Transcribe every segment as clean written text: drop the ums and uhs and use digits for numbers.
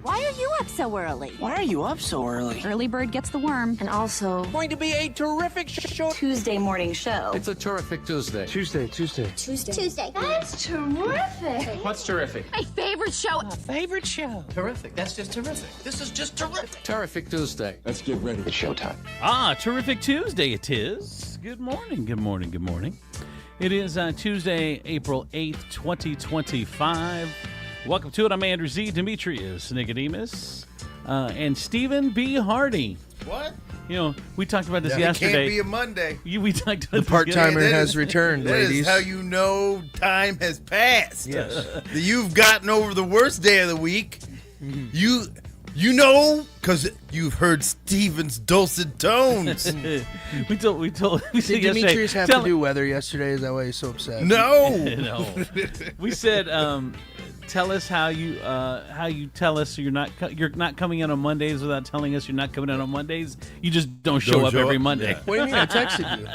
Why are you up so early? Why are you up so early? Early bird gets the worm. And also, Going to be a terrific show. Tuesday morning show. It's a terrific Tuesday. Tuesday. That's terrific. What's terrific? My favorite show. Favorite show. Terrific. That's just terrific. This is just terrific. Terrific Tuesday. Let's get ready. It's showtime. Terrific Tuesday it is. Good morning, good morning, good morning. It is Tuesday, April 8th, 2025. Welcome to it. I'm Andrew Z. Demetrius, Nicodemus, and Stephen B. Hardy. What? You know, we talked about this It yesterday. can't be a Monday. We talked about The part-timer That has is- returned, That ladies. is how you know time has passed. Yes. That You've gotten over the worst day of the week. You know, because you've heard Steven's dulcet tones. we told. We said Did Demetrius yesterday, have tell- to do weather yesterday? Is that why he's so upset? No. No. We said, tell us how you tell us you're not coming in on Mondays without telling us you're not coming in on Mondays. You just don't show up every Monday. Yeah. What do you mean? I texted you.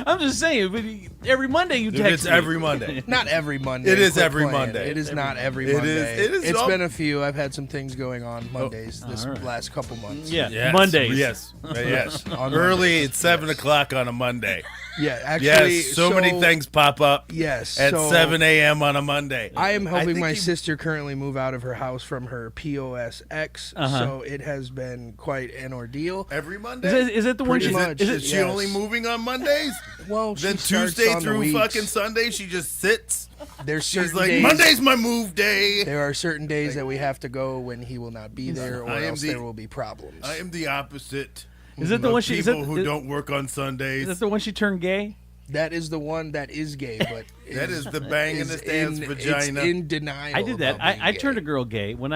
I'm just saying, but every Monday you text It's me. every Monday. Not every Monday. It is Quit every playing. Monday. It is not every It Monday. is- it is It's all- been a few. I've had some things going on Mondays this all right. last couple months. Yeah, Yes. Mondays. Yes. Yes. On Early Mondays. at 7 o'clock on a Monday. Yeah, actually. Yes. So many things pop up Yes. at so 7 a.m. on a Monday. I am helping think my you- sister currently move out of her house from her POSX, so it has been quite an ordeal. Every Monday? Is it the one? Pretty much. Is she Yes. only moving on Mondays? Well, she Then starts Tuesday on the through weeks. fucking Sunday, she just sits. There's She's certain like, days, Monday's my move day. There are certain days that we have to go when he will not be there, or I am else the- there will be problems. I am the opposite. Is it the of one she? Is people it, who is, don't work on is Sundays. that the one she turned gay? That is the one that is gay, but That is the bang in the stands vagina. It's in denial. I did that. about being I gay. turned a girl gay when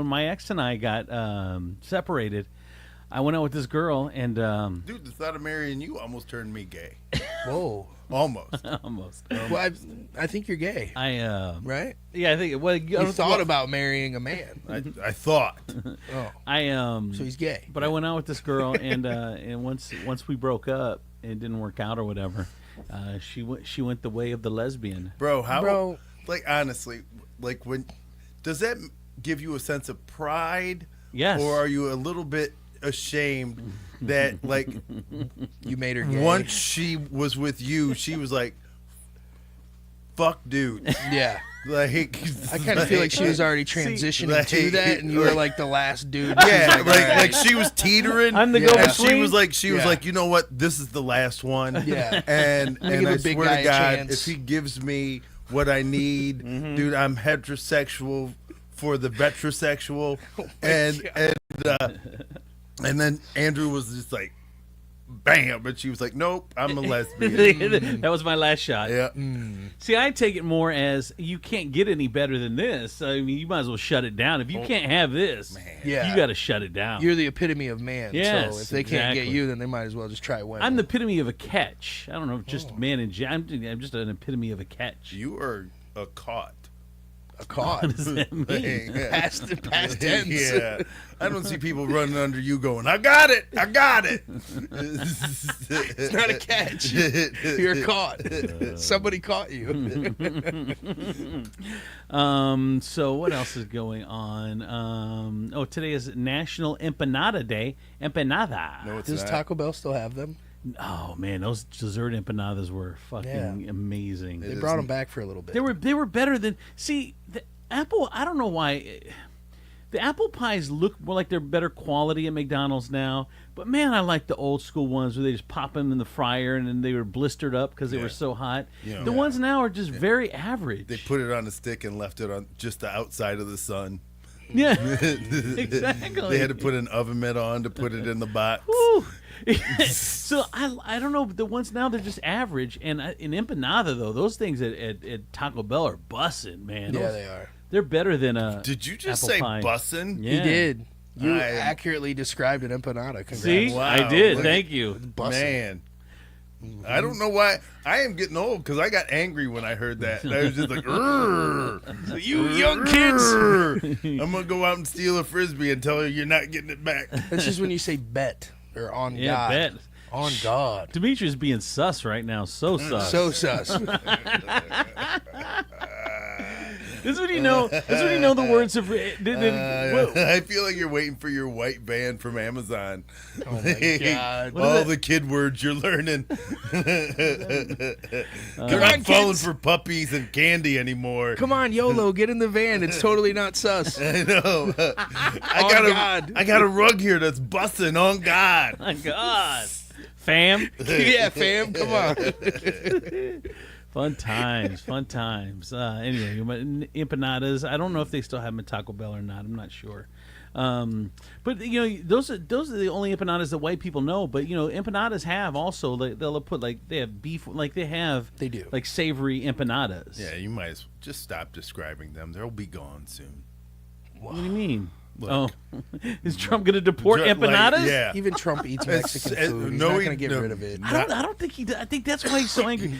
my ex and I got separated. I went out with this girl and Dude, the thought of marrying you almost turned me gay. Whoa. Almost. almost. Well, I think you're gay, I right? yeah, I think. Well, You thought about marrying a man. I thought. Oh, I so he's gay. But I went out with this girl, and once we broke up, and it didn't work out or whatever. She went the way of the lesbian. Bro, how? Bro. Like, honestly, like, when. Does that give you a sense of pride? Yes. Or are you a little bit ashamed that, like, You made her gay. once she was with you, she was like, fuck dudes. Yeah. Like, I kind of feel like she was already transitioning to like- that, and you were like the last dude. Yeah, She's like, all right. she was teetering. I'm the Yeah. go-between. And she was like, Yeah. you know what? This is the last one. Yeah. And me and give I a big swear guy to a God, chance. if he gives me what I need, dude, I'm heterosexual for the vetrosexual. And then Andrew was just like, bam, and she was like, nope, I'm a lesbian. That was my last shot. Yeah. See, I take it more as you can't get any better than this. I mean, you might as well shut it down. If you can't have this, Yeah. you got to shut it down. You're the epitome of man. Yes, so if they can't get exactly. you, then they might as well just try women. I'm the epitome of a catch. I don't know, just man in general. I'm just an epitome of a catch. You are a caught. a caught. What does that mean? past tense. Yeah. I don't see people running under you going, I got it. It's not a catch. You're caught. Somebody caught you. So what else is going on? Today is National Empanada Day. Empanada. No, it's Does not. Taco Bell still have them? Oh man, those dessert empanadas were fucking Yeah. amazing. They brought them back for a little bit. They were better than the apple. I don't know why. The apple pies look more like they're better quality at McDonald's now, but man, I like the old school ones where they just pop them in the fryer and then they were blistered up because they were so hot. Yeah. The ones now are just very average. They put it on a stick and left it on just the outside of the sun. Yeah, exactly. They had to put an oven mitt on to put it in the box. Whew. So I don't know, but the ones now they're just average. And in empanada though, those things at Taco Bell are bussin', man. Yeah, Those- they are. They're better than a. Did you just apple say pie. bussin'? Yeah. He did. You I am- accurately described an empanada. Congrats. See, Wow, I did. look Thank at- you. Man. I don't know why. I am getting old because I got angry when I heard that. I was just like, "Urgh, You young kids. urgh. I'm going to go out and steal a Frisbee and tell you you're not getting it back. That's just when you say bet or on Yeah, God. bet. On God. Demetrius being sus right now. So sus. So sus. This is when you know. This is when you know the words of. I feel like you're waiting for your white van from Amazon. Oh my God. All the kid words you're learning. You're not falling for puppies and candy anymore. Come on, YOLO, get in the van. It's totally not sus. I know. I got a rug here that's busting. On God. My God, fam. Yeah, fam, come on. Fun times. Anyway, empanadas. I don't know if they still have them at Taco Bell or not. I'm not sure. But those are the only empanadas that white people know. But empanadas have also they'll put they have beef, they do like savory empanadas. Yeah, you might as well just stop describing them. They'll be gone soon. What do you mean? Is Trump going to deport empanadas? Yeah. Even Trump eats Mexican food. He's not going to get rid of it. I don't think he does. I think that's why he's so angry.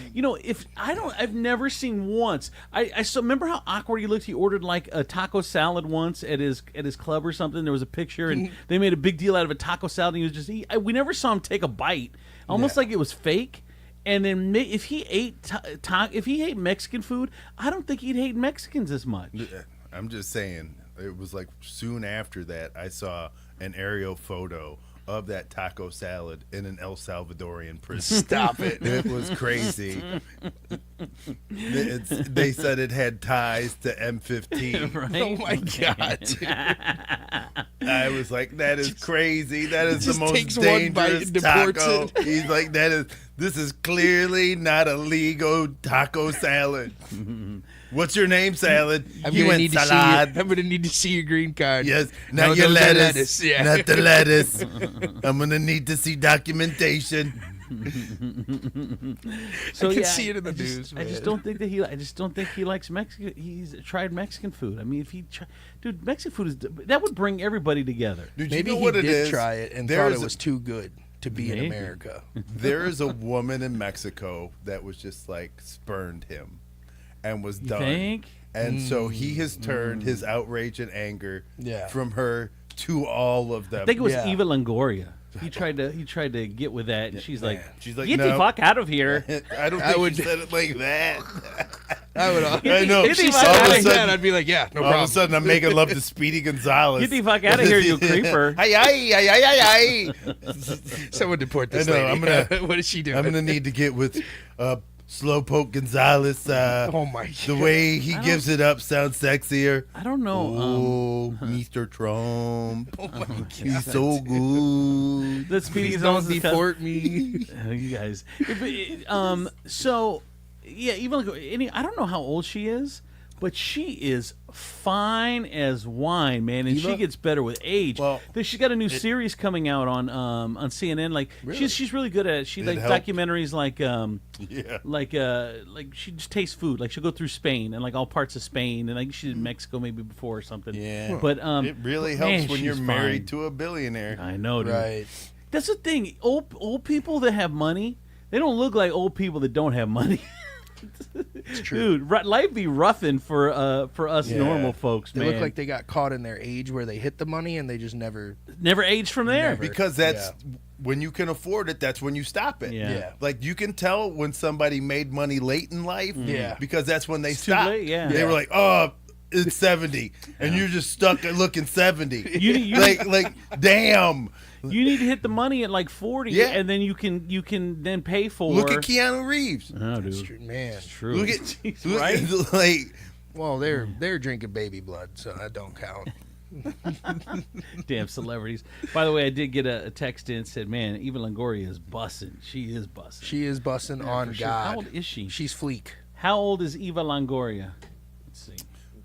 I've never seen once. I still remember how awkward he looked. He ordered like a taco salad once at his club or something. There was a picture, and they made a big deal out of a taco salad. And he was just we never saw him take a bite, almost like it was fake. And then if he ate Mexican food, I don't think he'd hate Mexicans as much. I'm just saying. It was like soon after that I saw an aerial photo of that taco salad in an El Salvadorian prison. Stop it. It was crazy. They said it had ties to M15. Right? Oh my God. I was like, that is crazy. That is the Just most takes one bite dangerous and deports taco. it. He's like, this is clearly not a legal taco salad. What's your name, salad? I'm You gonna went need salad. to see your green card. Yes, No, not your those are lettuce. Yeah. Not the lettuce. I'm gonna need to see documentation. So I can see it in the I just- news, I just man. don't think that he. I just don't think he likes Mexican. He's tried Mexican food. I mean, if he, dude, Mexican food that would bring everybody together. Dude, Maybe you know he what it did is? try it and There thought is it was too good to be in Maybe. America. There is a woman in Mexico that was just like spurned him, and was done. Think? And so he has turned his outrage and anger Yeah. from her to all of them. I think it was Yeah. Eva Longoria. He tried to get with that, and she's like, She's like, "Get no. the fuck out of here!" I don't I think would- she said it like that. I would. I know. Get If she the said fuck it out like of that, sudden- I'd be like, yeah, no All of problem. a sudden, I'm making love to Speedy Gonzalez. Get the fuck out of here, you creeper! Ay, ay, ay, ay, ay, ay. Someone deport this I know, lady. I'm gonna- What is she doing? I'm gonna need to get with Slowpoke Gonzalez. Oh my God. The way he gives it up sounds sexier. I don't know. Oh, Mr. Trump. Oh my God. He's so good. Let's Speedy Please Gonzalez don't is kind deport me. you guys. So yeah, even I don't know how old she is, but she is fine as wine, man, and she Eva? gets better with age. Well, She's got a new series coming out on CNN. Like she's really good at it. She It like helped. documentaries like Yeah. like she just tastes food. Like she'll go through Spain and like all parts of Spain, and like she did Mexico maybe before or something. Yeah. But It really man, helps when you're she's married fine. to a billionaire. I know, dude. Right. That's the thing. Old people that have money, they don't look like old people that don't have money. It's true. Dude, life be roughing for us Yeah. normal folks, They man. look like they got caught in their age where they hit the money and they just never. never aged from there. Never. Because that's when you can afford it, that's when you stop it. Yeah. Yeah. Like you can tell when somebody made money late in life. Yeah. Because that's when they too stopped. late, yeah. They Yeah. were like, oh, it's 70. And you're just stuck at looking 70. You like, damn. you need to hit the money at like 40, Yeah. and then you can then pay for. Look at Keanu Reeves. Oh, dude, It's true, man. it's true. Look at Jeez, look right? at, like Well, they're drinking baby blood, so that don't count. Damn celebrities. By the way, I did get a text in said, "Man, Eva Longoria is bussing. She is bussing. She is busting on for sure. God. How old is she? She's fleek. How old is Eva Longoria? Let's see.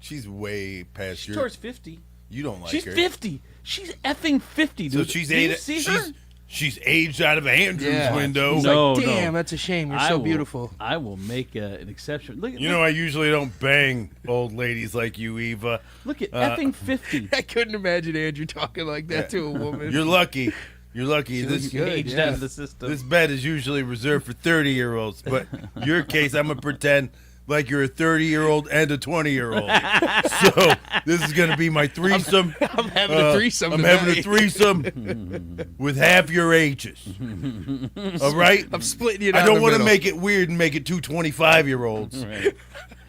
she's way past She's your. towards 50. You don't like She's her. 50. She's effing 50, So dude. she's Do you eight. see her? She's aged out of Andrew's Yeah. window. He's No, like, no. damn, that's a shame. You're I so will- beautiful. I will make an exception. Look, You know, I usually don't bang old ladies like you, Eva. look at effing 50. I couldn't imagine Andrew talking like that to a woman. You're lucky. You're lucky. looks This good. Aged yeah. out of the system. this bed is usually reserved for 30-year-olds, but your case, I'm gonna pretend like you're a 30-year-old and a 20-year-old. So this is going to be my threesome. I'm having a threesome. I'm having a threesome with half your ages. All right? I'm splitting you down. I don't want to make it weird and make it two 25-year-olds. Right.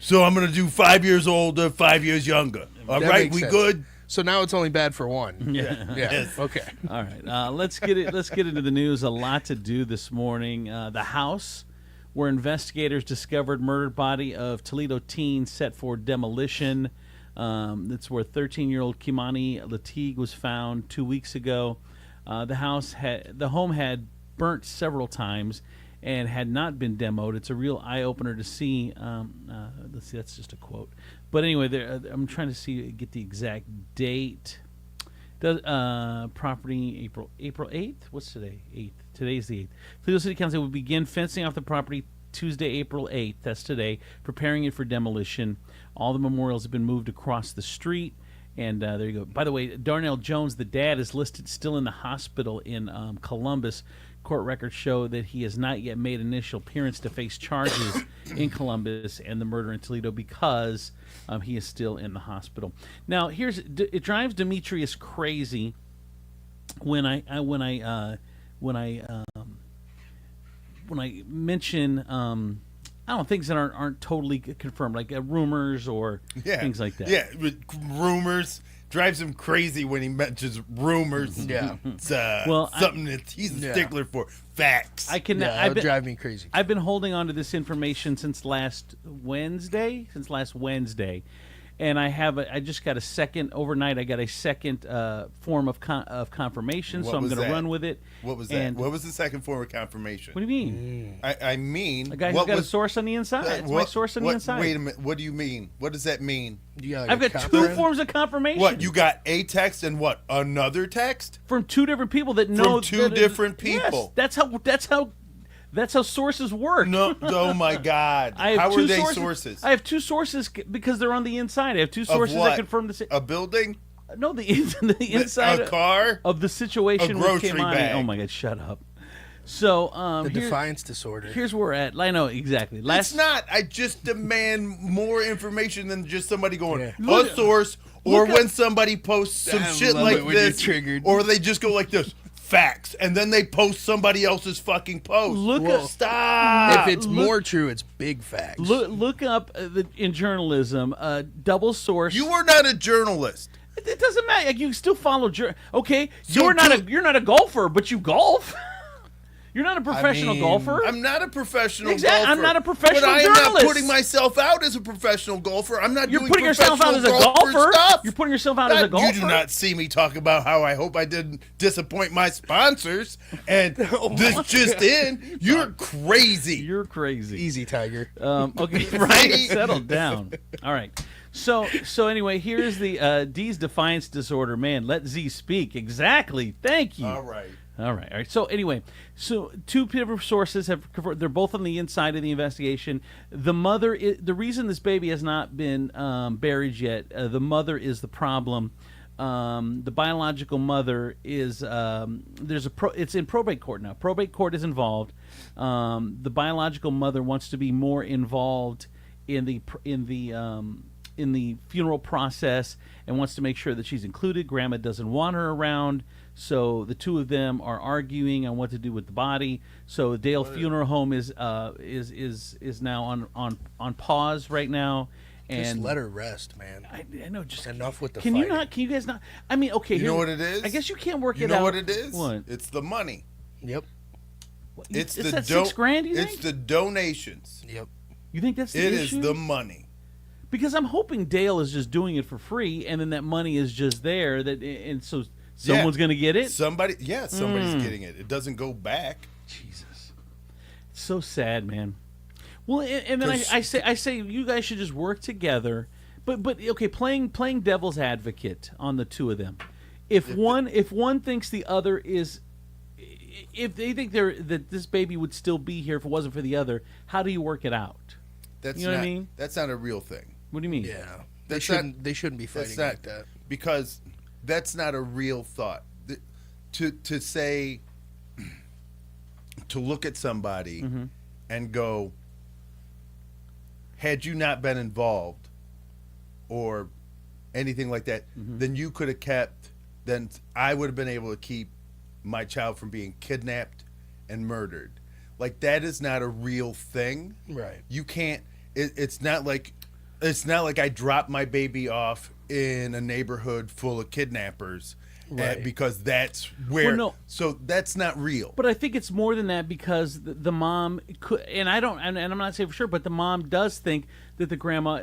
So I'm going to do 5 years older, 5 years younger. All That right? makes We sense. good? So now it's only bad for one. Yeah. Yeah. Okay. All right. Let's get into the news. A lot to do this morning. The house where investigators discovered murdered body of Toledo teen set for demolition. That's where 13-year-old Kimani Lateague was found 2 weeks ago. The home had burnt several times and had not been demoed. It's a real eye-opener to see. Let's see, that's just a quote. But anyway, I'm trying to get the exact date. Property April 8th? What's today? 8th. Today's the 8th. Toledo City Council will begin fencing off the property Tuesday, April 8th. That's today, preparing it for demolition. All the memorials have been moved across the street. And there you go. By the way, Darnell Jones, the dad, is listed still in the hospital in Columbus. Court records show that he has not yet made initial appearance to face charges in Columbus and the murder in Toledo because he is still in the hospital. Now, it drives Demetrius crazy when I mention I don't know, things that aren't totally confirmed, like rumors or things like that. Yeah, rumors. Drives him crazy when he mentions rumors. Yeah. It's something that he's a stickler for. Facts. That would drive me crazy. I've been holding on to this information since last Wednesday. And I just got a second overnight. I got a second form of confirmation, so I'm going to run with it. What was that? What was the second form of confirmation? What do you mean? I mean, a guy who's got a source on the inside. It's my source on the inside. Wait a minute. What do you mean? What does that mean? I've got two forms of confirmation. What? You got a text and what? Another text from two different people that know. From two different people. Yes, that's how sources work. No, oh my God! How are they sources? I have two sources because they're on the inside. I have two sources that confirm the a building. No, the inside a car of the situation. A grocery bag. Oh my God! Shut up. So the defiance disorder. Here's where we're at. I know exactly. It's not. I just demand more information than just somebody going a source, or when somebody posts some shit like this, or they just go like this. Facts, and then they post somebody else's fucking post. Stop. If it's more true, it's big facts. Look up in journalism, double source. You are not a journalist. It doesn't matter. Like, you still follow. Okay, so you're not a golfer, but you golf. You're not a professional golfer. I'm not a professional golfer. I'm not a professional journalist. But I'm not putting myself out as a professional golfer. I'm not You're putting yourself out as a golfer. Stuff. You're putting yourself out as a golfer. You do not see me talk about how I hope I didn't disappoint my sponsors. And this just in. You're crazy. You're crazy. Easy, Tiger. Okay, right. Settle down. All right. So anyway, here's the D's defiance disorder. Man, let Z speak. Exactly. Thank you. All right. So anyway, two different sources have confirmed. They're both on the inside of the investigation. The mother, the reason this baby has not been buried yet, the mother is the problem. The biological mother is it's in probate court now. Probate court is involved. The biological mother wants to be more involved in the funeral process and wants to make sure that she's included. Grandma doesn't want her around. So the two of them are arguing on what to do with the body. So Dale Funeral Home is now on pause right now. And just let her rest, man. I know. Just enough with the. Can fighting. you not? Can you guys not? I mean, okay. You know what it is? I guess you can't work it out. You know what it is? What? It's the money. Yep. It's the $6,000. You think? It's the donations. Yep. You think that's the issue? It is the money. Because I'm hoping Dale is just doing it for free, and then that money is just there. And so someone's going to get it. Somebody's getting it. It doesn't go back. Jesus, it's so sad, man. Well, and then I say you guys should just work together. But okay, playing devil's advocate on the two of them. If one thinks the other is, if they think that this baby would still be here if it wasn't for the other, how do you work it out? What I mean? That's not a real thing. What do you mean? Yeah, they shouldn't be fighting like that because that's not a real thought. To look at somebody and go, had you not been involved or anything like that, then you could have kept. Then I would have been able to keep my child from being kidnapped and murdered. Like, that is not a real thing. Right. You can't. It's not like I dropped my baby off in a neighborhood full of kidnappers. Right. Because that's where. Well, no. So that's not real. But I think it's more than that because the mom could, and I don't, and I'm not saying for sure, but the mom does think that the grandma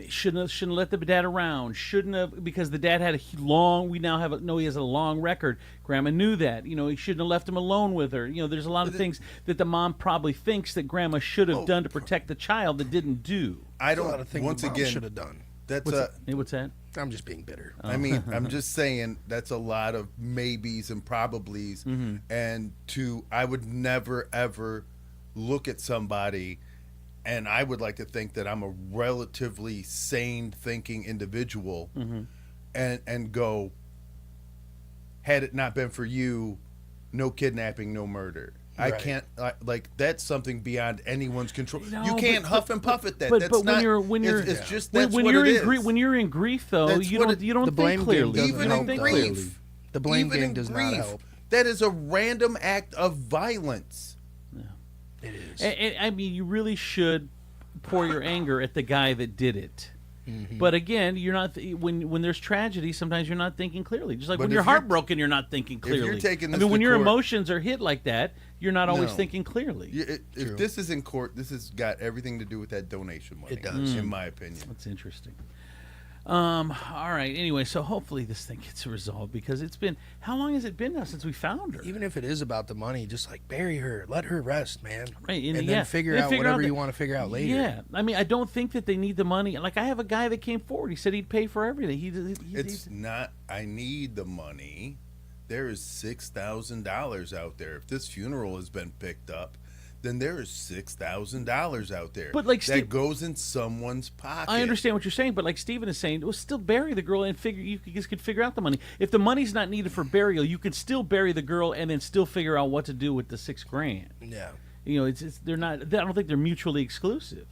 shouldn't have let the dad around, shouldn't have, because the dad had a long. We now know he has a long record. Grandma knew that, he shouldn't have left him alone with her. There's a lot of things that the mom probably thinks that grandma should have done to protect the child that didn't do. I don't. A lot of things Once the mom again, should have done. that's What's that? I'm just being bitter. I mean, I'm just saying that's a lot of maybes and probablys, and I would never ever look at somebody, and I would like to think that I'm a relatively sane thinking individual, and go, had it not been for you, no kidnapping, no murder. I Right. can't that's something beyond anyone's control. No, you can't but- huff and puff at that. But, That's but not. when you're it's just that's when what you're it in is. when you're in grief though, That's you what don't it- you don't the blame think game clearly. doesn't You even don't in think grief. clearly. The blame Even game in does grief, not help. That is a random act of violence. It is. And, I mean, you really should pour your anger at the guy that did it. But again, you're not when there's tragedy. Sometimes you're not thinking clearly. Just like But when if you're you're- heartbroken, you're not thinking you're clearly. taking I this mean, when to your court- emotions are hit like that, you're not always No. thinking clearly. If this is in court, this has got everything to do with that donation money. It does. in my opinion. That's interesting. All right. Anyway, so hopefully this thing gets resolved because it's been how long has it been now since we found her? Even if it is about the money, just like bury her, let her rest, man. Right, and yeah. then figure out whatever you want to figure out later. Yeah, I mean, I don't think that they need the money. Like, I have a guy that came forward. He said he'd pay for everything. It's not. I need the money. There is $6,000 out there. If this funeral has been picked up, then there is $6,000 out there. But, like, that goes in someone's pocket. I understand what you're saying, but like Steven is saying, well, still bury the girl and you guys could figure out the money. If the money's not needed for burial, you could still bury the girl and then still figure out what to do with the $6,000. Yeah. They're not. I don't think they're mutually exclusive.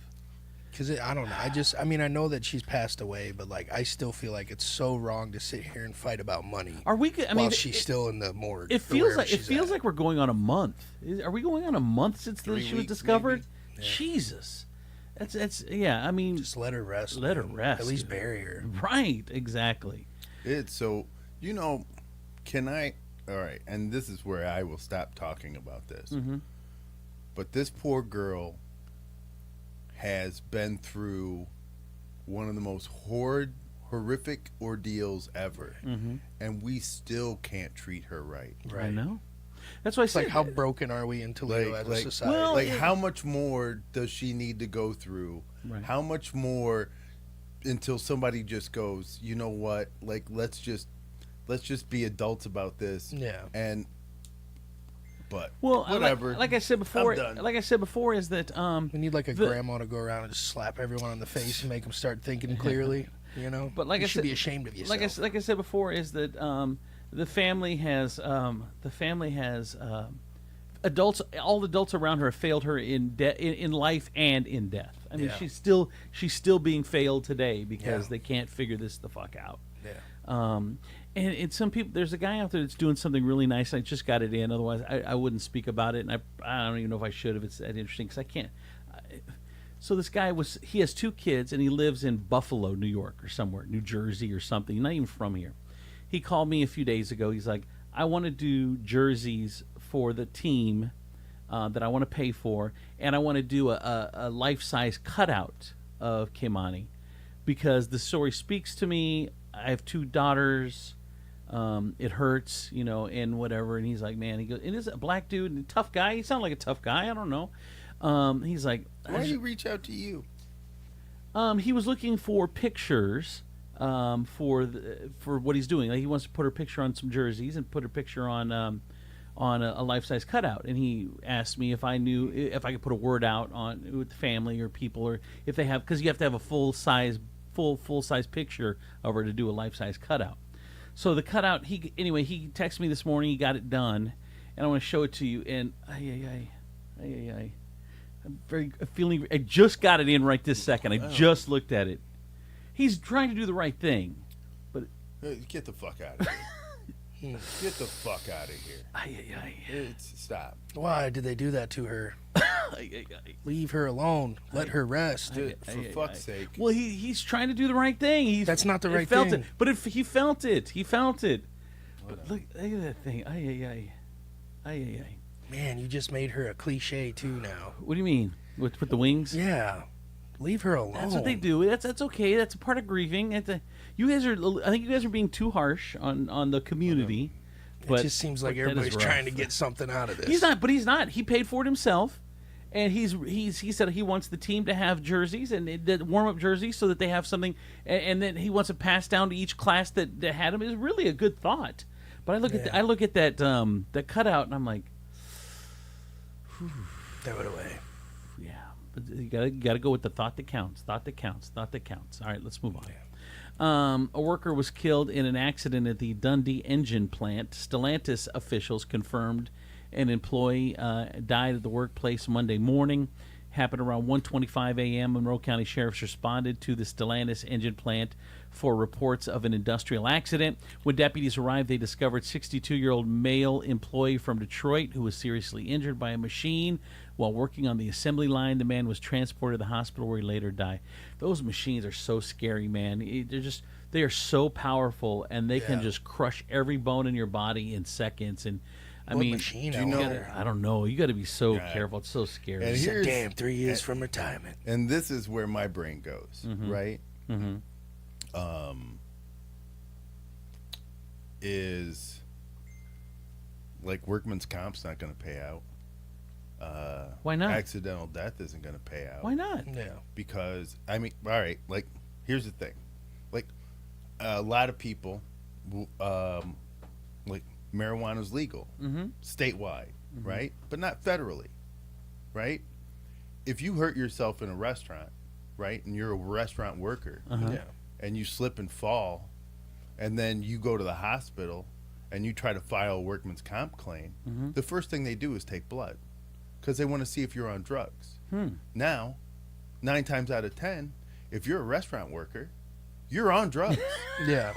Because I don't know. I mean, I know that she's passed away, but like, I still feel like it's so wrong to sit here and fight about money. Are we? I mean, while she's still in the morgue. It or feels wherever like she's at. like we're going on a month. Are we going on a month since she was weeks, discovered? maybe? Jesus, that's yeah. I mean, Just let her rest. let her man. rest. At least bury her. right? Exactly. It's so. Can I? All right, and this is where I will stop talking about this. But this poor girl has been through one of the most horrific ordeals ever, and we still can't treat her right. I know. That's why I It's said like, how broken are we in Toledo as a society? well, Like, how much more does she need to go through? Right. How much more until somebody just goes, you know what? Like, let's just be adults about this. Yeah. But well, whatever. Like I said before, I'm done. is that we need like a grandma to go around and just slap everyone on the face and make them start thinking clearly. But like you I should said, be ashamed of yourself. like I said before, is that the family has adults. All the adults around her have failed her in life and in death. I mean, Yeah. she's still being failed today because Yeah. they can't figure this the fuck out. Yeah. And some people, there's a guy out there that's doing something really nice. I just got it in. Otherwise, I wouldn't speak about it, and I don't even know if I should if it's that interesting because I can't. So this guy he has 2 kids, and he lives in Buffalo, New York, or somewhere, New Jersey or something. Not even from here. He called me a few days ago. He's like, I want to do jerseys for the team that I want to pay for, and I want to do a life-size cutout of Kimani because the story speaks to me. I have 2 daughters. It hurts, and whatever. And he's like, man, he goes, it is a black dude, and a tough guy. He sounded like a tough guy. I don't know. He's like, why did he reach out to you? he was looking for pictures for what he's doing. Like, he wants to put her picture on some jerseys and put her picture on a life-size cutout. And he asked me if I knew if I could put a word out on with the family or people, or if they have, because you have to have a full-size picture of her to do a life-size cutout. So the cutout, he texted me this morning. He got it done, and I want to show it to you. And I just got it in right this second. I just looked at it. He's trying to do the right thing, but Get the fuck out of here. Get the fuck out of here. Stop. Why did they do that to her? Leave her alone. Let her rest. For fuck's sake. Well, he's trying to do the right thing. That's not the right felt thing. It. But if he felt it, But look at that thing. Ay. Man, you just made her a cliche too now. What do you mean? With the wings? Yeah. Leave her alone. That's what they do. That's okay. That's a part of grieving. I think you guys are being too harsh on the community. But it just seems like everybody's trying to get something out of this. He's not. He paid for it himself, and he said he wants the team to have jerseys and the warm-up jerseys so that they have something, and then he wants to pass down to each class that had him. Is really a good thought. But I look at that that cutout and I'm like, throw it away. Yeah, but you gotta go with the thought that counts. Thought that counts. All right, let's move on. Yeah. A worker was killed in an accident at the Dundee engine plant. Stellantis officials confirmed an employee died at the workplace Monday morning. Happened around 1:25 a.m. Monroe County Sheriffs responded to the Stellantis engine plant for reports of an industrial accident. When deputies arrived, they discovered 62-year-old male employee from Detroit who was seriously injured by a machine while working on the assembly line. The man was transported to the hospital where he later died. Those machines are so scary, man. They are so powerful, and they can just crush every bone in your body in seconds. And I mean, machine? I don't know. You got to be so careful. It's so scary. And He said, damn, 3 years from retirement. And this is where my brain goes, right? Mm-hmm. Is like workman's comp's not going to pay out. Why not? Accidental death isn't going to pay out. Why not? Yeah. Because, I mean, all right, like, here's the thing. Like, a lot of people, like, marijuana's legal statewide, right? But not federally, right? If you hurt yourself in a restaurant, right, and you're a restaurant worker, and you slip and fall, and then you go to the hospital and you try to file a workman's comp claim, the first thing they do is take blood because they want to see if you're on drugs. Now, 9 times out of 10, if you're a restaurant worker, you're on drugs. Yeah.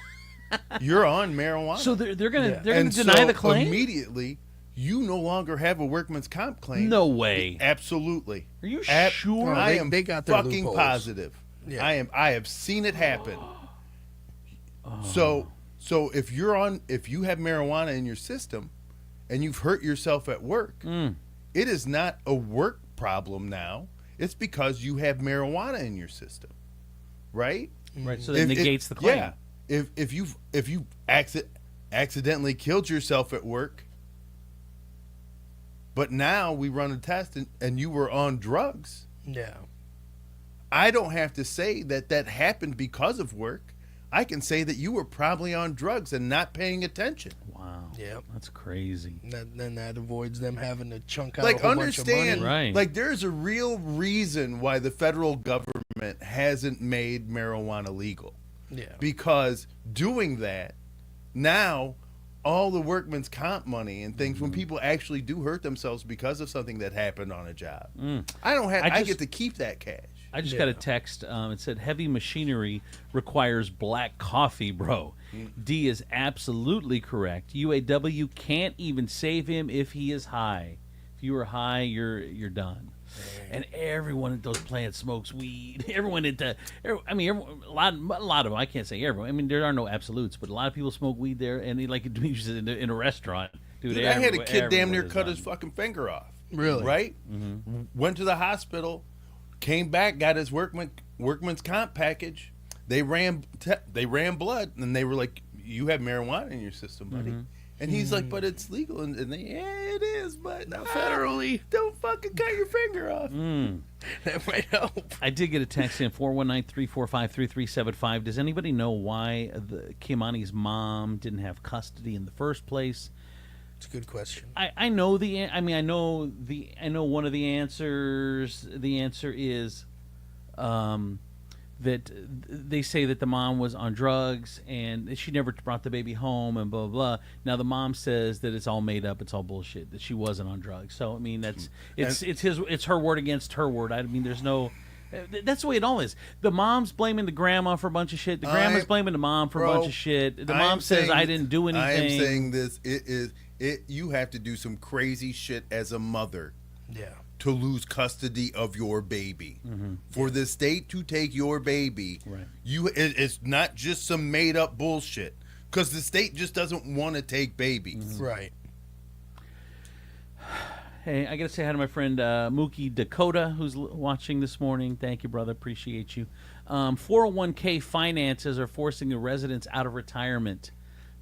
You're on marijuana. So they're gonna and deny so the claim immediately. You no longer have a workman's comp claim. No way. Absolutely. Are you sure? I am they got their fucking loopholes. positive. Yeah. I have seen it happen. So if you have marijuana in your system and you've hurt yourself at work, it is not a work problem now. It's because you have marijuana in your system. Right? Right, so that negates the claim. Yeah. If you accidentally killed yourself at work, but now we run a test and you were on drugs. Yeah. I don't have to say that happened because of work. I can say that you were probably on drugs and not paying attention. Wow. Yep. That's crazy. Then that avoids them having to chunk out Like, a whole bunch of understand, money. Right. like, there's a real reason why the federal government hasn't made marijuana legal. Yeah. Because doing that, now all the workman's comp money and things, when people actually do hurt themselves because of something that happened on a job, I get to keep that cash. I just got a text. It said, heavy machinery requires black coffee, bro. D is absolutely correct. UAW can't even save him if he is high. If you are high, you're done. And everyone at those plants smokes weed. Everyone a lot of them. I can't say everyone. I mean, there are no absolutes, but a lot of people smoke weed there. And like in a restaurant, dude. I had a kid damn near cut his fucking finger off. Really? Right? Went to the hospital, came back, got his workman's comp package. They ran blood, and they were like, "You have marijuana in your system, buddy." And he's like, "But it's legal," and they, it is, but not federally. Don't fucking cut your finger off. That might help. I did get a text in 419-345-3375. Does anybody know why Kimani's mom didn't have custody in the first place? It's a good question. I know I know one of the answers. The answer is that they say that the mom was on drugs and she never brought the baby home and blah, blah, blah. Now the mom says that it's all made up, it's all bullshit, that she wasn't on drugs. So, I mean, it's her word against her word. I mean, there's no... That's the way it all is. The mom's blaming the grandma for a bunch of shit. The grandma's blaming the mom for a bunch of shit. The mom says, I didn't do anything. I am saying this. You have to do some crazy shit as a mother. Yeah. To lose custody of your baby, for the state to take your baby, right? It's not just some made up bullshit, because the state just doesn't want to take babies, right? Hey, I gotta say hi to my friend Mookie Dakota, who's watching this morning. Thank you, brother. Appreciate you. 401k finances are forcing the residents out of retirement.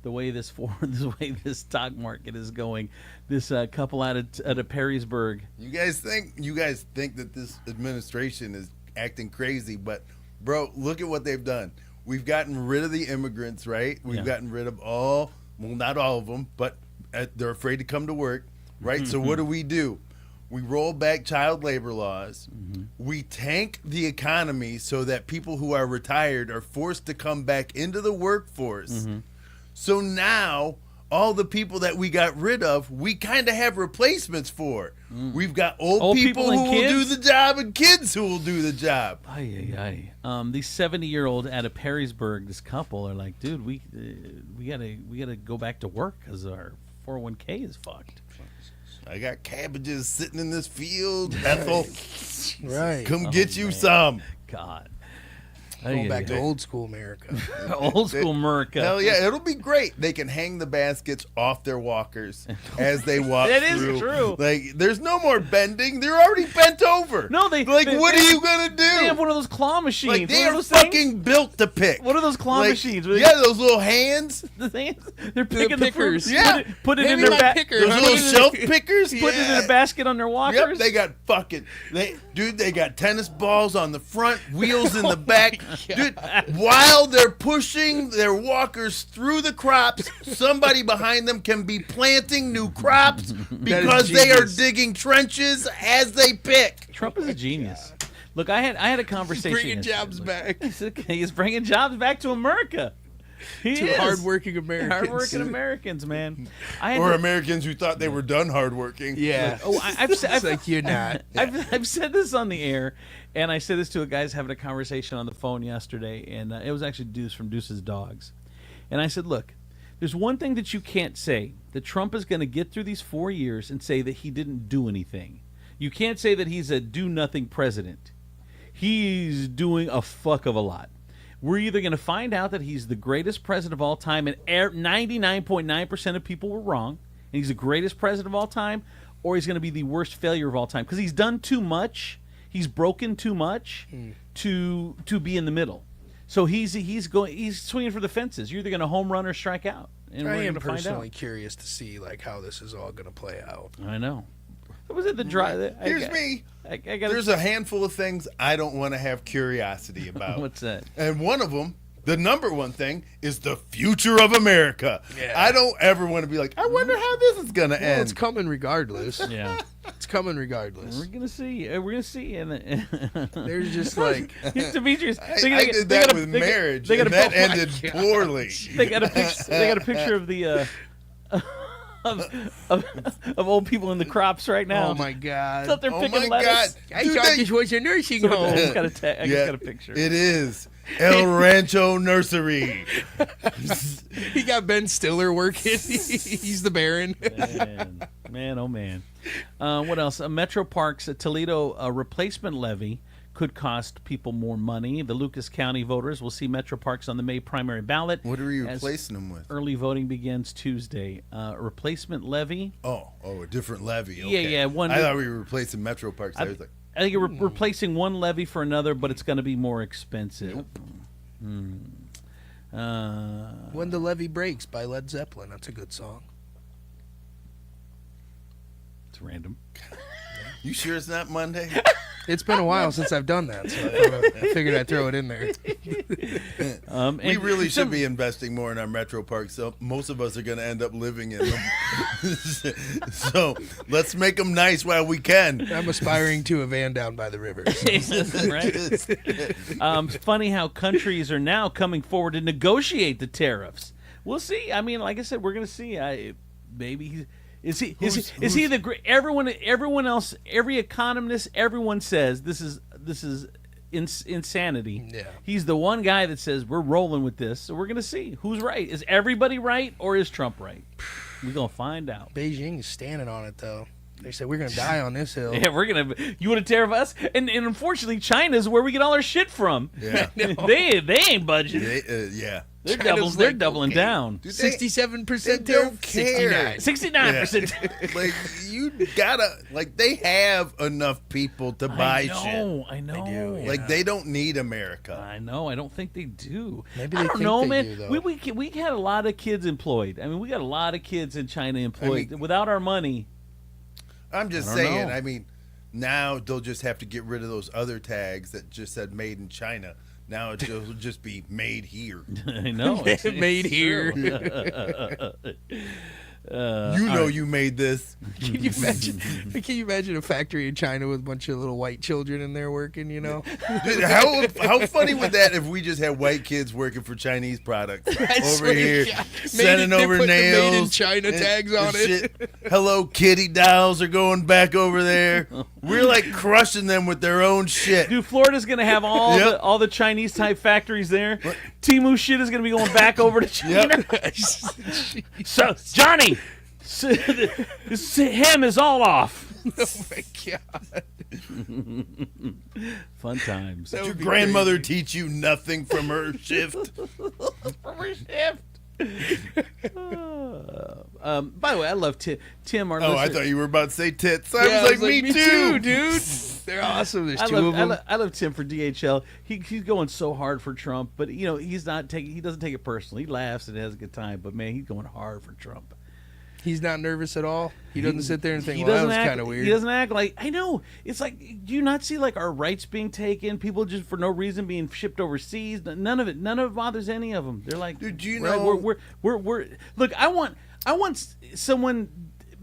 The way this stock market is going, this couple out of Perrysburg. You guys think that this administration is acting crazy, but bro, look at what they've done. We've gotten rid of the immigrants, right? We've gotten rid of not all of them, but they're afraid to come to work, right? So what do? We roll back child labor laws. We tank the economy so that people who are retired are forced to come back into the workforce. So now, all the people that we got rid of, we kind of have replacements for. We've got old people who will do the job and kids who will do the job. These 70-year-old out of Perrysburg, this couple are like, dude, we gotta go back to work because our 401k is fucked. I got cabbages sitting in this field, Ethel. Right. Come get you some. God. Going back to old school America. Old school America. Hell yeah, it'll be great. They can hang the baskets off their walkers as they walk That through. is true. Like, there's no more bending. They're already bent over. No, what are you going to do? They have one of those claw machines. Like, they are fucking built to pick. What are those claw machines? Yeah, those little hands. The things. They're picking the fruit. Yeah. Put it in their basket. Those little shelf pickers. Put it in a basket on their walkers. Yep, they got they got tennis balls on the front, wheels in the back. Dude, while they're pushing their walkers through the crops, somebody behind them can be planting new crops because they are digging trenches as they pick. Trump is a genius. Look, I had a conversation. Bringing jobs back. He's bringing jobs back to America. Hardworking Americans. Hardworking Americans, man. Americans who thought they were done hardworking. Yeah. I've like you're not. I've said this on the air, and I said this to a guy's having a conversation on the phone yesterday, and it was actually Deuce from Deuce's Dogs. And I said, look, there's one thing that you can't say, that Trump is going to get through these 4 years and say that he didn't do anything. You can't say that he's a do-nothing president. He's doing a fuck of a lot. We're either going to find out that he's the greatest president of all time and 99.9% of people were wrong, and he's the greatest president of all time, or he's going to be the worst failure of all time because he's done too much, he's broken too much to be in the middle. So he's swinging for the fences. You're either going to home run or strike out. And I we're am going to find personally out. curious to see how this is all going to play out. I know. Was it the drive? Here's me. There's a handful of things I don't want to have curiosity about. What's that? And one of them, the number one thing, is the future of America. Yeah. I don't ever want to be like, I wonder how this is going to end. It's coming regardless. Yeah. It's coming regardless. We're gonna see. We're gonna see. And there's just like Demetrius. I did that with marriage, and that ended poorly. They got a picture. They got a picture of the of old people in the crops right now. Oh my God! It's up there picking lettuce. God. I thought this was a nursing I home. just got a picture. It is El Rancho Nursery. He got Ben Stiller working. He's the Baron. Man, oh man. What else? Metro Parks, Toledo replacement levy could cost people more money. The Lucas County voters will see Metro Parks on the May primary ballot. What are you replacing them with? Early voting begins Tuesday. Replacement levy. Oh, a different levy. Okay. Yeah. I thought we were replacing Metro Parks. I was like, I think you're replacing one levy for another, but it's going to be more expensive. Nope. When the Levee Breaks by Led Zeppelin. That's a good song. It's random. You sure it's not Monday? It's been a while since I've done that, so I figured I'd throw it in there. We really should be investing more in our metro parks. So most of us are going to end up living in them. So let's make them nice while we can. I'm aspiring to a van down by the river. Right? Funny how countries are now coming forward to negotiate the tariffs. We'll see. I mean, like I said, we're going to see. Maybe is he the great? Everyone else, every economist, everyone says this is insanity. Yeah. He's the one guy that says we're rolling with this. So we're going to see who's right. Is everybody right or is Trump right? We're going to find out. Beijing is standing on it, though. They said we're going to die on this hill. Yeah, you want to tariff us? And unfortunately, China's where we get all our shit from. Yeah. they ain't budging. Yeah. They're doubling down. 67% don't care. 69%. Like, you gotta, like, they have enough people to buy shit. I know. They do, yeah. Like, they don't need America. I know. I don't think they do. Maybe I they don't think know, they man. do, though. We had a lot of kids employed. I mean, we got a lot of kids in China employed. Without our money. I'm just I don't saying, know. I mean, now they'll just have to get rid of those other tags that just said made in China. Now it'll just be made here. I know. Made here. You made this. Can you imagine a factory in China with a bunch of little white children in there working, you know? Dude, how funny would that if we just had white kids working for Chinese products over here, sending over nails, made in China tags on it. shit. Hello Kitty dolls are going back over there. We're like crushing them with their own shit. Dude, Florida's gonna have all the Chinese type factories there. Timu shit is gonna be going back over to China. So Johnny, him is all off. Oh my god! Fun times. Did your grandmother teach you nothing from her shift? By the way, I love Tim. Our Oh, listener. I thought you were about to say tits. Yeah, I was like, me too, dude. They're awesome. There's I two of them. I love Tim for DHL. He's going so hard for Trump, but he doesn't take it personally. He laughs and has a good time, but man, he's going hard for Trump. He's not nervous at all. He doesn't sit there and think, He "Well, that doesn't was act. kind of weird." He doesn't act like I know. It's like, do you not see like our rights being taken? People just for no reason being shipped overseas. None of it bothers any of them. They're like, Dude, you right, know- we're look. I want someone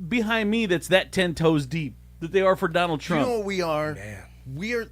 behind me that's that 10 toes deep that they are for Donald You Trump. know what we are? Man. We are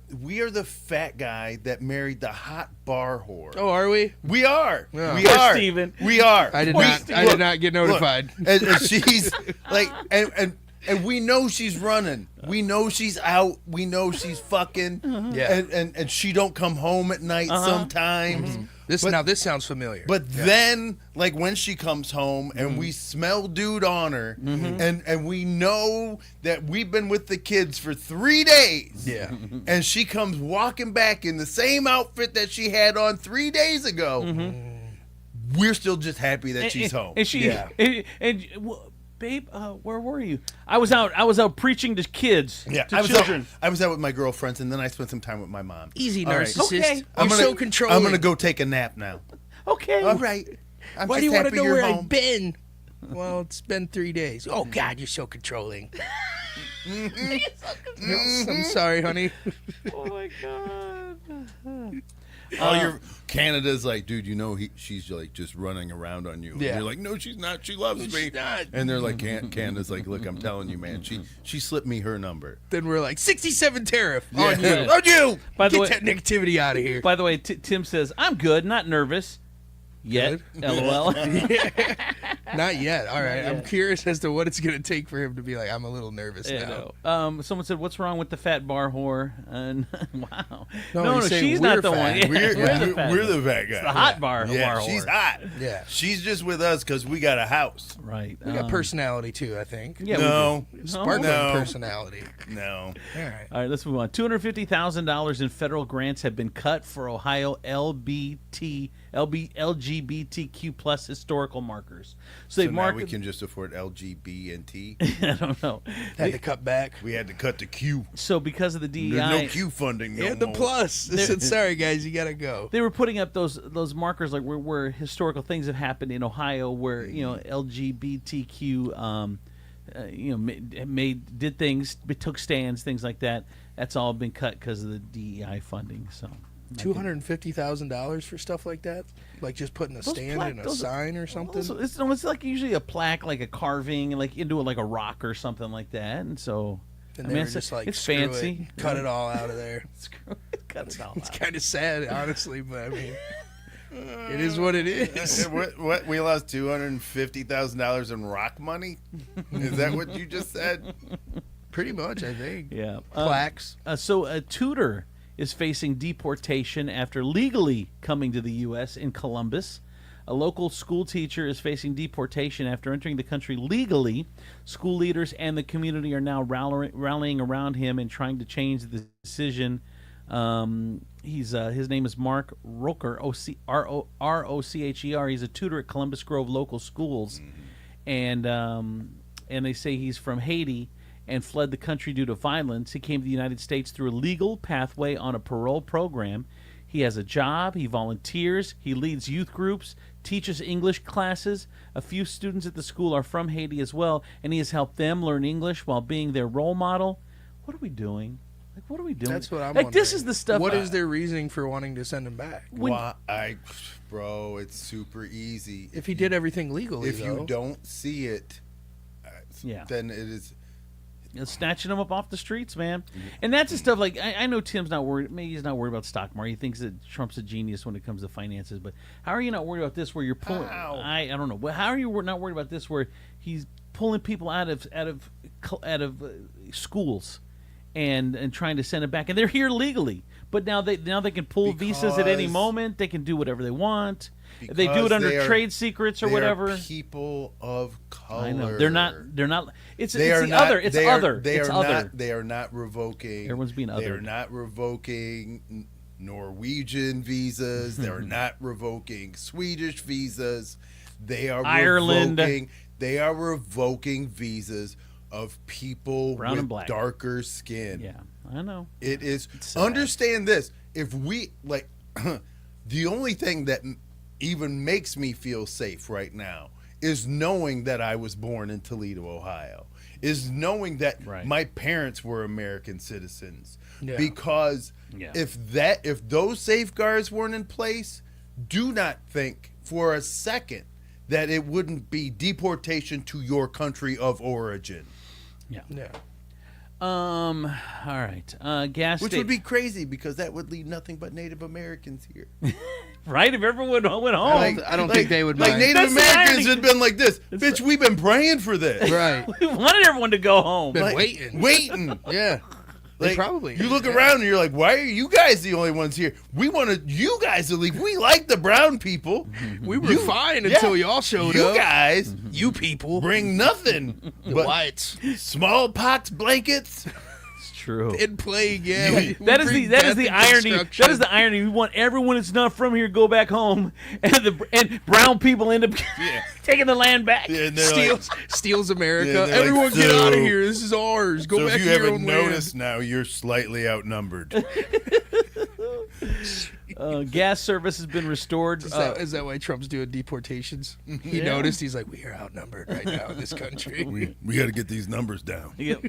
the fat guy that married the hot bar whore. Oh, are we? We are. Yeah. We Poor are. Steven. We are. I did We- not. I did not get notified. Look, and she's like, and we know she's running. We know she's out. We know she's fucking. Yeah. And she don't come home at night sometimes. This sounds familiar. But then, like when she comes home and we smell dude on her, and we know that we've been with the kids for 3 days, yeah, and she comes walking back in the same outfit that she had on 3 days ago, we're still just happy that she's home. And she Yeah. babe, where were you? I was out preaching to kids, Yeah, to I was children. I was out with my girlfriends, and then I spent some time with my mom. easy All right. narcissist. Okay. You're so controlling. I'm gonna go take a nap now. Okay. All right. I'm Why just do you want to happy know you're where home. I've been? Well, it's been 3 days. Oh God, you're so controlling. I'm sorry, honey. Oh my god. All your Canada's like, dude, you know she's like just running around on you. And Yeah. you're like, no, she's not. She loves me. She's not. And they're like, Canada's like, look, I'm telling you, man. She slipped me her number. Then we're like 67 tariff Yeah. on you. On you. By the Get way- that negativity out of here. By the way, Tim says I'm good, not nervous. Yet, LOL. Not yet. All right. I'm curious as to what it's going to take for him to be like, I'm a little nervous now. Someone said, "What's wrong with the fat bar whore?" And wow, No, no, he's saying she's we're not the fat. one. Yeah, We're the fat guy. the hot bar. Yeah, bar she's whore. hot. Yeah. She's just with us because we got a house. Right. We got personality too, I think. Yeah. No. We do. Sparkling No. personality. No. All right. All right, let's move on. $250,000 in federal grants have been cut for Ohio LGBTQ plus historical markers. So So they now mark. we can just afford LGB and T. I don't know. Had to cut back. We had to cut the Q. So because of the DEI, There's no Q funding no And the more. plus. They said, sorry, guys, you got to go. they were putting up those markers like where historical things have happened in Ohio where LGBTQ did things, took stands, things like that. That's all been cut because of the DEI funding. So $250,000 for stuff like that, like just putting a stand and a sign or something. It's like usually a plaque, like a carving, like into like a rock or something like that. And so, and they were just like, it's fancy. Cut it all out of there. Cut it all out. It's kind of sad, honestly, but I mean, it is what it is. What we lost $250,000 in rock money? Is that what you just said? Pretty much, I think. Yeah. Plaques. So a tutor is facing deportation after legally coming to the U.S. in Columbus. A local school teacher is facing deportation after entering the country legally. School leaders and the community are now rallying around him and trying to change the decision. His name is Mark Rocher, R-O-C-H-E-R. He's a tutor at Columbus Grove local schools, and they say he's from Haiti and fled the country due to violence. He came to the United States through a legal pathway on a parole program. He has a job, he volunteers, he leads youth groups, teaches English classes. A few students at the school are from Haiti as well, and he has helped them learn English while being their role model. What are we doing? Like, what are we doing? That's what I'm like. wondering. This is the stuff. What is their reasoning for wanting to send him back? Bro, it's super easy. If he did everything legally, if you don't see it, then it is. Snatching them up off the streets, man. And that's the stuff, like, I know Tim's not worried. Maybe he's not worried about the stock market. He thinks that Trump's a genius when it comes to finances. But how are you not worried about this where you're pulling? I don't know. How are you not worried about this where he's pulling people out of schools and trying to send them back? And they're here legally. But now they can pull visas at any moment. They can do whatever they want. They do it under trade secrets or whatever. They are people of color. I know. They're not. It's other. They are not revoking. Everyone's being othered. They are not revoking Norwegian visas. They are not revoking Swedish visas. They are Ireland. They are revoking visas of people brown and with black, darker skin. Yeah, I know. It is. Understand this. If we the only thing that even makes me feel safe right now is knowing that I was born in Toledo, Ohio, is knowing that my parents were American citizens. Yeah. Because if those safeguards weren't in place, do not think for a second that it wouldn't be deportation to your country of origin. Yeah. All right. Which would be crazy because that would leave nothing but Native Americans here. Right? If everyone went home. I don't think they would mind. Like Native Americans had been like this. Bitch, we've been praying for this. Right. We wanted everyone to go home. Been waiting. Yeah. Like, probably. You look around and you're like, why are you guys the only ones here? We wanted you guys to leave. We like the brown people. We were fine until y'all showed up. You guys, you people, bring nothing but whites, smallpox blankets. True. And plague, yeah. That is the irony. That is the irony. We want everyone that's not from here to go back home, and brown people end up taking the land back. Yeah, steals America. Everyone get out of here. This is ours. Go back to your own land. If you haven't noticed now, you're slightly outnumbered. Gas service has been restored. Is that why Trump's doing deportations? He noticed. He's like, we are outnumbered right now in this country. We got to get these numbers down. Yep.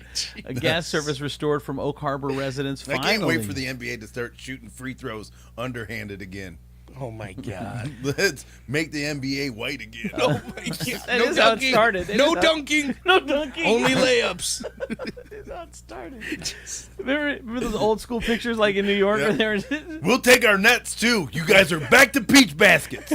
A gas service restored from Oak Harbor residents. I can't wait for the NBA to start shooting free throws underhanded again. Oh my God! Let's make the NBA white again. Oh my God! That is how it started. No dunking. No dunking. Only layups. That's how it started. Remember those old school pictures like in New York? Yep. Where we'll take our nets too. You guys are back to peach baskets.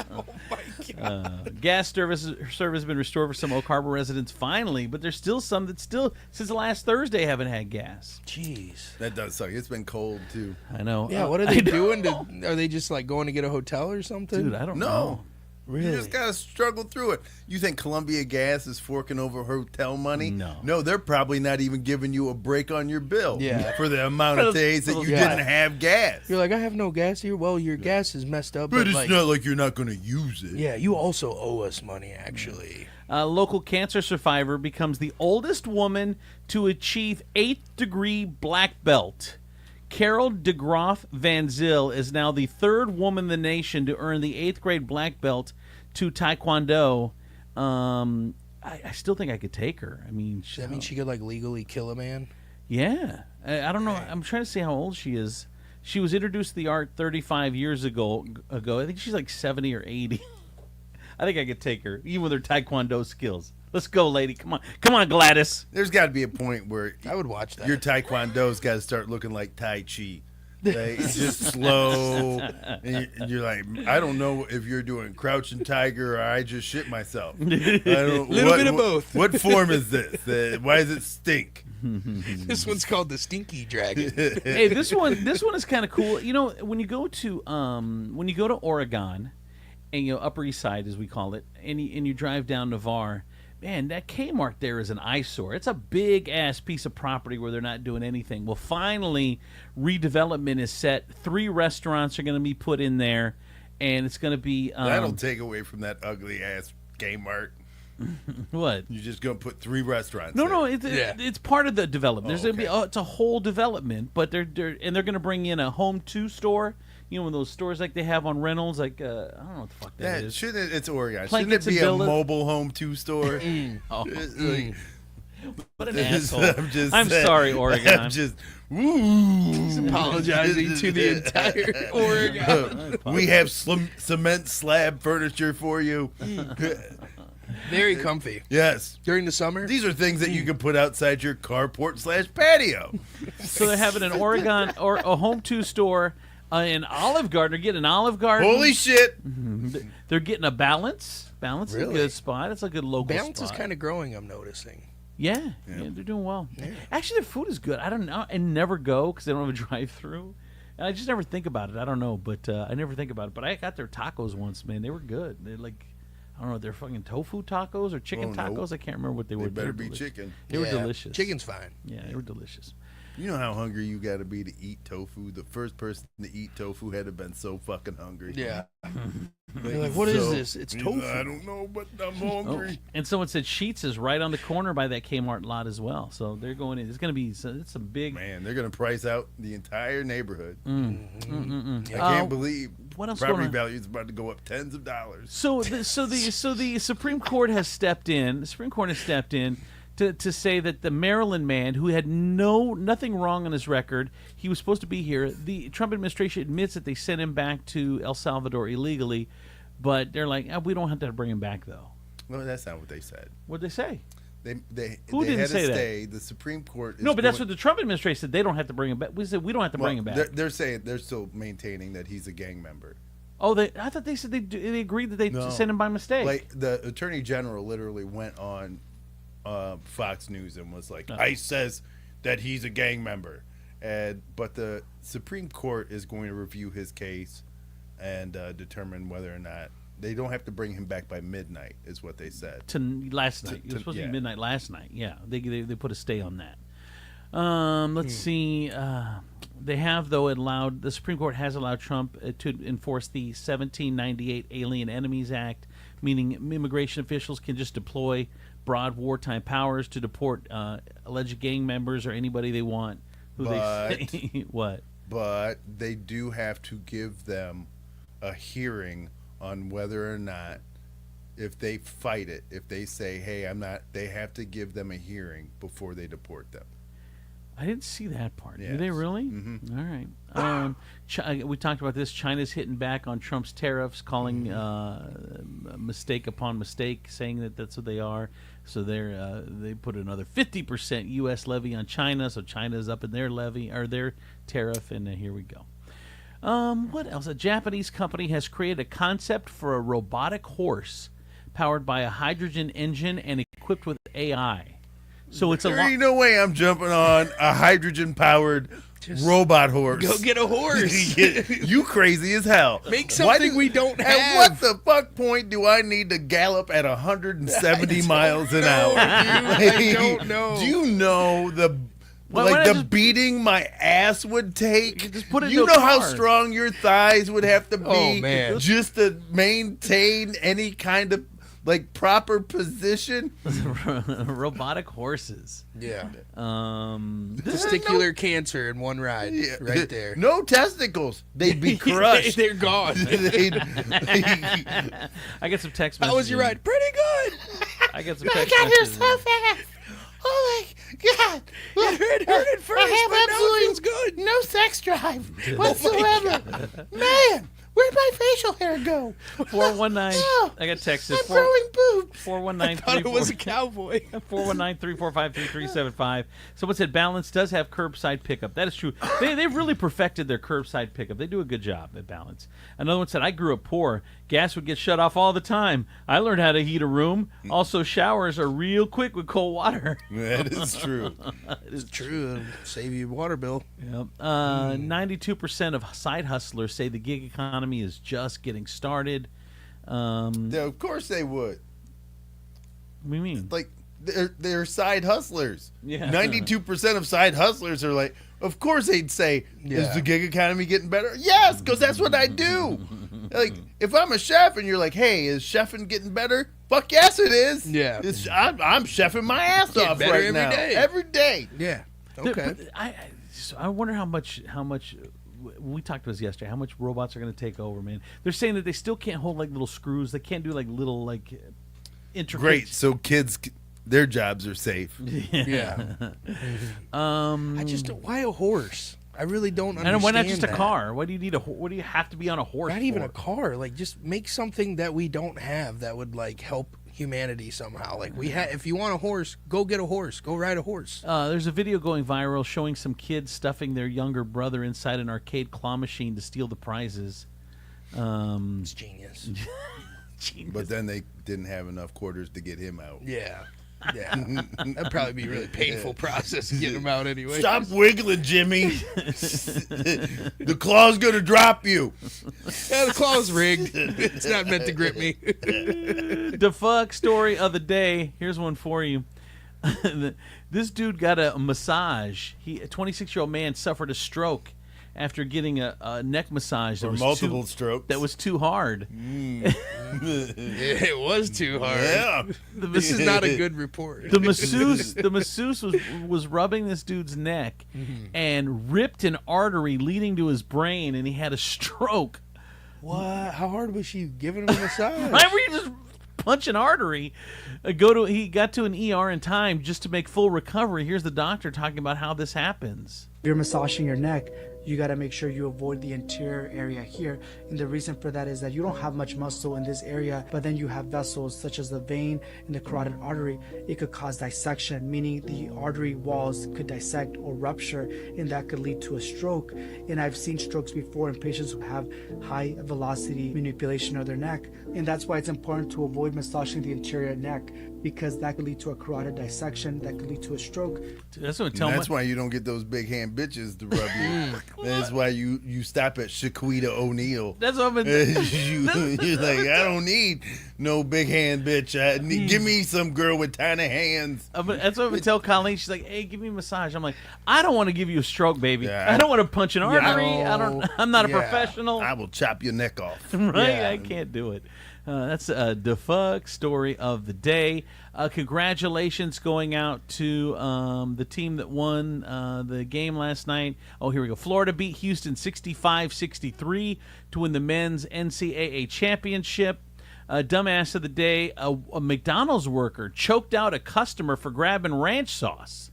Oh my God! Gas service has been restored for some Oak Harbor residents finally, but there's still some that still since last Thursday haven't had gas. Jeez, that does suck. It's been cold too. I know. Yeah, what are they doing? Are they just like going to get a hotel or something? Dude, I don't know. Really? You just gotta struggle through it. You think Columbia Gas is forking over hotel money? No, they're probably not even giving you a break on your bill for the amount of days that you didn't have gas. You're like, I have no gas here. Well, your gas is messed up. But it's not like you're not going to use it. Yeah, you also owe us money, actually. A local cancer survivor becomes the oldest woman to achieve 8th degree black belt. Carol DeGroff Van Zyl is now the third woman in the nation to earn the 8th grade black belt to Taekwondo. I still think I could take her. I mean, Does that mean she could like legally kill a man? Yeah. I don't know. I'm trying to see how old she is. She was introduced to the art 35 years ago. I think she's like 70 or 80. I think I could take her, even with her Taekwondo skills. Let's go, lady. Come on, Gladys. There's got to be a point where I would watch that. your Taekwondo's got to start looking like Tai Chi. Like, it's just slow, and you're like, I don't know if you're doing crouching tiger or I just shit myself. I don't, Little bit of both. What form is this? Why does it stink? This one's called the Stinky Dragon. Hey, this one is kind of cool. You know, when you go to Oregon, and Upper East Side as we call it, and you drive down Navarre. Man, that Kmart there is an eyesore. It's a big-ass piece of property where they're not doing anything. Well, finally, redevelopment is set. 3 restaurants are going to be put in there, and it's going to be... That'll take away from that ugly-ass Kmart. What? You're just going to put 3 restaurants No, there. it's part of the development. There's going to okay. be... it's a whole development, but they're going to bring in a Home 2 store. You know, one of those stores like they have on Reynolds, like, I don't know what the fuck that is. Shouldn't it's Oregon. Blankets Shouldn't it be and a Villas? mobile home 2 store? What an asshole. I'm sorry, Oregon. I'm just, ooh. He's apologizing to the entire Oregon. We have cement slab furniture for you. Very comfy. Yes. During the summer? These are things that you can put outside your carport / patio. So they're having an Oregon or a Home 2 store in Olive Garden. They're getting an Olive Garden. Holy shit. They're getting a Balance. Balance is a Really? good spot. It's a good local Balance spot. is kind of growing, I'm noticing. Yeah, they're doing well. Yeah. Actually, their food is good. I don't know. I never go because they don't have a drive-through. And I just never think about it. I don't know, but I never think about it. But I got their tacos once, man. They were good. They're like, I don't know, they're fucking tofu tacos or chicken tacos. Nope. I can't remember what they were. They better were be delicious. chicken. They were delicious. Chicken's fine. Yeah, they were delicious. You know how hungry you got to be to eat tofu? The first person to eat tofu had to have been so fucking hungry. Yeah. You're like, what is this? It's tofu. I don't know, but I'm Oh, hungry. and someone said Sheetz is right on the corner by that Kmart lot as well. So they're going in. It's going to be it's a big. Man, they're going to price out the entire neighborhood. I Uh, can't believe what else property going on? value is about to go up tens of dollars. So the Supreme Court has stepped in. The Supreme Court has stepped in to say that the Maryland man who had nothing wrong on his record, he was supposed to be here. The Trump administration admits that they sent him back to El Salvador illegally, but they're like, we don't have to bring him back though. No, that's not what they said. What'd they say? They Who didn't had say to that? stay. The Supreme Court is No, but that's going- what the Trump administration said. They don't have to bring him back. We said we don't have to bring him back. They're saying they're still maintaining that he's a gang member. Oh, I thought they said they agreed that they No. sent him by mistake. Like the Attorney General literally went on Fox News and was like, ICE says that he's a gang member, but the Supreme Court is going to review his case and determine whether or not they don't have to bring him back by midnight, is what they said. Last night. It was supposed to be midnight last night. Yeah, they put a stay on that. Let's see. They have, though, the Supreme Court has allowed Trump to enforce the 1798 Alien Enemies Act, meaning immigration officials can just deploy broad wartime powers to deport alleged gang members or anybody they want. They say what? But they do have to give them a hearing on whether or not, if they fight it, if they say, hey, I'm not, they have to give them a hearing before they deport them. I didn't see that part. Yes. Do they really? Mm-hmm. All right. We talked about this. China's hitting back on Trump's tariffs, calling mistake upon mistake, saying that that's what they are. So they put another 50% U.S. levy on China. So China's up in their levy or their tariff, and here we go. What else? A Japanese company has created a concept for a robotic horse powered by a hydrogen engine and equipped with AI. So it's There ain't no way I'm jumping on a hydrogen-powered robot horse. Go get a horse. You crazy as hell. Make something we don't have. At what the fuck point do I need to gallop at 170 miles an hour? I don't know. Do you know why not the just- beating my ass would take? You just put it in You a know how car. strong your thighs would have to be Oh, man. just to maintain any kind of proper position? robotic horses. Yeah. Testicular Testicular cancer in one ride. Right there. No testicles. They'd be crushed. They're gone. I get some text messages. How was your ride? Pretty good. I got some text messages. fast. Oh my God. It hurt at first, I have but now it absolutely feels good. no sex drive whatsoever. Man, where'd my facial hair go? 419. Oh, I got texted. I'm growing boobs. 419. Thought it was a cowboy. 419-345-3375. Someone said Balance does have curbside pickup. That is true. They've really perfected their curbside pickup. They do a good job at Balance. Another one said, I grew up poor. Gas would get shut off all the time. I learned how to heat a room. Also, showers are real quick with cold water. That is true. It's true. It'll save you a water bill. Yep. 92% of side hustlers say the gig economy is just getting started. Yeah, of course they would. What do you mean? Like, they're side hustlers. Yeah. 92% of side hustlers are like, of course they'd say, Yeah. is the gig economy getting better? Yes, because that's what I do. Like, if I'm a chef and you're like, hey, is chefing getting better? Fuck yes, it is. Yeah. I'm chefing my ass off better right every now. day. Every day. Yeah. Okay. But I wonder how much we talked about this yesterday. How much robots are going to take over, man? They're saying that they still can't hold like little screws. They can't do like little like intricate. Great. So kids, their jobs are safe. Yeah. I just don't. Why a horse? I really don't understand. And why not just a that. car? Why do you need a? What do you have to be on a horse? Not even for? a car. Like, just make something that we don't have that would like help humanity somehow. Like, if you want a horse, go get a horse. Go ride a horse. There's a video going viral showing some kids stuffing their younger brother inside an arcade claw machine to steal the prizes. It's genius. Genius. But then they didn't have enough quarters to get him out. Yeah. Yeah. That'd probably be a really painful process getting him out anyway. Stop wiggling, Jimmy. The claw's going to drop you. Yeah, the claw's rigged. It's not meant to grip me. The fuck story of the day. Here's one for you. This dude got a massage. A 26-year-old man suffered a stroke after getting a neck massage that Or was multiple strokes. that was too hard. It was too hard. Yeah. This is not a good report. The masseuse was rubbing this dude's neck and ripped an artery leading to his brain, and he had a stroke. What? How hard was she giving him a massage? Why were you just punch an artery? He got to an ER in time just to make full recovery. Here's the doctor talking about how this happens. If you're massaging your neck, you got to make sure you avoid the anterior area here. And the reason for that is that you don't have much muscle in this area, but then you have vessels such as the vein and the carotid artery. It could cause dissection, meaning the artery walls could dissect or rupture, and that could lead to a stroke. And I've seen strokes before in patients who have high velocity manipulation of their neck. And that's why it's important to avoid massaging the anterior neck, because that could lead to a carotid dissection, that could lead to a stroke. Dude, that's what That's why you don't get those big hand bitches to rub you. That's why you stop at Shaquita O'Neal. That's what I've been. You're like, I don't need no big hand bitch. Give me some girl with tiny hands. That's what I would tell Colleen. She's like, "Hey, give me a massage." I'm like, "I don't want to give you a stroke, baby. Yeah, I don't want to punch an artery. I'm not a Yeah. professional, I will chop your neck off. right? Yeah. I can't do it." That's the fuck story of the day. Congratulations going out to the team that won the game last night. Oh, here we go. Florida beat Houston 65-63 to win the men's NCAA championship. Dumbass of the day, a McDonald's worker choked out a customer for grabbing ranch sauce.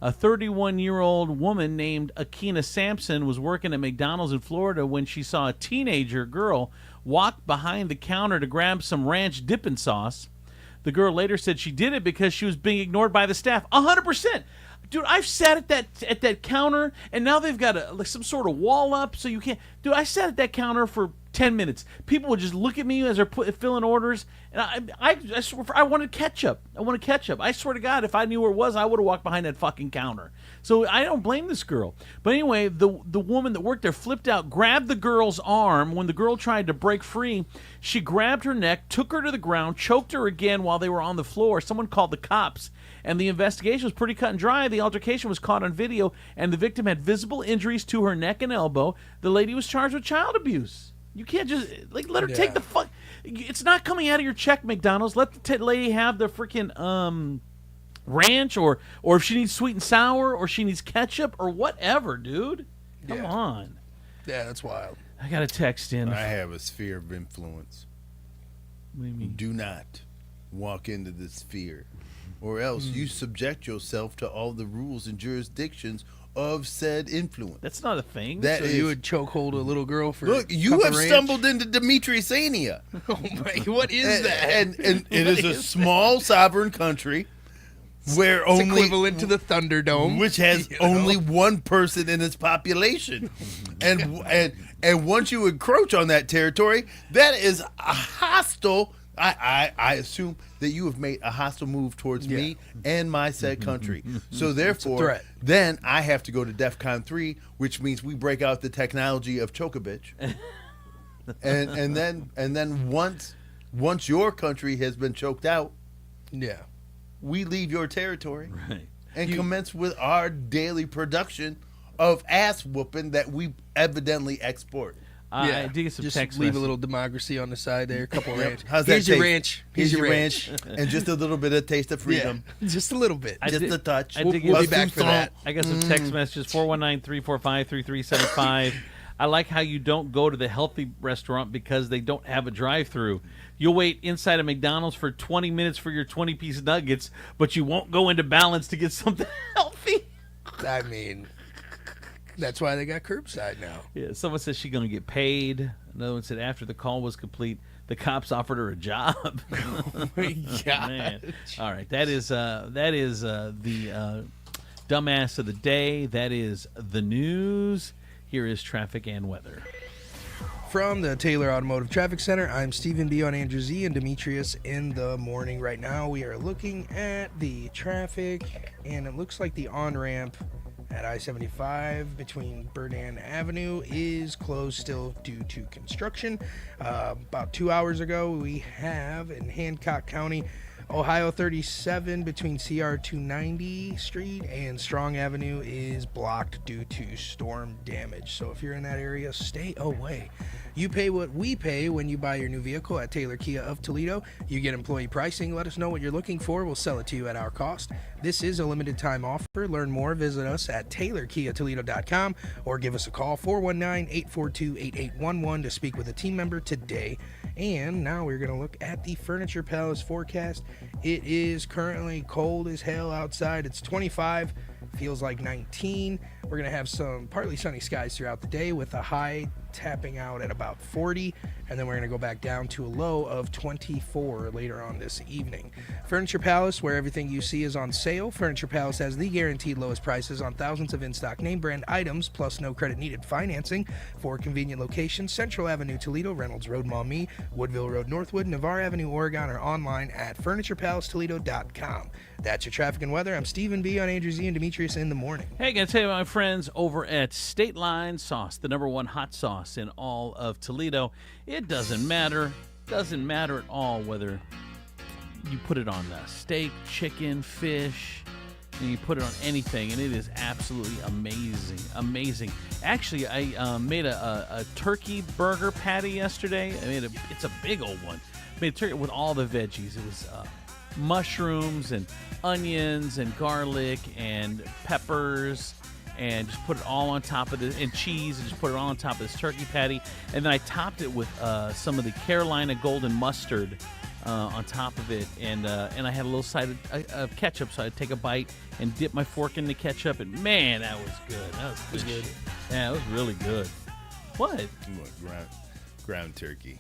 A 31-year-old woman named Akina Sampson was working at McDonald's in Florida when she saw a teenager girl walk behind the counter to grab some ranch dipping sauce. The girl later said she did it because she was being ignored by the staff. 100%. Dude, I've sat at that counter, and now they've got some sort of wall up so you can't. Dude, I sat at that counter for 10 minutes. People would just look at me as they're filling orders, and I swear, I wanted ketchup. I swear to God, if I knew where it was, I would have walked behind that fucking counter. So I don't blame this girl. But anyway, the woman that worked there flipped out, grabbed the girl's arm. When the girl tried to break free, she grabbed her neck, took her to the ground, choked her again while they were on the floor. Someone called the cops, and the investigation was pretty cut and dry. The altercation was caught on video, and the victim had visible injuries to her neck and elbow. The lady was charged with child abuse. You can't just let her take the fuck. It's not coming out of your check, McDonald's. Let the lady have the freaking ranch, or if she needs sweet and sour, or she needs ketchup, or whatever, dude. Come on. Yeah, that's wild. I got a text in. I have a sphere of influence. What do you mean? Do not, walk into this sphere, or else you subject yourself to all the rules and jurisdictions of said influence. That's not a thing. So you would chokehold a little girl for Look, you cup have of ranch? stumbled into Demetriusania. Oh my, what is that? And it is a small sovereign country where It's only equivalent to the Thunderdome, which has only one person in its population. and once you encroach on that territory, that is a hostile. I assume that you have made a hostile move towards me and my said country. So therefore, then I have to go to DEFCON 3, which means we break out the technology of Choke-a-bitch. and then once your country has been choked out, we leave your territory and commence with our daily production of ass whooping that we evidently export. I did get some just text leave message. a little democracy on the side there, a couple ranch. How's that Here's your taste? ranch. Here's your ranch. And just a little bit of taste of freedom. Yeah, just a little bit. Just a touch. We'll be back for that. I got some text messages, 419-345-3375. I like how you don't go to the healthy restaurant because they don't have a drive-through. You'll wait inside of McDonald's for 20 minutes for your 20-piece nuggets, but you won't go into Balance to get something healthy. I mean, that's why they got curbside now. Yeah, someone says she's going to get paid. Another one said after the call was complete, the cops offered her a job. Oh my God. Man. All right, that is the dumbass of the day. That is the news. Here is traffic and weather. From the Taylor Automotive Traffic Center, I'm Stephen B. on Andrew Z. and Demetrius in the morning. Right now, we are looking at the traffic, and it looks like the on-ramp at I-75 between Berdan Avenue is closed still due to construction. About 2 hours ago, we have in Hancock County, Ohio 37 between CR 290 Street and Strong Avenue is blocked due to storm damage. So if you're in that area, stay away. You pay what we pay when you buy your new vehicle at Taylor Kia of Toledo. You get employee pricing. Let us know what you're looking for. We'll sell it to you at our cost. This is a limited time offer. Learn more. Visit us at TaylorKiaToledo.com or give us a call 419-842-8811 to speak with a team member today. And now we're going to look at the Furniture Palace forecast. It is currently cold as hell outside. It's 25, feels like 19. We're going to have some partly sunny skies throughout the day with a high tapping out at about 40, and then we're going to go back down to a low of 24 later on this evening. Furniture Palace, where everything you see is on sale. Furniture Palace has the guaranteed lowest prices on thousands of in-stock name brand items, plus no credit needed financing. 4 convenient locations: Central Avenue, Toledo; Reynolds Road, Maumee; Woodville Road, Northwood; Navarre Avenue, Oregon, or online at FurniturePalaceToledo.com. That's your traffic and weather. I'm Stephen B. on Andrew Z. and Demetrius in the morning. Hey, gotta tell you about my friends over at State Line Sauce, the #1 hot sauce in all of Toledo. It doesn't matter at all whether you put it on steak, chicken, fish, and you put it on anything, and it is absolutely amazing. Actually, I made a turkey burger patty yesterday. It's a big old one. Made a turkey with all the veggies. It was mushrooms and onions and garlic and peppers, and just put it all on top of this, and cheese, and just put it all on top of this turkey patty. And then I topped it with some of the Carolina golden mustard on top of it, and I had a little side of ketchup, so I'd take a bite and dip my fork in the ketchup, and man, that was good. That was good. Yeah, it was really good. What? Ground turkey.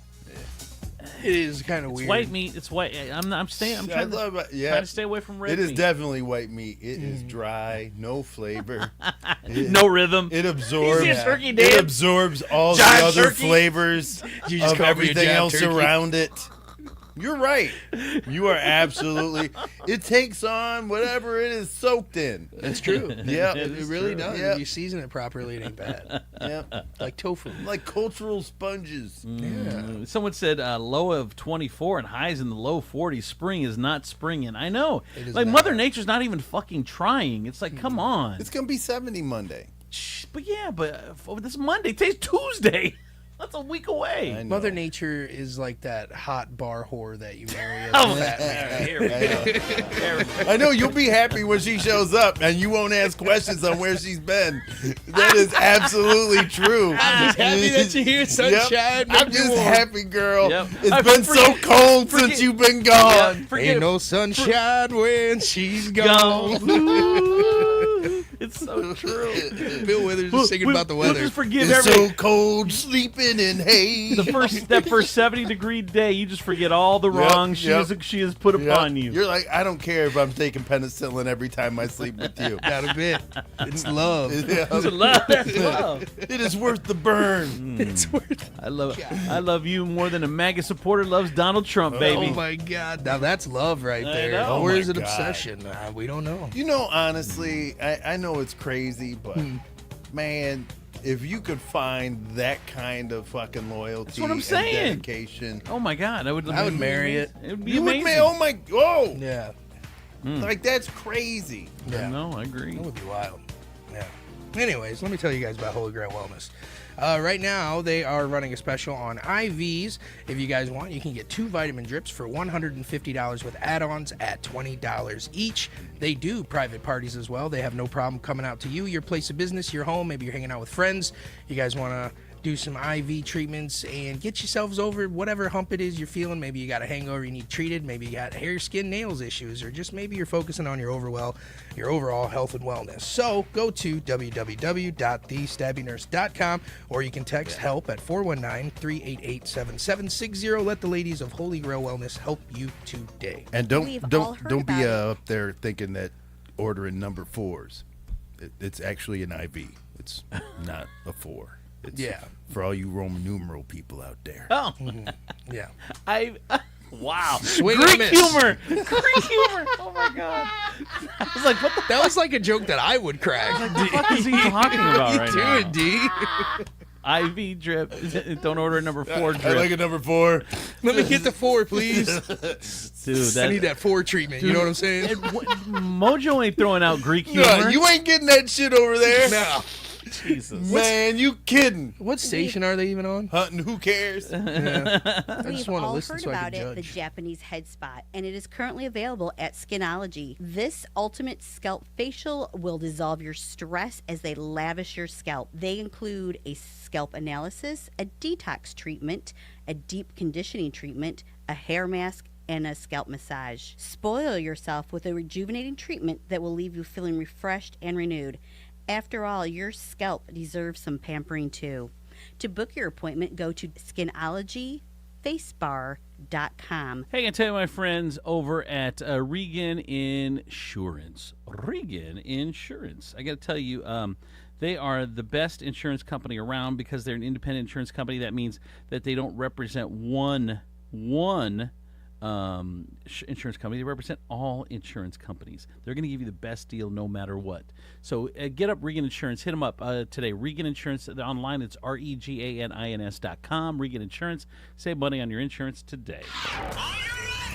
It is kind of weird. It's white meat. It's white. I'm trying to stay away from red meat. It is definitely white meat. It is dry, no flavor. No rhythm. It absorbs. Turkey, it absorbs all the other flavors of everything else around it. You're right. You are absolutely. It takes on whatever it is soaked in. That's true. Yeah, it really does. Yep. If you season it properly, it ain't bad. Yeah, like tofu. Like cultural sponges. Yeah. Someone said low of 24 and highs in the low 40s. Spring is not springing. I know. Like, Mother Nature's not even fucking trying. It's like, come on. It's going to be 70 Monday. But this is Monday. Today's Tuesday. That's a week away. Mother Nature is like that hot bar whore that you marry as Oh, a fat man. here we go. I know you'll be happy when she shows up and you won't ask questions on where she's been. That is absolutely true. I'm just happy that you're here, sunshine. Yep. I'm just happy, girl. Yep. It's been so cold since you've been gone. Ain't no sunshine when she's gone. It's so true. Bill Withers is singing about the weather. We'll just forgive It's so cold sleeping in hay. that first 70-degree day. You just forget all the wrongs she has put upon you. You're like, I don't care if I'm taking penicillin every time I sleep with you. Not a bit. It's love. Yeah. It's love. That's love. It is worth the burn. It's worth. I love you more than a MAGA supporter loves Donald Trump, baby. Oh my God! Now that's love right I there. know. Or Oh is my it God. obsession? We don't know. You know, honestly, I know it's crazy, but man, if you could find that kind of fucking loyalty That's what I'm and saying. dedication, Oh my God, I would marry it. It would be you would amazing. oh my, oh, Yeah. like that's crazy. Yeah. No, I agree. That would be wild. Yeah. Anyways, let me tell you guys about Holy Grail Wellness. Right now, they are running a special on IVs. If you guys want, you can get 2 vitamin drips for $150 with add-ons at $20 each. They do private parties as well. They have no problem coming out to you, your place of business, your home. Maybe you're hanging out with friends. You guys want to do some IV treatments and get yourselves over whatever hump it is you're feeling. Maybe you got a hangover you need treated. Maybe you got hair, skin, nails issues, or just maybe you're focusing on your overall health and wellness. So go to www.thestabbynurse.com or you can text help at 419-388-7760. Let the ladies of Holy Grail Wellness help you today. And We've all don't heard don't be about it. up there thinking that ordering number 4s. It's actually an IV. It's not a 4. It's for all you Roman numeral people out there. Oh, Yeah. wow. Swing Greek and a miss. humor. Greek humor. Oh my God. I was like, what the That was like a joke that I would crack. fuck is he talking about right Do now? it, D. IV drip. Don't order a number 4 drip. I like a number 4. Let me get the 4, please. Dude, I need that 4 treatment. You know what I'm saying? Mojo ain't throwing out Greek humor. No, you ain't getting that shit over there. No. Jesus. Man, you kidding. What station are they even on? Hunting, who cares? I We've just want to all listen heard so I about can it, the judge. Japanese head spot, and it is currently available at Skinology. This ultimate scalp facial will dissolve your stress as they lavish your scalp. They include a scalp analysis, a detox treatment, a deep conditioning treatment, a hair mask, and a scalp massage. Spoil yourself with a rejuvenating treatment that will leave you feeling refreshed and renewed. After all, your scalp deserves some pampering too. To book your appointment, go to skinologyfacebar.com. Hey, I tell you, my friends over at Regan Insurance. Regan Insurance. I got to tell you, they are the best insurance company around because they're an independent insurance company. That means that they don't represent one insurance company. They represent all insurance companies. They're going to give you the best deal no matter what. So get up Regan Insurance. Hit them up today. Regan Insurance. Online, it's REGANINS.com. Regan Insurance. Save money on your insurance today.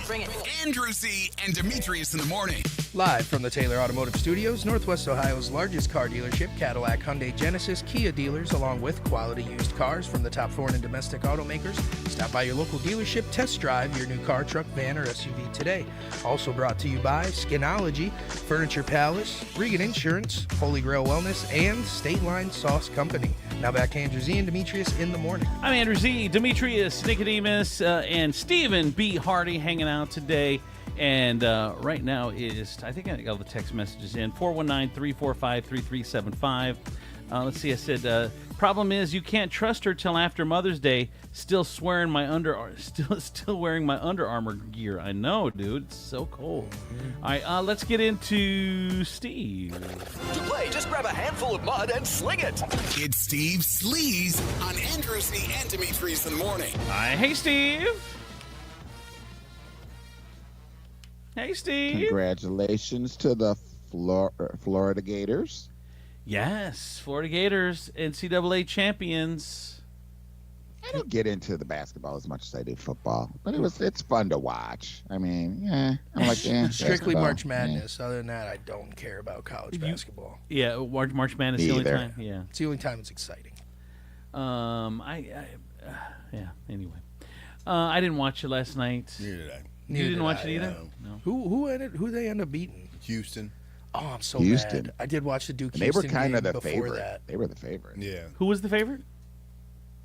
Bring it. Andrew C. and Demetrius in the morning. Live from the Taylor Automotive Studios, Northwest Ohio's largest car dealership, Cadillac, Hyundai, Genesis, Kia dealers, along with quality used cars from the top foreign and domestic automakers. Stop by your local dealership, test drive your new car, truck, van, or SUV today. Also brought to you by Skinology, Furniture Palace, Regan Insurance, Holy Grail Wellness, and State Line Sauce Company. Now back to Andrew Z and Demetrius in the morning. I'm Andrew Z, Demetrius, Nicodemus, and Stephen B. Hardy hanging out today. And right now is, I think I got all the text messages in, 419-345-3375. Let's see, I said, problem is you can't trust her till after Mother's Day. Still wearing my Under Armour gear. I know, dude. It's so cold. All right, let's get into Steve. To play, just grab a handful of mud and sling it. It's Steve Sleaze on Andrew C. and Demetrius in the morning. Hey, Steve. Hey, Steve. Congratulations to the Florida Gators. Yes, Florida Gators, NCAA champions. I don't get into the basketball as much as I do football, but it's fun to watch. I mean, yeah, I'm like, Strictly basketball, March Madness. Other than that, I don't care about college basketball. Yeah, March Madness the only Either. time. Yeah, It's the only time it's exciting. Yeah. Anyway, I didn't watch it last night. Neither did I. You didn't watch it either. No. Who they end up beating? Houston. Oh, I'm so Houston. mad. I did watch the Duke. And they were Houston kind of game the before favorite. that. They were the favorite. Yeah. Who was the favorite?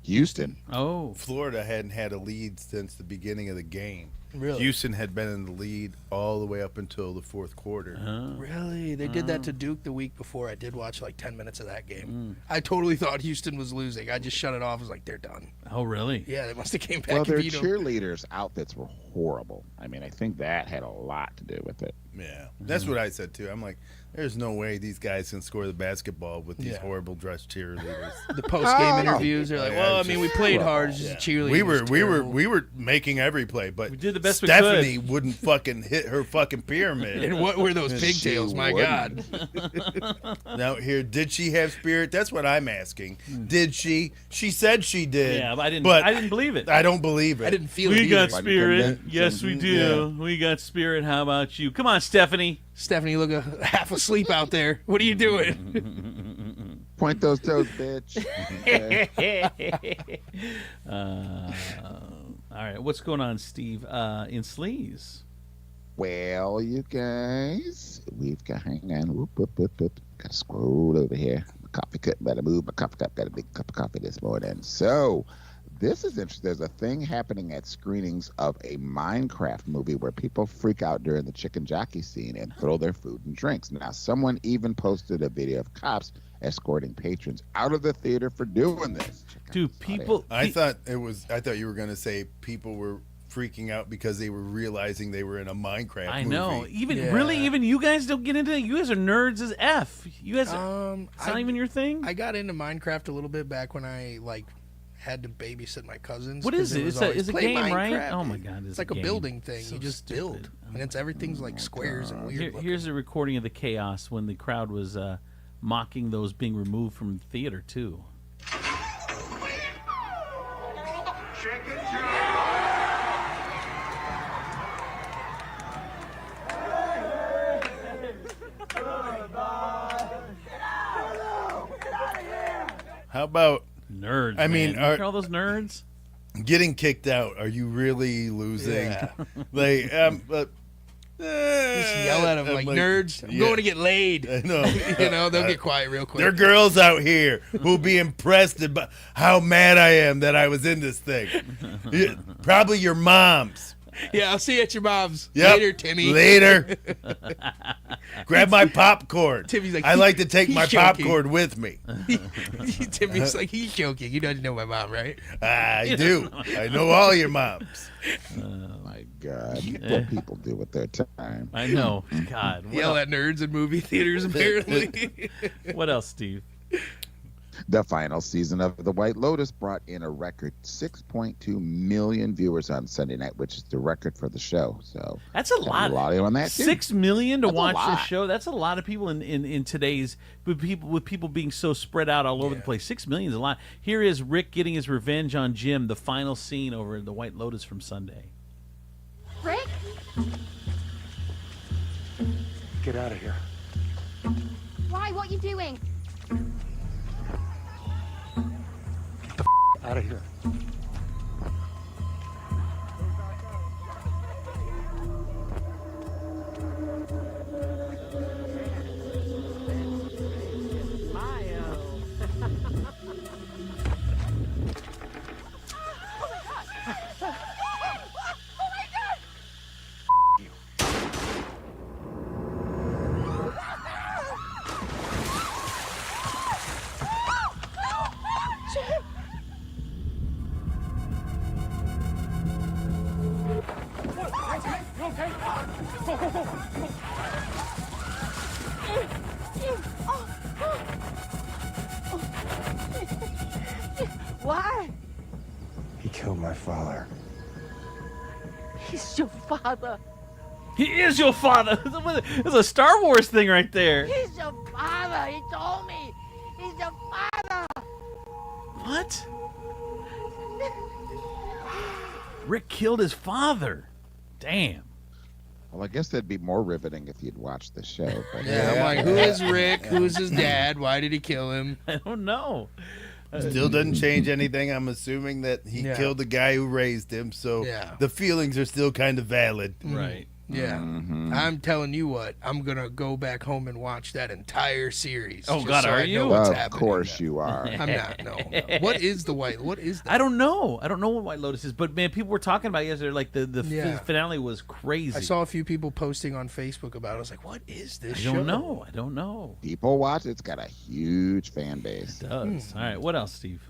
Houston. Oh, Florida hadn't had a lead since the beginning of the game. Really? Houston had been in the lead all the way up until the fourth quarter. Really? They did that to Duke the week before. I did watch like 10 minutes of that game. I totally thought Houston was losing. I just shut it off. I was like, they're done. Oh, really? Yeah, they must have came back Well, and their beat 'em. cheerleaders' outfits were horrible. I mean, I think that had a lot to do with it. Yeah, that's what I said too. I'm like, there's no way these guys can score the basketball with these Yeah. horrible dressed cheerleaders. The post-game interviews are like, Yeah, well, I it's mean, just- we played hard. It's just Yeah. cheerleading. We were making every play, but We did the best we Stephanie wouldn't fucking hit her fucking pyramid. And what were those She pigtails? My God. Now here, did she have spirit? That's what I'm asking. Did she? She said she did. Yeah, but I didn't believe it. I don't believe it. I didn't feel We it got either. spirit. convinced. Yes, we do. We got spirit. How about you? Come on, Stephanie. Stephanie, you look half asleep out there. What are you doing? Point those toes, bitch. Okay. All right, what's going on, Steve? In Sleaze. Well, you guys, we've got, hang on, whoop, whoop, whoop, whoop. Got to scroll over here. My coffee cup better move. My coffee cup got a big cup of coffee this morning. So, this is interesting. There's a thing happening at screenings of a Minecraft movie where people freak out during the chicken jockey scene and throw their food and drinks. Now, someone even posted a video of cops escorting patrons out of the theater for doing this. Check out Do this people? I thought you were going to say people were freaking out because they were realizing they were in a Minecraft I movie. know. Even Yeah. really, even you guys don't get into it. You guys are nerds as f. You guys, it's not even your thing. I got into Minecraft a little bit back when I had to babysit my cousins. What 'cause is it? was It's a- always, it's a "Play game, right?" Minecraft." Oh my God, It's like a game. building thing. So you just stupid. build, and it's everything's like squares and weird. looking. Here's a recording of the chaos when the crowd was mocking those being removed from theater too. How about Nerds. I mean, man. You hear all those nerds. getting kicked out? Are you really losing? Yeah. Like, Just yell at them I'm like nerds. I'm going to get laid. I know. They'll get quiet real quick. There are girls out here who'll be impressed about how mad I am that I was in this thing. Yeah, probably your moms. Yeah, I'll see you at your mom's. Yep. Later, Timmy. Later. Grab my popcorn. Timmy's like, I like to take he's my joking. popcorn with me. Timmy's like, he's joking. You don't know my mom, right? I do. I know all your moms. My God, what people do with their time. I know. God. What, Yell at nerds in movie theaters, apparently. what else, Steve? The final season of The White Lotus brought in a record 6.2 million viewers on Sunday night, which is the record for the show. So That's a lot. A lot on that too. 6 million to That's a watch this lot. show. That's a lot of people in today's with people being so spread out all over the place. 6 million is a lot. Here is Rick getting his revenge on Jim. The final scene over The White Lotus from Sunday. Rick? Get out of here. Why? What you doing? Out of here. Why? He killed my father. He's your father. He is your father. It's a Star Wars thing right there. He's your father. He told me. He's your father. What? Rick killed his father. Damn. Well, I guess that'd be more riveting if you'd watched the show. But Yeah, I'm like, who is Rick? Who's his dad? Why did he kill him? I don't know. Still doesn't change anything. I'm assuming that he killed the guy who raised him, so the feelings are still kind of valid. Right. Yeah. I'm telling you what, I'm going to go back home and watch that entire series. Oh, God, are you? Of course you are. I'm not. No. What is what is that? I don't know. I don't know what White Lotus is, but man, people were talking about it yesterday. Like the finale was crazy. I saw a few people posting on Facebook about it. I was like, what is this show? I don't know. People watch it. It's got a huge fan base. It does. All right. What else, Steve?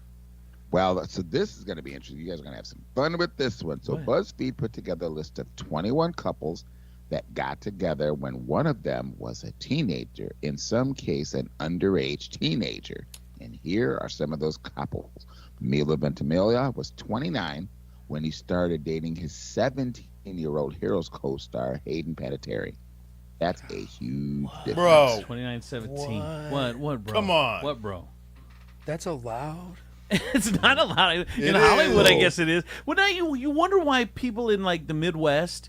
Well, so this is going to be interesting. You guys are going to have some fun with this one. So BuzzFeed put together a list of 21 couples that got together when one of them was a teenager, in some case an underage teenager. And here are some of those couples. Milo Ventimiglia was 29 when he started dating his 17-year-old Heroes co-star Hayden Panettiere. That's a huge difference. Bro. 29-17. What, bro? Come on. What, bro? That's allowed? It's not allowed. In Hollywood, I guess it is. Well, now you wonder why people in, like, the Midwest,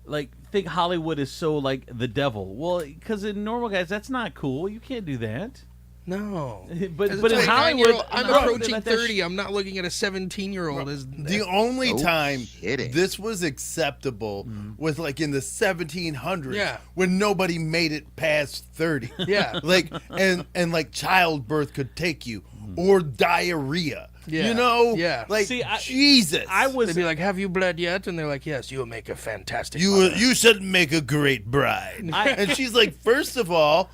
like, think Hollywood is so, like, the devil. Well, because in normal guys, that's not cool. You can't do that. No. But in Hollywood, I'm approaching 30. I'm not looking at a 17-year-old as the only time this was acceptable was like in the 1700s when nobody made it past 30. Yeah. Like and like childbirth could take you or diarrhea. Yeah. You know? Yeah. Like, Jesus. They'd be like, have you bled yet? And they're like, yes, you'll make a fantastic You should make a great bride. And she's like, first of all,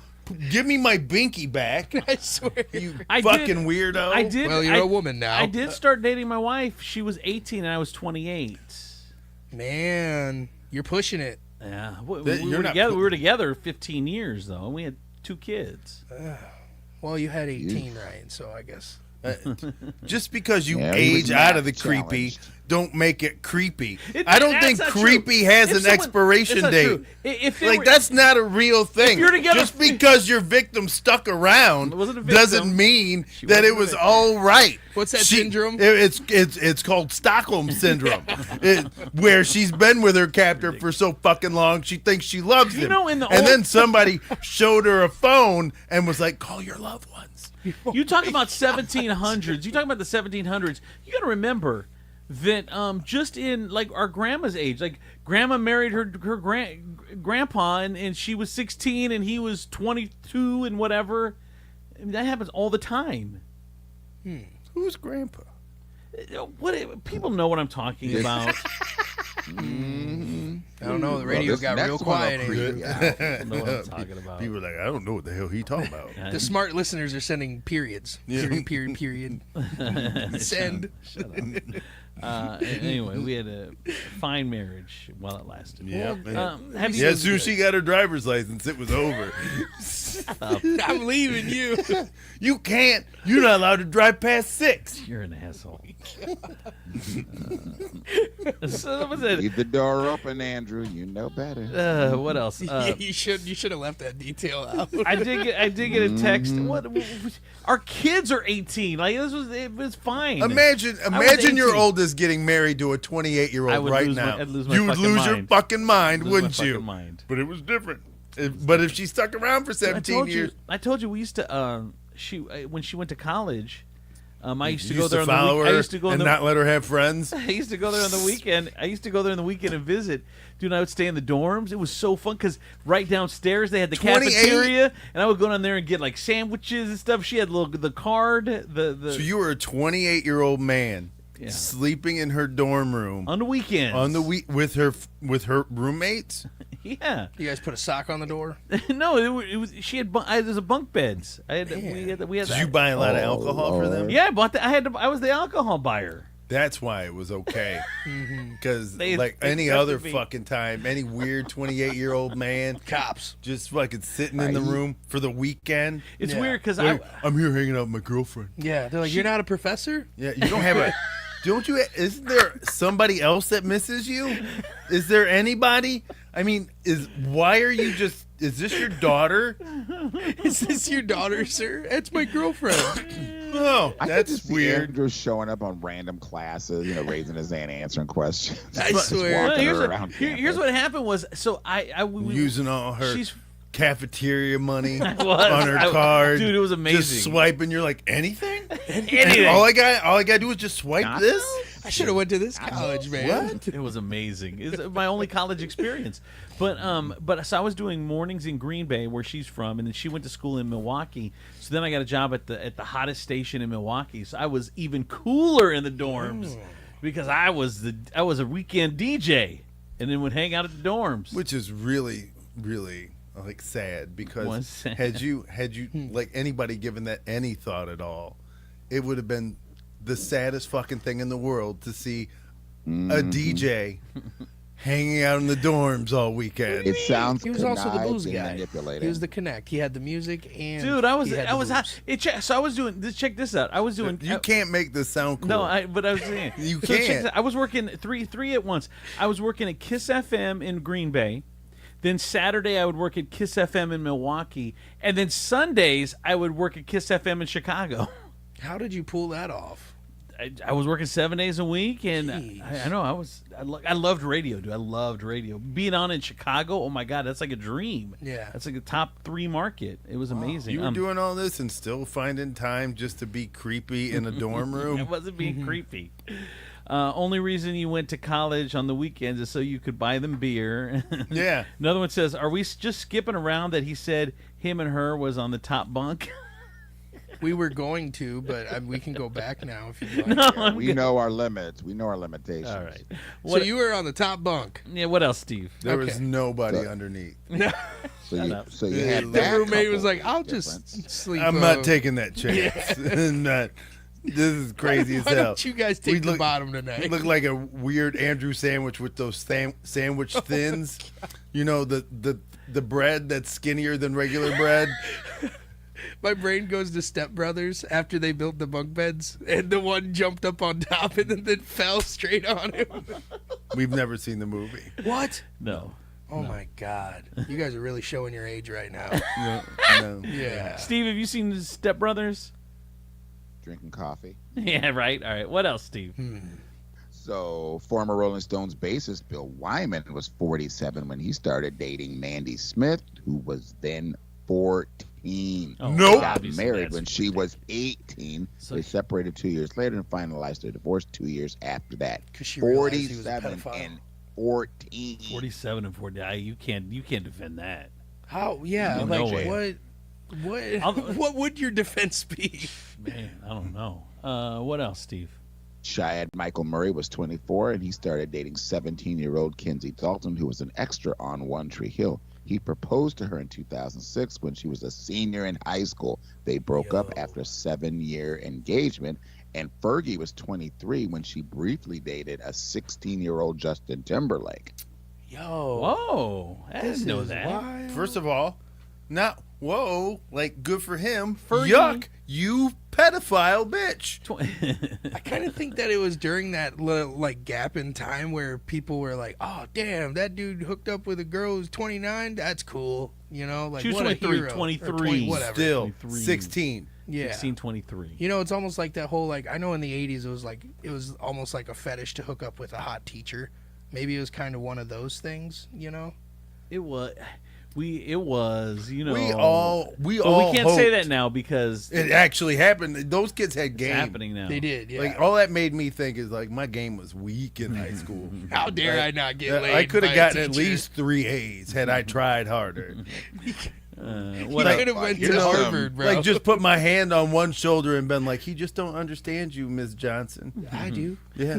give me my binky back. I swear. You fucking weirdo. I did. Well, you're a woman now. I did start dating my wife. She was 18 and I was 28. Man, you're pushing it. Yeah. We were together 15 years, though, and we had 2 kids. Well, you had 18, right? So I guess. Just because you age out of the creepy, don't make it creepy. I don't think creepy has an expiration date. That's not a real thing. Just because your victim stuck around doesn't mean that it was all right. What's that syndrome? It's called Stockholm syndrome, where she's been with her captor for so fucking long she thinks she loves him, and then somebody showed her a phone and was like, "Call your loved ones." You talk about 1700s. You talk about the 1700s. You got to remember that just in like our grandma's age, like grandma married her grandpa and she was 16 and he was 22 and whatever. I mean, that happens all the time. Who's grandpa? What people know what I'm talking about. I don't know. The radio got real quiet. I don't know what I'm talking about. People were like, I don't know what the hell he talking about. The smart listeners are sending periods. Period. Send. Shut up. Anyway, we had a fine marriage while it lasted. Yeah. As soon as she got her driver's license, it was over. I'm leaving you. You can't. You're not allowed to drive past 6. You're an asshole. Leave the door open, Andrew. You know better. What else? You should have left that detail out. I did get a text. What? Our kids are 18. Like it was fine. Imagine your oldest getting married to a 28-year-old right now. You would lose your fucking mind, wouldn't you? But it was different. But if she stuck around for 17 years, I told you we used to. When she went to college. I used to go there and not let her have friends. I used to go there on the weekend. And visit. Dude, I would stay in the dorms. It was so fun because right downstairs they had the cafeteria, and I would go down there and get like sandwiches and stuff. She had the card. So you were a 28-year-old man sleeping in her dorm room on the weekends. With her roommates. Yeah. You guys put a sock on the door? No, it was. She had. There's a bunk beds. We had. Did you buy a lot of alcohol for them? Yeah, I bought that. I was the alcohol buyer. That's why it was okay. Because like any other fucking time, any weird 28-year-old man, cops just fucking sitting in the room for the weekend. It's weird because I'm here hanging out with my girlfriend. Yeah, they're like, you're not a professor? Yeah, you don't have a. Don't you? Isn't there somebody else that misses you? Is there anybody? I mean, why are you just? Is this your daughter? Is this your daughter, sir? It's my girlfriend. Oh, that's weird. Andrew showing up on random classes, raising his hand, answering questions. I swear. Here's what happened was, so we using all her cafeteria money on her card. Dude, it was amazing. Just swiping. You're like, anything? And all I got to do is just swipe this. I should have went to this college, man. What? It was amazing. It's my only college experience. But so I was doing mornings in Green Bay, where she's from, and then she went to school in Milwaukee. So then I got a job at the hottest station in Milwaukee. So I was even cooler in the dorms because I was a weekend DJ, and then would hang out at the dorms, which is really, really like sad because had you like anybody given that any thought at all, it would have been the saddest fucking thing in the world to see a DJ hanging out in the dorms all weekend. It sounds he was also the booze guy. Manipulated. He was the connect. He had the music and dude, I was so I was doing this. Check this out. I was doing. You can't make this sound cool. No, but I was saying you so can't. I was working three at once. I was working at Kiss FM in Green Bay. Then Saturday I would work at Kiss FM in Milwaukee, and then Sundays I would work at Kiss FM in Chicago. How did you pull that off? I was working 7 days a week, and I know I loved radio, dude. I loved radio. Being on in Chicago, oh my god, that's like a dream. Yeah, that's like a top 3 market. It was amazing. You were doing all this and still finding time just to be creepy in a dorm room. It wasn't being creepy. Only reason you went to college on the weekends is so you could buy them beer. Yeah. Another one says, "Are we just skipping around that he said him and her was on the top bunk?" We were going to, but we can go back now if you like. No, we know our limits. We know our limitations. All right. So you were on the top bunk. Yeah. What else, Steve? There was nobody underneath. No. So you had the roommate was like, "I'll just sleep." I'm not taking that chance. Not. This is crazy as hell. Why don't you guys take the bottom tonight? We look like a weird Andrew sandwich with those sandwich thins. You know, the bread that's skinnier than regular bread. My brain goes to Step Brothers after they built the bunk beds, and the one jumped up on top and then fell straight on him. We've never seen the movie. What? No. Oh my God! You guys are really showing your age right now. No. Yeah. Steve, have you seen the Step Brothers? Drinking coffee. Yeah, right. All right. What else, Steve? So, former Rolling Stones bassist Bill Wyman was 47 when he started dating Mandy Smith, who was then 14. Oh, nope. Got married when she was 18. So they separated 2 years later and finalized their divorce 2 years after that. 'Cause she realized he was a 47 pedophile. and 14. 47 and 40. You can't defend that. How? Yeah. No Like way. what would your defense be? Man, I don't know. What else, Steve? Shiad Michael Murray was 24, and he started dating 17-year-old Kinsey Dalton, who was an extra on One Tree Hill. He proposed to her in 2006 when she was a senior in high school. They broke up after a 7-year engagement, and Fergie was 23 when she briefly dated a 16-year-old Justin Timberlake. Yo. Whoa. I didn't know that. Wild. First of all, not whoa, like good for him. Fergie. Yuck, you pedophile bitch. I kind of think that it was during that like gap in time where people were like, "Oh, damn, that dude hooked up with a girl who's 29. That's cool." You know, like She was what 23, a hero. 23. Or 20, whatever. Still 23. 16. Yeah. 1623. You know, it's almost like that whole like I know in the 80s it was almost like a fetish to hook up with a hot teacher. Maybe it was kind of one of those things, you know? It was. It was, you know. We all we can't hoped. say that now because It actually happened. Those kids had game. it's happening now. They did, yeah. Like all that made me think is like my game was weak in high school. How dare Like, I not get laid? I could by have a gotten at teacher. least 3 A's had I tried harder. What could have went to Harvard, bro. Like just put my hand on one shoulder and been like, he just don't understand you, Ms. Johnson. I do. Yeah.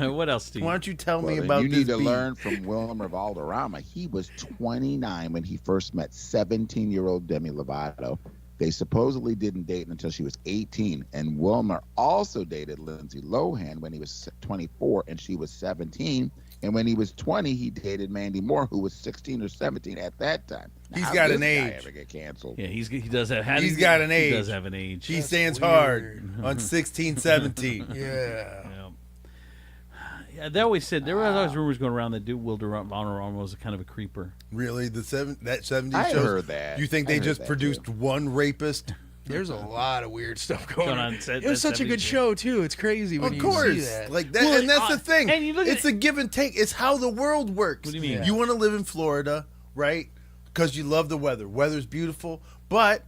What else, Steve? Why don't you tell me Well, about you this need to beat? learn from Wilmer Valderrama. He was 29 when he first met 17-year-old Demi Lovato. They supposedly didn't date until she was 18, and Wilmer also dated Lindsay Lohan when he was 24 and she was 17. And when he was 20, he dated Mandy Moore, who was 16 or 17 at that time. He's How got did an this guy age. ever get canceled? Yeah, he does have. He's got an age. He does have an age. He That's stands weird. hard on 16, 17. Yeah. Yeah. Yeah, they always said there were always rumors going around that Will Valderrama was a kind of a creeper. Really? That 70s I shows? heard that. You think I they heard just that, produced too. one rapist? There's a lot of weird stuff going Going on. on set- It was that such a good 70s. show too. It's crazy when Of you course. see that. Like that, Well, and that's the thing. and you look at It's a give and take. It's how the world works. What do you mean? You want to live in Florida, right? Because you love the weather. Weather's beautiful. But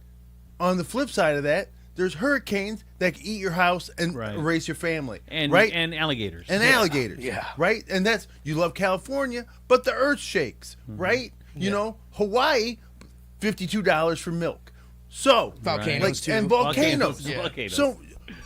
on the flip side of that, there's hurricanes that can eat your house and erase your family, and right? And alligators. And alligators, right? And that's, you love California, but the earth shakes, right? You know, Hawaii, $52 for milk. So volcanoes too. And volcanoes. Volcanoes. So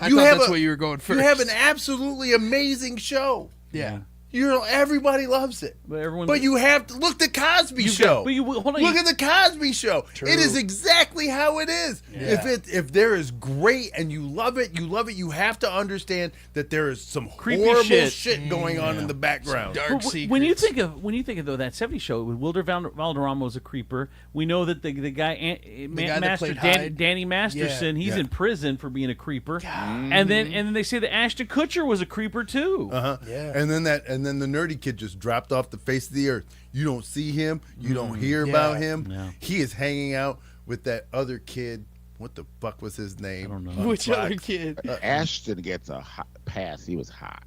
I thought that's where you were going first. You have an absolutely amazing show. Yeah. You know, everybody loves it. But you have to look at the Cosby Show. Look at the Cosby Show. True. It is exactly how it is. Yeah. If there is great and you love it, you have to understand that there is some Creepy horrible shit. going on in the background. Dark secrets. When you think of though that '70s show with Wilder Valderrama was a creeper. We know that the guy that played Hyde. Danny Masterson, he's in prison for being a creeper. And then they say that Ashton Kutcher was a creeper too. Yeah. And then the nerdy kid just dropped off the face of the earth. You don't see him. You don't hear about him. Yeah. He is hanging out with that other kid. What the fuck was his name? I don't know. Which other kid? Ashton gets a pass. He was hot.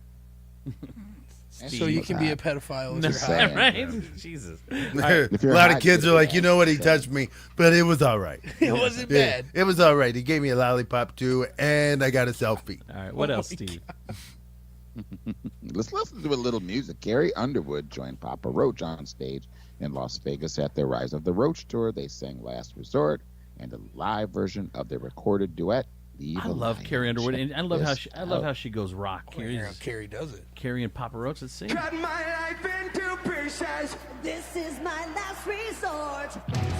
So you can be a pedophile if Just you're hot. saying, Right? Jesus. A lot of kids are like, you know what? He touched me, but it was all right. It wasn't bad. It was all right. He gave me a lollipop too, and I got a selfie. All right. What else, Steve? Let's listen to a little music. Carrie Underwood joined Papa Roach on stage in Las Vegas at their Rise of the Roach tour. They sang Last Resort and a live version of their recorded duet. I love Carrie Underwood, and I love how she goes rock. Carrie does it. Carrie and Papa Roach. Let's see. Cut my life into pieces. This is my last resort.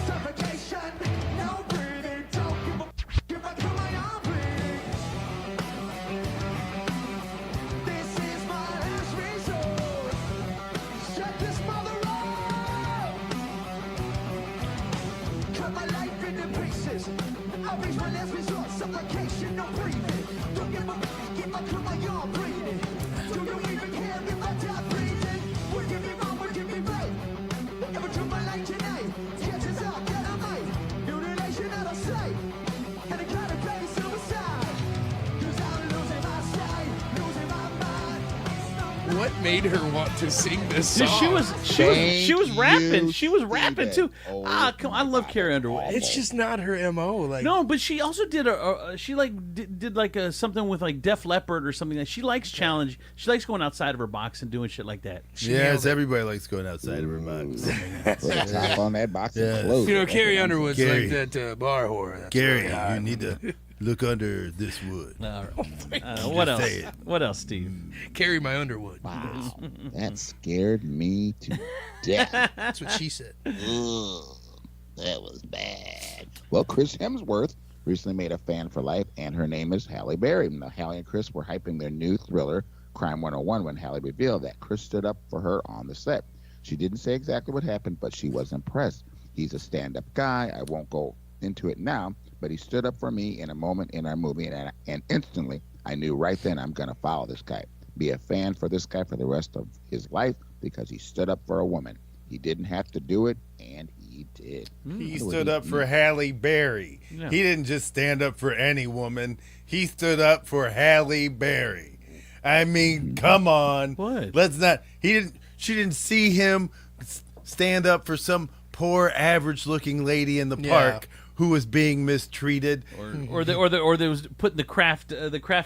Suffocation, no breathing. Don't give a if I kill my own breathing. This is my last resort. Shut this mother up. Cut my life into pieces. I'll reach my last resort. Suffocation, no breathing. Don't give a if I kill my own breathing. Do you even care if I die breathing? Would you be wrong? Would you be right? Never took my life tonight. Chances are that I might. Mutilation out of sight. And I gotta play suicide. 'Cause I'm losing my sight, losing my mind. What made her want to sing this song? She was rapping. She was rapping too. Come on, I love Carrie Underwood. It's just not her MO. Like No, but she also did did like something with like Def Leppard or something. That she likes challenge. She likes going outside of her box and doing shit like that. Yes, everybody likes going outside of her box. Put a top on that box and close You know, it. Carrie Underwood's Gary. like that bar whore. That's Gary, really hot. you need to look under this wood. All right. What else? say it. What else, Steve? Carry my Underwood. Wow, that scared me to death. That's what she said. Ugh, that was bad. Well, Chris Hemsworth recently made a fan for life, and her name is Halle Berry. Now, Halle and Chris were hyping their new thriller, Crime 101, when Halle revealed that Chris stood up for her on the set. She didn't say exactly what happened, but she was impressed. He's a stand-up guy. I won't go into it now, but he stood up for me in a moment in our movie, and instantly I knew right then I'm going to follow this guy. Be a fan for this guy for the rest of his life because he stood up for a woman. He didn't have to do it, and he did. He stood up for Halle Berry. Yeah. He didn't just stand up for any woman. He stood up for Halle Berry. I mean, come on. What? Let's not. She didn't see him stand up for some poor, average-looking lady in the park who was being mistreated, Or they was putting the craft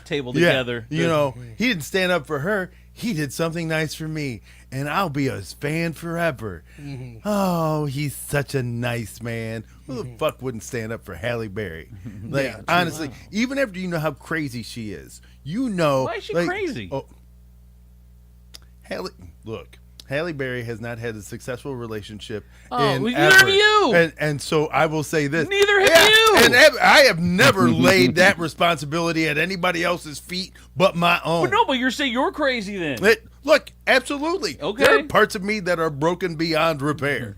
table together. You know, he didn't stand up for her. He did something nice for me, and I'll be a fan forever. Oh, he's such a nice man. Who the fuck wouldn't stand up for Halle Berry? Like, honestly, even after you know how crazy she is, you know. Why is she like, crazy? Oh, Halle Berry has not had a successful relationship in neither ever. have you. And so I will say this. Neither have you. And I have never laid that responsibility at anybody else's feet but my own. But you're saying you're crazy then. Look, absolutely. Okay. There are parts of me that are broken beyond repair.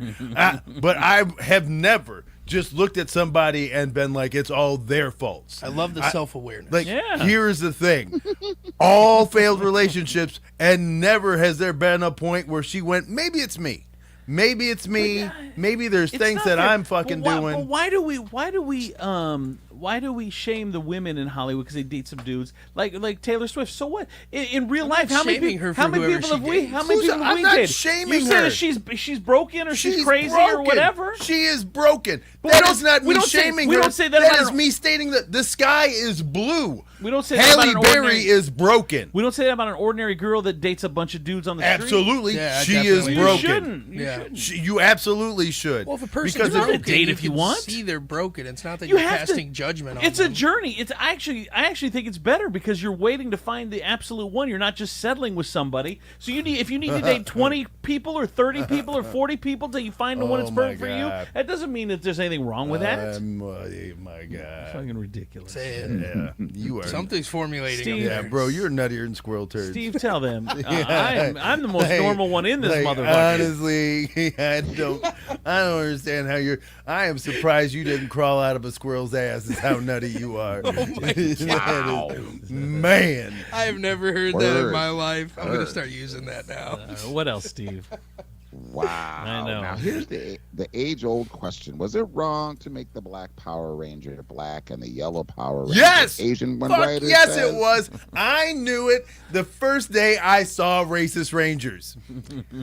But I have never just looked at somebody and been like, it's all their faults. I love the self-awareness. Like, here's the thing. All failed relationships, and never has there been a point where she went, maybe it's me. Maybe it's me. Maybe there's things that I'm fucking doing. But why do we why do we shame the women in Hollywood because they date some dudes like Taylor Swift? So what? In real life, how many people have we? How many people have we dated? I'm not shaming you her. Say that she's broken or she's crazy broken. or whatever. She is broken. But That is not me shaming her. We don't say that. That is me stating that the sky is blue. We don't say that about Halle an Berry ordinary, is broken. We don't say that about an ordinary girl that dates a bunch of dudes on the street. Absolutely, Yeah, she definitely. is broken. You shouldn't. You shouldn't. You absolutely should. Well, if a person because is broken, date if you can want. see they're broken. It's not that You you're have casting judgment on It's them. a journey. I actually think it's better because you're waiting to find the absolute one. You're not just settling with somebody. So if you need to date 20 people or 30 people or 40 people till you find the one that's perfect for you, that doesn't mean that there's anything wrong with that. Oh my God, fucking ridiculous. Say it. Yeah, you are. Something's formulating. Steve, up there. Yeah, bro, you're nuttier than squirrel turds. Steve, tell them I'm the most normal one in this motherfucker. Honestly, I don't understand how you're. I am surprised you didn't crawl out of a squirrel's ass. Is how nutty you are. Oh my God. Man, I have never heard that in my life. I'm going to start using that now. What else, Steve? Wow. I know. Now here's the age-old question: was it wrong to make the Black Power Ranger black and the Yellow Power Ranger yes, Asian? One fuck writer yes, says? it was. I knew it the first day I saw Racist Rangers.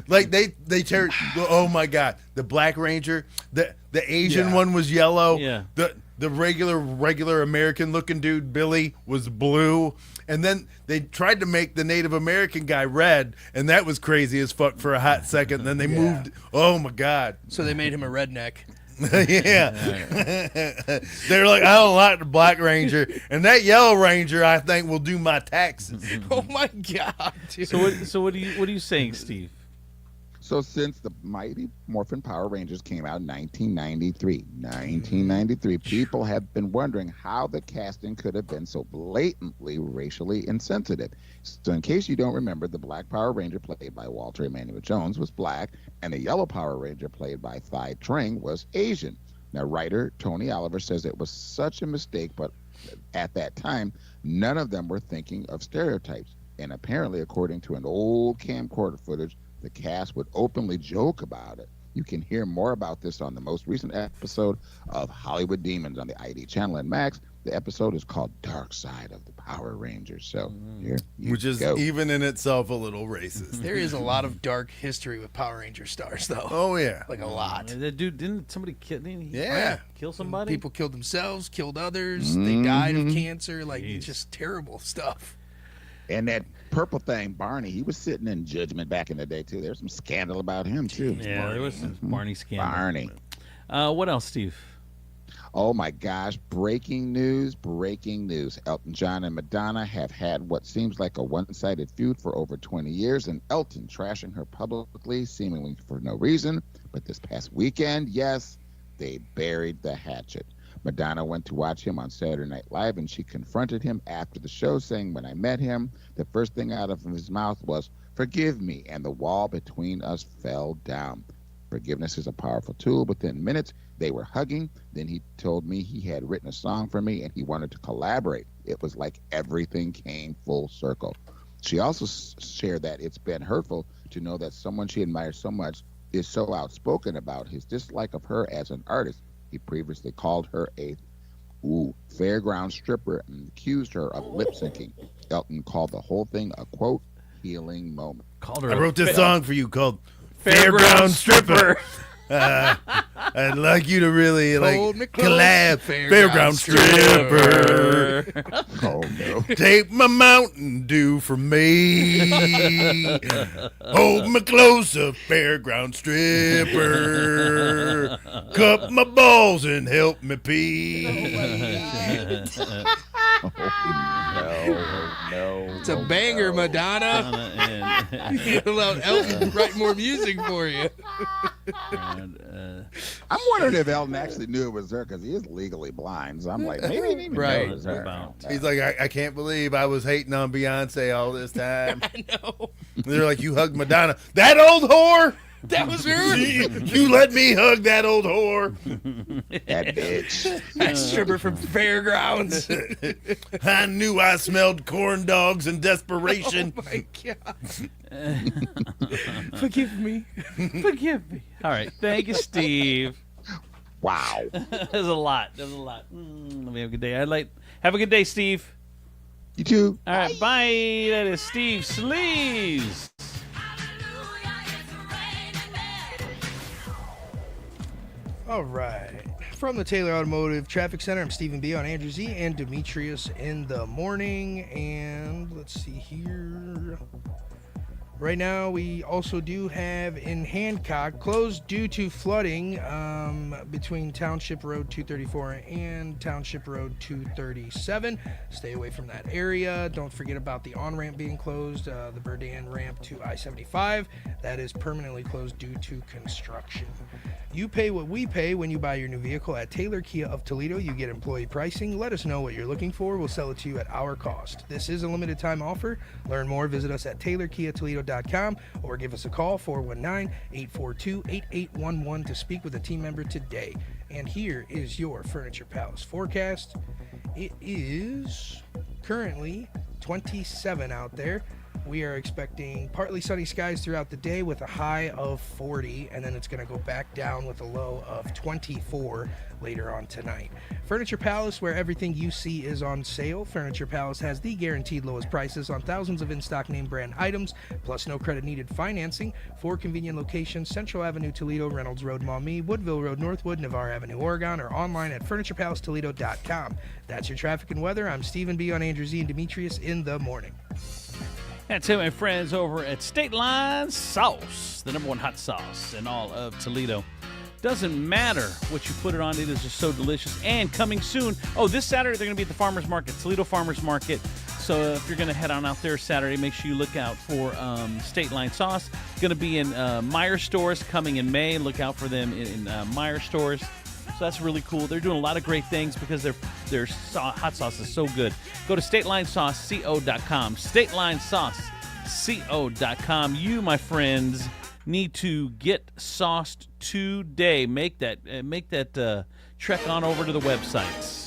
Like they tear. Oh my God, the Black Ranger, the Asian one was yellow. Yeah. The regular American looking dude Billy was blue. And then they tried to make the Native American guy red, and that was crazy as fuck for a hot second. And then they moved. Oh my God! So they made him a redneck. Yeah. They're like, I don't like the Black Ranger, and that Yellow Ranger, I think, will do my taxes. Oh my God! Dude. So what are you saying, Steve? So since the Mighty Morphin Power Rangers came out in 1993, people have been wondering how the casting could have been so blatantly racially insensitive. So in case you don't remember, the Black Power Ranger played by Walter Emmanuel Jones was black, and the Yellow Power Ranger played by Thai Trang was Asian. Now, writer Tony Oliver says it was such a mistake, but at that time, none of them were thinking of stereotypes. And apparently, according to an old camcorder footage, the cast would openly joke about it. You can hear more about this on the most recent episode of Hollywood Demons on the ID channel and Max. The episode is called Dark Side of the Power Rangers. So here you Which is go. even in itself a little racist. There is a lot of dark history with Power Ranger stars, though. Oh yeah, Like a lot. That dude didn't somebody kill? Yeah. Kill somebody. People killed themselves, killed others. They died of cancer. Like, Jeez. just terrible stuff. And that purple thing, Barney, he was sitting in judgment back in the day, too. There's some scandal about him, too. Yeah, there was some Barney scandal. Barney. What else, Steve? Oh my gosh, breaking news. Elton John and Madonna have had what seems like a one-sided feud for over 20 years, and Elton trashing her publicly, seemingly for no reason. But this past weekend, yes, they buried the hatchet. Madonna went to watch him on Saturday Night Live, and she confronted him after the show, saying, when I met him, the first thing out of his mouth was, "Forgive me," and the wall between us fell down. Forgiveness is a powerful tool. Within minutes, they were hugging. Then he told me he had written a song for me, and he wanted to collaborate. It was like everything came full circle. She also shared that it's been hurtful to know that someone she admires so much is so outspoken about his dislike of her as an artist. He previously called her a fairground stripper and accused her of lip syncing. Elton called the whole thing a, quote, healing moment. Called her. I wrote this song for you called Fairground Stripper. I'd like you to really collab. Fairground Stripper. Oh, no. Take my Mountain Dew from me. Hold me closer, Fairground Stripper. Cup my balls and help me pee. No. It's a banger, Madonna. You allowed Elton to write more music for you. I'm wondering if Elton actually knew it was her because he is legally blind. So I'm like, maybe he didn't even know it was her. He's like, I can't believe I was hating on Beyonce all this time. I know. They're like, you hugged Madonna. That old whore? That was her. You let me hug that old whore. That bitch. That stripper from Fairgrounds. I knew I smelled corn dogs and desperation. Oh my God. Forgive me. Forgive me. All right. Thank you, Steve. Wow. There's a lot. Let me have a good day. Have a good day, Steve. You too. All right, bye. That is Steve Sleaze. All right. From the Taylor Automotive Traffic Center, I'm Stephen B. on Andrew Z and Demetrius in the morning. And let's see here. Right now, we also do have in Hancock closed due to flooding between Township Road 234 and Township Road 237. Stay away from that area. Don't forget about the on-ramp being closed, the Burdan ramp to I-75. That is permanently closed due to construction. You pay what we pay when you buy your new vehicle at Taylor Kia of Toledo. You get employee pricing. Let us know what you're looking for. We'll sell it to you at our cost. This is a limited time offer. Learn more. Visit us at TaylorKiaToledo.com or give us a call 419-842-8811 to speak with a team member today. And here is your Furniture Palace forecast. It is currently 27 out there. We are expecting partly sunny skies throughout the day with a high of 40, and then it's going to go back down with a low of 24 later on tonight. Furniture Palace, where everything you see is on sale. Furniture Palace has the guaranteed lowest prices on thousands of in-stock name brand items, plus no credit needed financing. 4 convenient locations: Central Avenue, Toledo; Reynolds Road, Maumee; Woodville Road, Northwood; Navarre Avenue, Oregon, or online at FurniturePalaceToledo.com. That's your traffic and weather. I'm Stephen B. on Andrew Z and Demetrius in the morning. That's it, my friends, over at State Line Sauce, the #1 hot sauce in all of Toledo. Doesn't matter what you put it on, it is just so delicious. And coming soon, this Saturday they're going to be at the Farmers Market, Toledo Farmers Market. So if you're going to head on out there Saturday, make sure you look out for State Line Sauce. It's going to be in Meijer stores coming in May. Look out for them in Meijer stores. So that's really cool. They're doing a lot of great things because their hot sauce is so good. Go to StatelineSauceCO.com. StatelineSauceCO.com. You, my friends, need to get sauced today. Make that trek on over to the websites.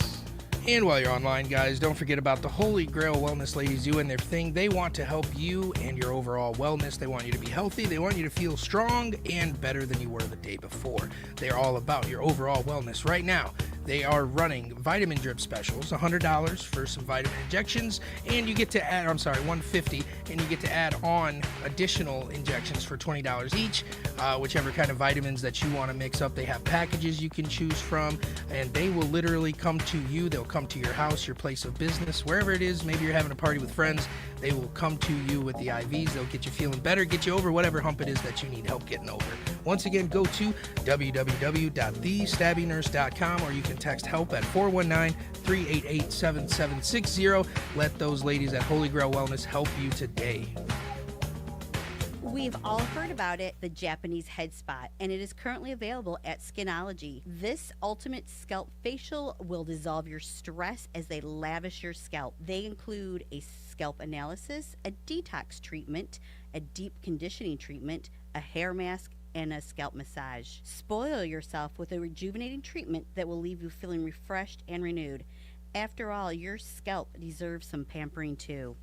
And while you're online, guys, don't forget about the Holy Grail Wellness ladies doing their thing. They want to help you and your overall wellness. They want you to be healthy. They want you to feel strong and better than you were the day before. They're all about your overall wellness. Right now, they are running vitamin drip specials, $100 for some vitamin injections, and you get to add, $150, and you get to add on additional injections for $20 each, whichever kind of vitamins that you want to mix up. They have packages you can choose from, and they will literally come to you. They'll come to your house, your place of business, wherever it is. Maybe you're having a party with friends. They will come to you with the IVs. They'll get you feeling better, get you over whatever hump it is that you need help getting over. Once again, go to www.thestabbynurse.com, or you can text help at 419-388-7760. Let those ladies at Holy Grail Wellness help you today. We've all heard about it, the Japanese head spot, and it is currently available at Skinology. This ultimate scalp facial will dissolve your stress as they lavish your scalp. They include a scalp analysis, a detox treatment, a deep conditioning treatment, a hair mask, and a scalp massage. Spoil yourself with a rejuvenating treatment that will leave you feeling refreshed and renewed. After all, your scalp deserves some pampering too.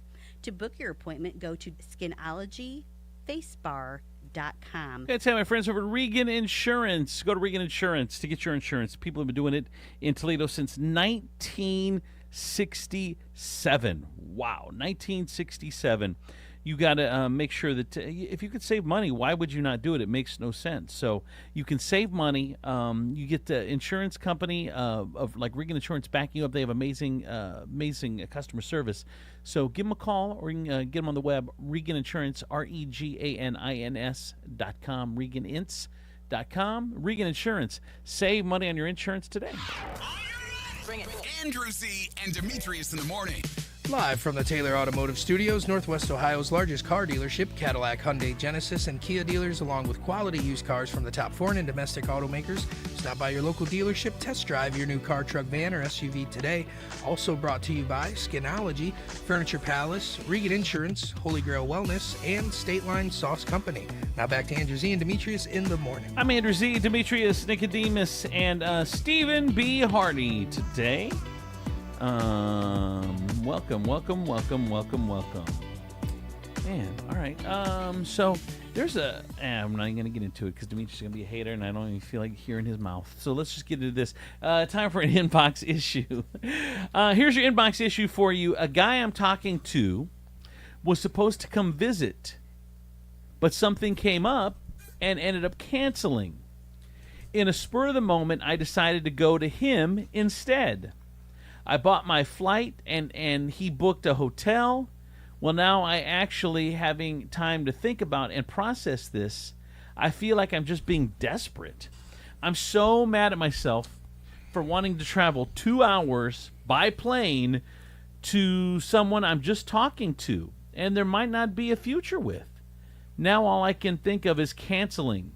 To book your appointment, go to skinologyfacebar.com. That's how my friends over at Regan Insurance. Go to Regan Insurance to get your insurance. People have been doing it in Toledo since 1967. Wow, 1967. You got to make sure that if you could save money, why would you not do it? It makes no sense. So you can save money. You get the insurance company of like Regan Insurance backing you up. They have amazing customer service. So give them a call, or you can get them on the web, Regan Insurance, REGANINS.com, ReganInts.com. Regan Insurance. Save money on your insurance today. Bring it. Andrew Z and Demetrius in the morning. Live from the Taylor Automotive Studios, Northwest Ohio's largest car dealership, Cadillac, Hyundai, Genesis, and Kia dealers, along with quality used cars from the top foreign and domestic automakers. Stop by your local dealership, test drive your new car, truck, van, or SUV today. Also brought to you by Skinology, Furniture Palace, Regan Insurance, Holy Grail Wellness, and State Line Sauce Company. Now back to Andrew Z and Demetrius in the morning. I'm Andrew Z, Demetrius, Nicodemus, and Stephen B. Hardy today. Welcome. Man, all right. So I'm not even going to get into it because Demetrius is going to be a hater, and I don't even feel like hearing his mouth. So let's just get into this. Time for an inbox issue. Here's your inbox issue for you. A guy I'm talking to was supposed to come visit, but something came up and ended up canceling. In a spur of the moment, I decided to go to him instead. I bought my flight, and he booked a hotel. Well, now I actually having time to think about and process this. I feel like I'm just being desperate. I'm so mad at myself for wanting to travel 2 hours by plane to someone I'm just talking to, and there might not be a future with. Now all I can think of is canceling.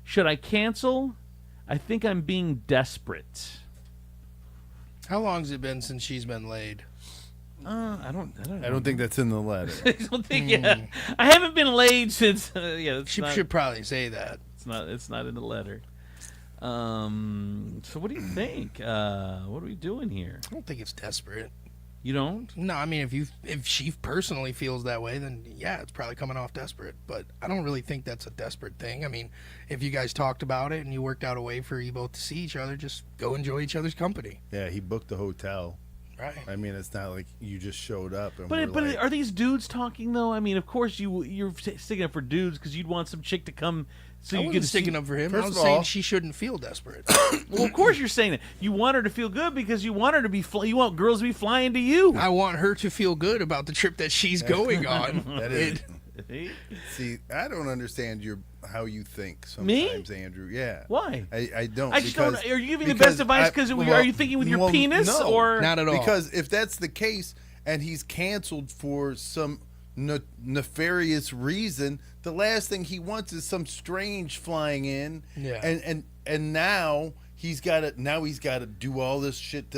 Should I cancel? I think I'm being desperate. How long's it been since she's been laid? I don't I don't think that's in the letter. I don't think. Yeah, I haven't been laid since. She should probably say that. It's not in the letter. So what do you think? What are we doing here? I don't think it's desperate. You don't? No, I mean if she personally feels that way, then yeah, it's probably coming off desperate. But I don't really think that's a desperate thing. I mean, if you guys talked about it and you worked out a way for you both to see each other, just go enjoy each other's company. Yeah, he booked the hotel. Right. I mean, it's not like you just showed up. And But like, are these dudes talking though? I mean, of course you're sticking up for dudes because you'd want some chick to come. So I you wasn't get sticking up for him. I was saying she shouldn't feel desperate. Well, of course you're saying that. You want her to feel good because you want her to be. You want girls to be flying to you. I want her to feel good about the trip that she's going on. That is. See, I don't understand how you think sometimes, Andrew. Yeah. Why? I don't. I just don't. Are you giving the best advice because are you thinking with your penis no, or not at all? Because if that's the case and he's canceled for some nefarious reason, the last thing he wants is some strange flying in. Yeah. And now he's got to do all this shit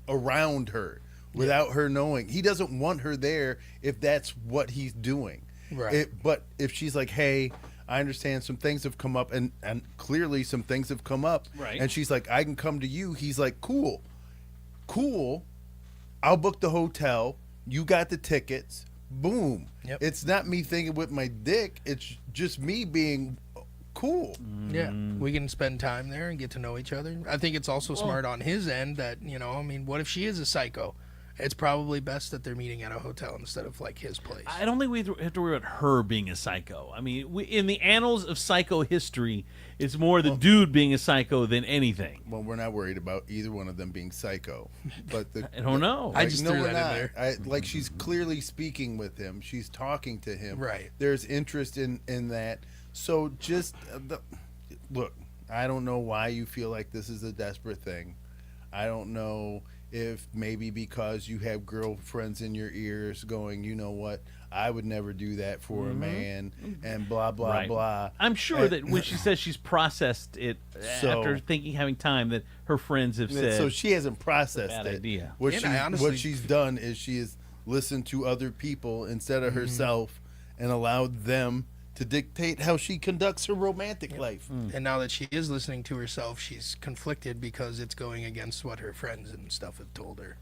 around her without her knowing. He doesn't want her there if that's what he's doing. Right. But if she's like, hey, I understand some things have come up, and clearly some things have come up, right? And she's like, I can come to you. He's like, cool. I'll book the hotel. You got the tickets. Boom. Yep. It's not me thinking with my dick. It's just me being cool. Yeah, we can spend time there and get to know each other. I think it's also smart on his end that, I mean, what if she is a psycho? It's probably best that they're meeting at a hotel instead of like his place. I don't think we have to worry about her being a psycho. I mean, in the annals of psycho history, it's more the dude being a psycho than anything. Well, we're not worried about either one of them being psycho. But I don't know. I just threw that in there. Like she's clearly speaking with him. She's talking to him. Right. There's interest in that. So just look. I don't know why you feel like this is a desperate thing. I don't know if maybe because you have girlfriends in your ears going, you know what, I would never do that for a man, and blah, blah, blah. I'm sure that when she says she's processed it after having time, that her friends have said. So she hasn't processed bad it. Idea. What she's done is she has listened to other people instead of herself and allowed them to dictate how she conducts her romantic life. And now that she is listening to herself, she's conflicted because it's going against what her friends and stuff have told her.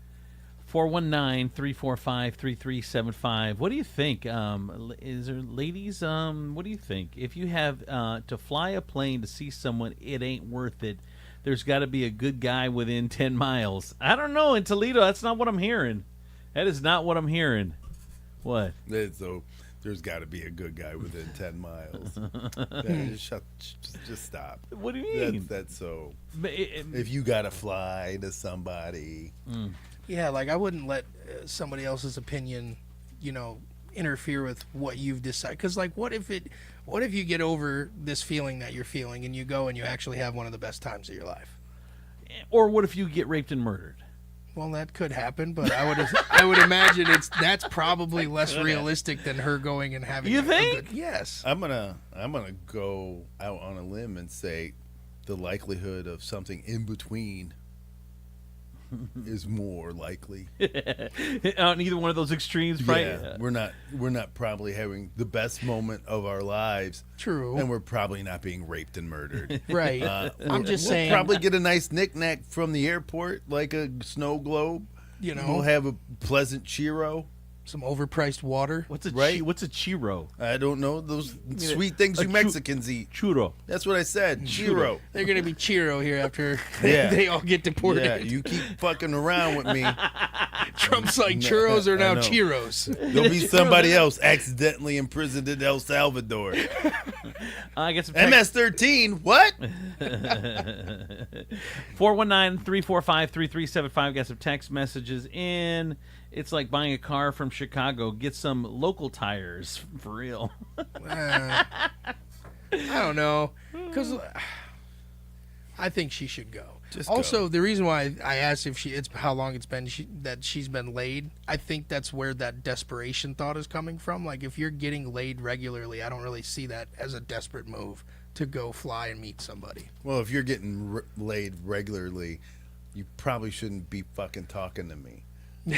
419-345-3375. What do you think? Is there ladies? What do you think? If you have to fly a plane to see someone, it ain't worth it. There's got to be a good guy within 10 miles. I don't know. In Toledo, that's not what I'm hearing. That is not what I'm hearing. What? So there's got to be a good guy within 10 miles. Just stop. What do you mean? That's so. If you got to fly to somebody. Yeah, like I wouldn't let somebody else's opinion, interfere with what you've decided. Because, like, what if you get over this feeling that you're feeling and you go and you actually have one of the best times of your life? Or what if you get raped and murdered? Well, that could happen, but I would imagine that's probably less realistic than her going and having. You think? Yes. I'm gonna go out on a limb and say the likelihood of something in between is more likely. On either one of those extremes, right? Yeah, we're not probably having the best moment of our lives. True. And we're probably not being raped and murdered. Right. I'm just saying. We'll probably get a nice knick-knack from the airport, like a snow globe. You know. We'll have a pleasant Cheero. Some overpriced water. What's a Right? what's a churro? I don't know those sweet things you Mexicans eat. Churro. That's what I said. Churro. They're gonna be churro here after Yeah. they all get deported. Yeah, you keep fucking around with me. Trump's like churros are now I know. Chiros. There'll be somebody else accidentally imprisoned in El Salvador. I get some text. MS-13. What? 419-345-3375. Got some text messages in. It's like buying a car from Chicago. Get some local tires for real. I don't know, because I think she should go. Also, the reason why I asked if it's how long it's been that she's been laid, I think that's where that desperation thought is coming from. Like, if you're getting laid regularly, I don't really see that as a desperate move to go fly and meet somebody. Well, if you're getting laid regularly, you probably shouldn't be fucking talking to me. You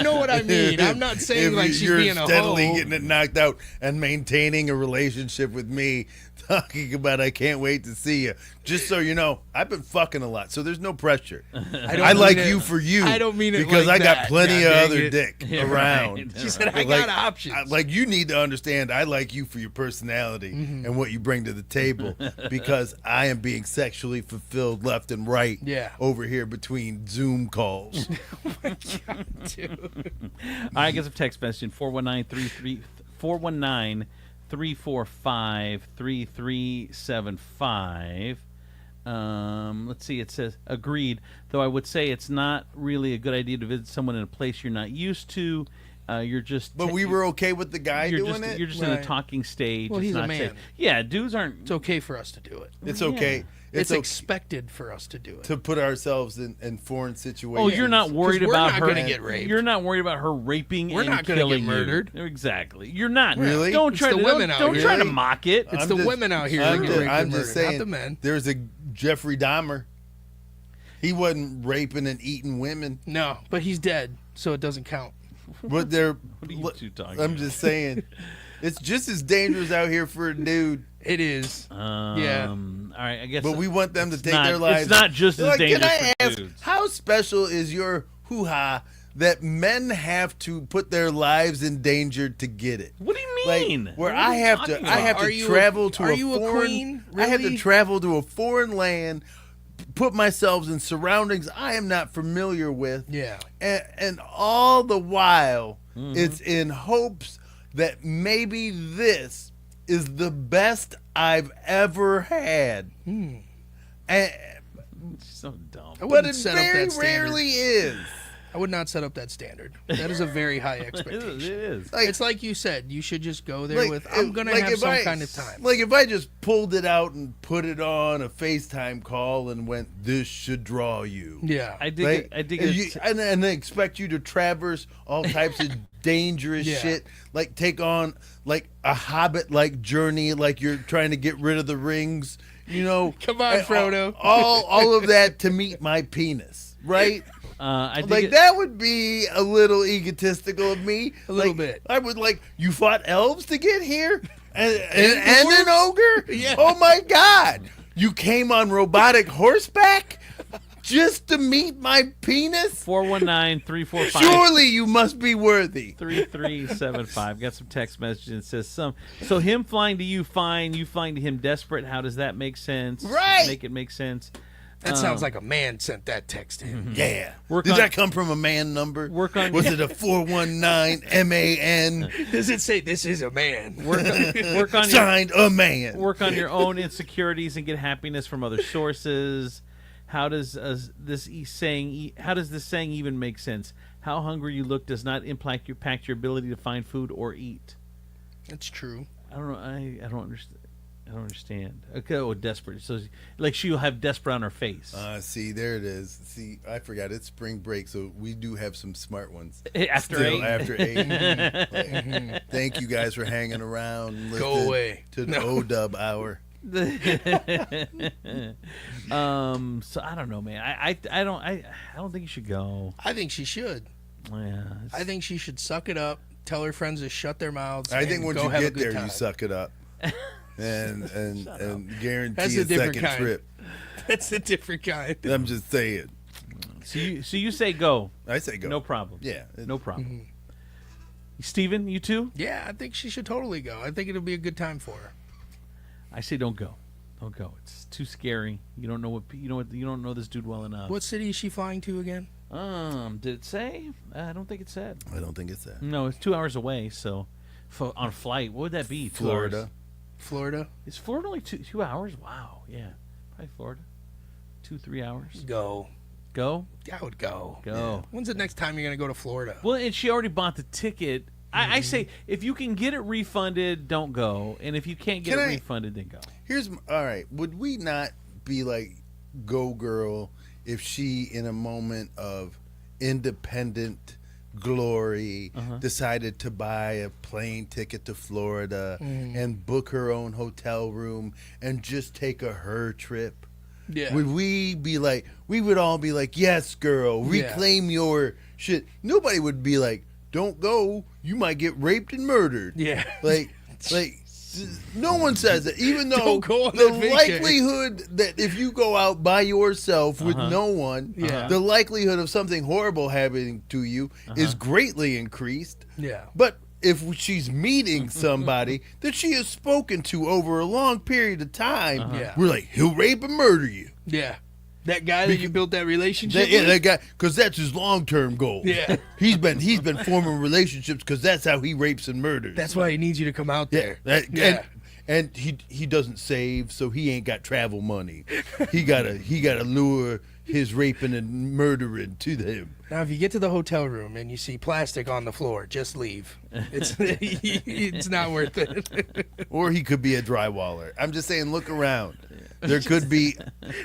know what I mean. I'm not saying If like she's you're being a steadily hoe. getting it knocked out and maintaining a relationship with me, talking about I can't wait to see you. Just so you know, I've been fucking a lot, so there's no pressure. I like you for you. I don't mean it because like I got that. plenty God of dang other it. dick Yeah, around. right. She said, "I Like, got options." Like, you need to understand, I like you for your personality and what you bring to the table, because I am being sexually fulfilled left and right. Yeah. Over here between Zoom calls. I get some text message 419-345-3375. Let's see. It says agreed. Though I would say it's not really a good idea to visit someone in a place you're not used to. You're just. But we were okay with the guy you're doing just, it. You're just in a Right. talking stage. Well, It's he's a not man. safe. Yeah, dudes aren't. It's okay for us to do it. It's Yeah. okay. It's okay expected for us to do it. to put ourselves in foreign situations. Oh, you're not worried 'Cause we're about not her. gonna get raped. You're not worried about her raping We're and not gonna get killing murdered. you. Exactly. You're not. Really? Don't It's try the to women out don't here. try to Really? mock it. It's the women out here that get raped I'm and just murdered, not saying. the men. There's a Jeffrey Dahmer. He wasn't raping and eating women, No, but he's dead, so it doesn't count. but they're. What are you two talking I'm about? just saying, it's just as dangerous out here for a dude. It is. Yeah. All right. I guess. But we want them to it's take not- their lives. It's not just as Like, dangerous can I for ask, dudes. how special is your hoo-ha that men have to put their lives in danger to get it? What do you Like, mean? where What are I you have talking to, I have about? to travel to are a you a foreign. queen? I have to Really? travel to a foreign land, put myself in surroundings I am not familiar with. Yeah. And all the while, Mm-hmm. it's in hopes that maybe this is the best I've ever had. And, So dumb. I but wouldn't it set up very that standard. rarely is. I would not set up that standard. That is a very high It expectation. is. It's like you said, you should just go there with, I'm going to have if some kind of time. Like if I just pulled it out and put it on a FaceTime call and went, this should draw you. Yeah. I dig Like, it. I dig and it. you- and they expect you to traverse all types of dangerous Yeah. shit, like take on like a Hobbit-like journey, like you're trying to get rid of the rings, you know. Come on, And Frodo. All of that to meet my penis, right? I dig Like it. that would be a little egotistical of me. A little Like, bit. I would like, you fought elves to get here, and an ogre. Yeah. Oh my God! You came on robotic horseback just to meet my penis. 419-345. Surely you must be worthy. 3375. Got some text messages that says so him flying to you fine, you flying to him desperate. How does that make sense? Right. Make it make sense. That sounds like a man sent that text in. Yeah. Work Did on- that come from a man number? Work on- Was it a 419 MAN? Does it say this is a man? Work on your Signed a man. work on your own insecurities and get happiness from other sources. How does this saying even make sense? How hungry you look does not impact your ability to find food or eat. That's true. I don't know. I don't understand. I don't understand. Okay, oh, desperate. So, like, she'll have desperate on her face. See, there it is. See, I forgot it's spring break, so we do have some smart ones. After Still, 8. After 8. Like, thank you guys for hanging around. And Go listening away. to the O-Dub Hour. So I don't know, man. I don't think you should go. I think she should. Yeah. I think she should suck it up, tell her friends to shut their mouths. I think and once go you have a get good there, time. you suck it up. And guarantee That's a a different second kind. trip. That's a different kind. I'm just saying. So you say go. I say go. No problem. Yeah. No problem. Steven, you too? Yeah, I think she should totally go. I think it'll be a good time for her. I say don't go. Don't go. It's too scary. You don't know you don't know this dude well enough. What city is she flying to again? Did it say? I don't think it said. I don't think it said. No, it's 2 hours away. So, on a flight, what would that be? 2 hours? Florida. Is Florida only 2 hours? Wow. Yeah, probably Florida. 2-3 hours. Go. Go. I would go. Go. Yeah. When's the next time you're gonna go to Florida? Well, and she already bought the ticket. I say if you can get it refunded, don't go, and if you can't get it refunded, then go. All right. Would we not be like, go girl, if she, in a moment of independent glory, decided to buy a plane ticket to Florida and book her own hotel room and just take her trip? Yeah. Would we be like? We would all be like, yes, girl, reclaim your shit. Nobody would be like, don't go. You might get raped and murdered. Yeah. Like. No one says that, even though Don't go on the that likelihood that if you go out by yourself with no one, the likelihood of something horrible happening to you is greatly increased. Yeah. But if she's meeting somebody that she has spoken to over a long period of time, we're like, he'll rape and murder you. Yeah. That guy that you built that relationship with? That guy, because that's his long-term goal. Yeah. He's been forming relationships because that's how he rapes and murders. That's why he needs you to come out there. And he doesn't save, so he ain't got travel money. He gotta lure his raping and murdering to him. Now, if you get to the hotel room and you see plastic on the floor, just leave. It's not worth it. Or he could be a drywaller. I'm just saying, look around. There could be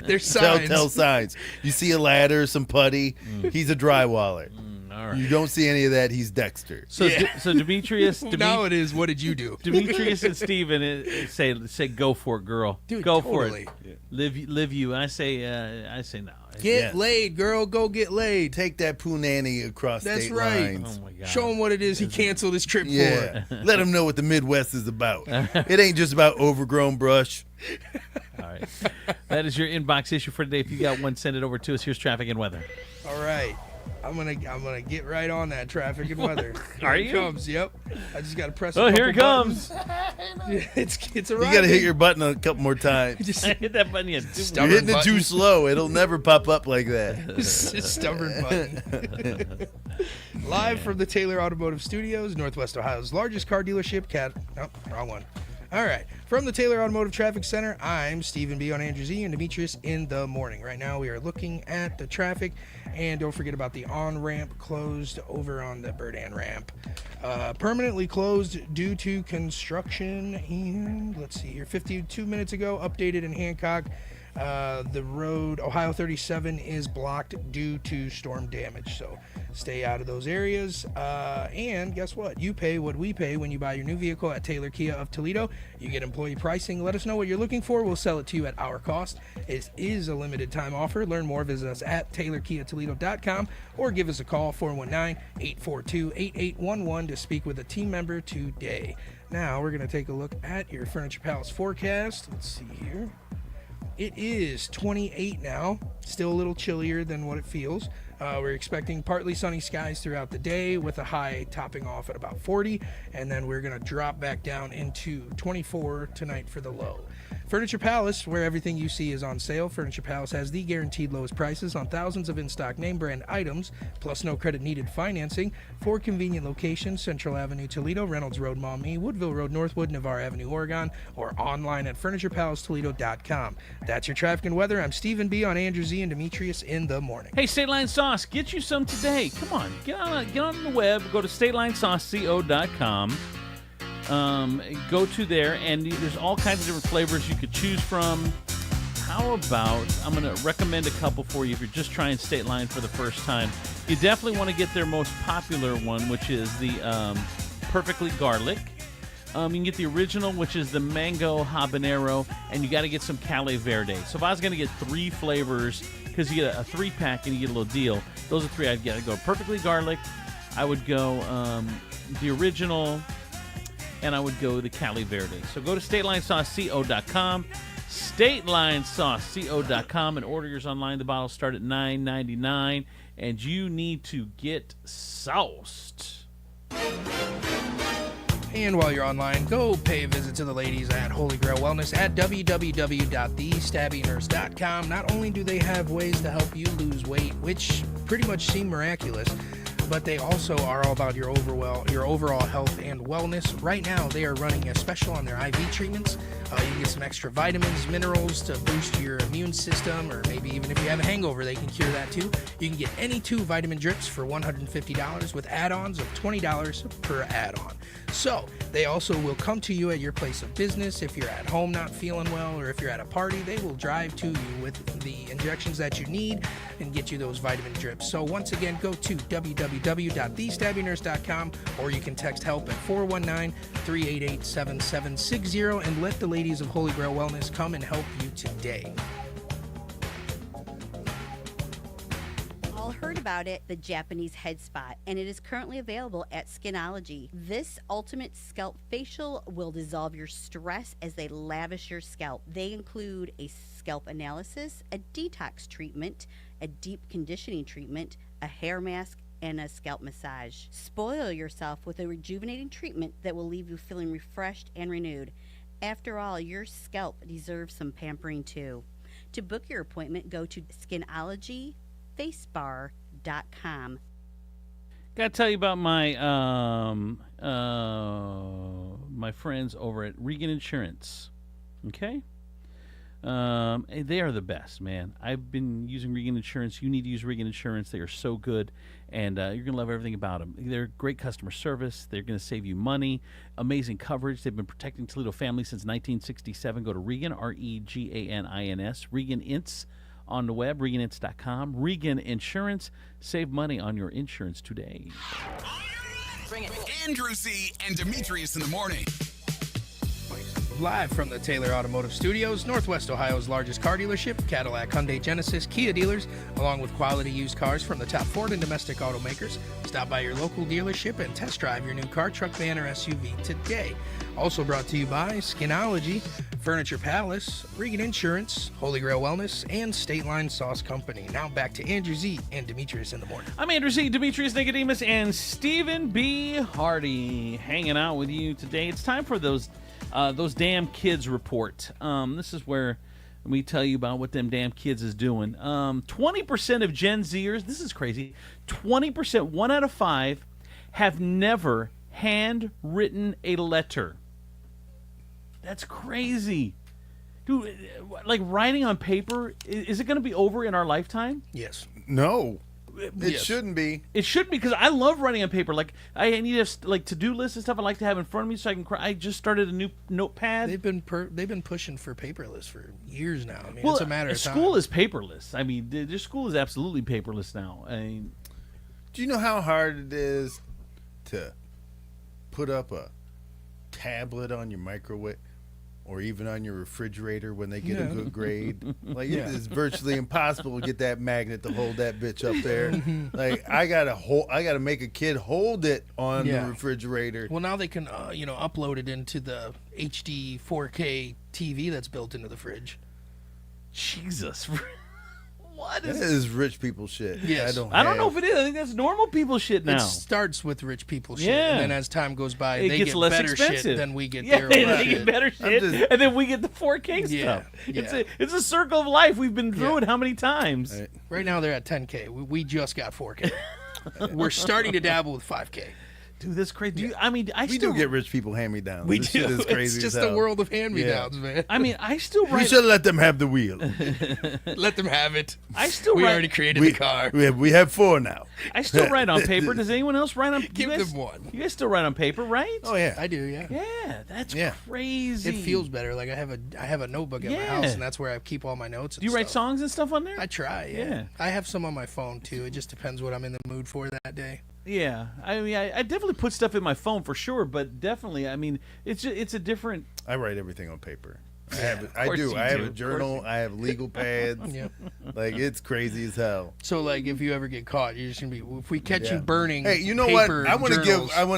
There's signs. telltale signs. You see a ladder, some putty. He's a drywaller. All right. You don't see any of that. He's Dexter. So Demetrius. Now it is. What did you do? Demetrius and Steven say go for it, girl. Dude, go totally. for it. Live you. I say no. Get laid, girl. Go get laid. Take that punani across That's state right. lines. Oh my God. Show him what it is he canceled his trip Yeah. for. Let him know what the Midwest is about. It ain't just about overgrown brush. All right. That is your inbox issue for today. If you got one, send it over to us. Here's traffic and weather. All right. I'm gonna get right on that traffic and weather. Are Here you? it comes. Yep. I just gotta press. Oh, here it comes. It's You arriving. got to hit your button a couple more times. Just Hit that button yet. You're hitting it too slow. It'll never pop up like that. stubborn button. Live from the Taylor Automotive Studios, Northwest Ohio's largest car dealership. Wrong one. All right. From the Taylor Automotive Traffic Center, I'm Stephen B. on Andrew Z. and Demetrius in the morning. Right now, we are looking at the traffic. And don't forget about the on-ramp closed over on the Burdan ramp. Permanently closed due to construction. And let's see here, 52 minutes ago, updated in Hancock. The road, Ohio 37, is blocked due to storm damage. So stay out of those areas. And guess what? You pay what we pay when you buy your new vehicle at Taylor Kia of Toledo. You get employee pricing. Let us know what you're looking for. We'll sell it to you at our cost. It is a limited time offer. Learn more. Visit us at TaylorKiaToledo.com or give us a call, 419-842-8811, to speak with a team member today. Now we're going to take a look at your Furniture Palace forecast. Let's see here. It is 28 now, still a little chillier than what it feels. We're expecting partly sunny skies throughout the day with a high topping off at about 40, and then we're going to drop back down into 24 tonight for the low. Furniture Palace, where everything you see is on sale. Furniture Palace has the guaranteed lowest prices on thousands of in-stock name brand items, plus no credit needed financing. 4 convenient locations: Central Avenue, Toledo; Reynolds Road, Maumee; Woodville Road, Northwood; Navarre Avenue, Oregon; or online at FurniturePalaceToledo.com. That's your traffic and weather. I'm Stephen B. on Andrew Z. and Demetrius in the morning. Hey, State Line Sauce, get you some today. Come on, get on the web. Go to StatelineSauceCO.com. Go to there, and there's all kinds of different flavors you could choose from. How about, I'm going to recommend a couple for you if you're just trying State Line for the first time. You definitely want to get their most popular one, which is the Perfectly Garlic. You can get the original, which is the Mango Habanero, and you got to get some Cali Verde. So if I was going to get 3 flavors, because you get a 3-pack and you get a little deal, those are 3 I'd get. I'd go Perfectly Garlic, I would go the original, and I would go the Cali Verde. So go to StatelineSauceCO.com. StatelineSauceCO.com and order yours online. The bottles start at $9.99, and you need to get sauced. And while you're online, go pay a visit to the ladies at Holy Grail Wellness at www.thestabbyNurse.com. Not only do they have ways to help you lose weight, which pretty much seem miraculous, but they also are all about your overall health and wellness. Right now, they are running a special on their IV treatments. You can get some extra vitamins, minerals to boost your immune system, or maybe even if you have a hangover, they can cure that too. You can get any 2 vitamin drips for $150 with add-ons of $20 per add-on. So, they also will come to you at your place of business. If you're at home not feeling well, or if you're at a party, they will drive to you with the injections that you need and get you those vitamin drips. So once again, go to www.thestabbyNurse.com, or you can text help at 419-388-7760 and let the ladies of Holy Grail Wellness come and help you today. All heard about it, the Japanese head spot, and it is currently available at Skinology. This ultimate scalp facial will dissolve your stress as they lavish your scalp. They include a scalp analysis, a detox treatment, a deep conditioning treatment, a hair mask, and a scalp massage. Spoil yourself with a rejuvenating treatment that will leave you feeling refreshed and renewed. After all, your scalp deserves some pampering too. To book your appointment, go to skinologyfacebar.com. Got to tell you about my my friends over at Regan Insurance. Okay? They are the best, man. I've been using Regan Insurance. You need to use Regan Insurance. They are so good, and you're going to love everything about them. They're great customer service. They're going to save you money. Amazing coverage. They've been protecting Toledo families since 1967. Go to Regan, REGANINS, Regan Ints on the web, reganints.com. Regan Insurance. Save money on your insurance today. Bring it. Andrew Z and Demetrius in the morning. Live from the Taylor Automotive Studios, Northwest Ohio's largest car dealership, Cadillac, Hyundai, Genesis, Kia dealers, along with quality used cars from the top Ford and domestic automakers. Stop by your local dealership and test drive your new car, truck, van, or SUV today. Also brought to you by Skinology, Furniture Palace, Regan Insurance, Holy Grail Wellness, and State Line Sauce Company. Now back to Andrew Z and Demetrius in the morning. I'm Andrew Z, Demetrius Nicodemus, and Stephen B. Hardy hanging out with you today. It's time for those damn kids report. This is where we tell you about what them damn kids is doing. 20% of Gen Zers, this is crazy, 20%, 1 out of 5, have never handwritten a letter. That's crazy. Dude, like writing on paper, is it going to be over in our lifetime? Yes. No. It shouldn't be. It should be, because I love writing on paper. Like I need like to-do lists and stuff I like to have in front of me so I can. I just started a new notepad. They've been pushing for paperless for years now. I mean, it's a matter of time. School is paperless. I mean, their school is absolutely paperless now. I mean, do you know how hard it is to put up a tablet on your microwave? Or even on your refrigerator when they get a good grade. Like, it's virtually impossible to get that magnet to hold that bitch up there. Like, I gotta make a kid hold it on the refrigerator. Well, now they can, upload it into the HD 4K TV that's built into the fridge. Jesus. What is... That is rich people shit. Yes. I don't know if it is. I think that's normal people shit now. It starts with rich people shit, and then as time goes by, they get less better expensive. Shit than we get their their they get better shit, and then we get the 4K stuff. It's a circle of life. We've been through it how many times? Right now they're at 10K. We just got 4K. We're starting to dabble with 5K. Dude, that's crazy. We do get rich people hand-me-downs. We this do. Shit is crazy. It's just the world of hand-me-downs, man. I mean, I still write. We should let them have the wheel. Let them have it. We already created the car. We have 4 now. I still write on paper. Does anyone else write on? Give them one. You guys still write on paper, right? Oh yeah, I do. Yeah. Yeah, that's crazy. It feels better. Like I have a notebook at my house, and that's where I keep all my notes. Do you write songs and stuff on there? I try. Yeah. I have some on my phone too. It just depends what I'm in the mood for that day. Yeah, I mean, I definitely put stuff in my phone for sure, but definitely, I mean, it's a different. I write everything on paper. I have a journal. I have legal pads. Like, it's crazy as hell. So, like, if you ever get caught, you're just gonna be. If we catch you burning, hey, you know what? I want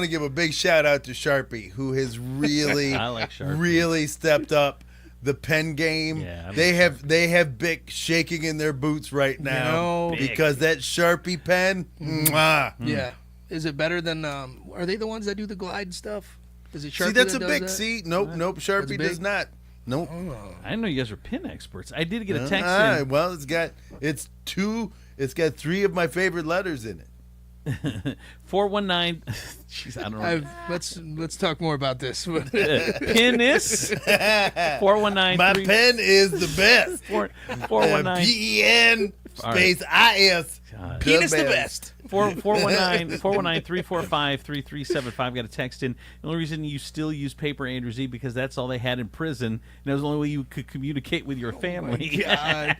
to give a big shout out to Sharpie, who has really, really stepped up the pen game. Yeah, they have Bic shaking in their boots right now because that Sharpie pen. Mwah. Yeah. Is it better than? Are they the ones that do the glide stuff? Is it Sharpie? See, that's that a does Bic. that? See, nope. Sharpie does not. Nope. I didn't know you guys were pen experts. I did get a text in. Well, it's got 3 of my favorite letters in it. 419. Jeez, I don't know. Let's talk more about this. Penis. 419. My pen is the best. 419. PEN space IS. Penis the best. 419-345-3375. Got a text in. The only reason you still use paper, Andrew Z, because that's all they had in prison, and that was the only way you could communicate with your family. God.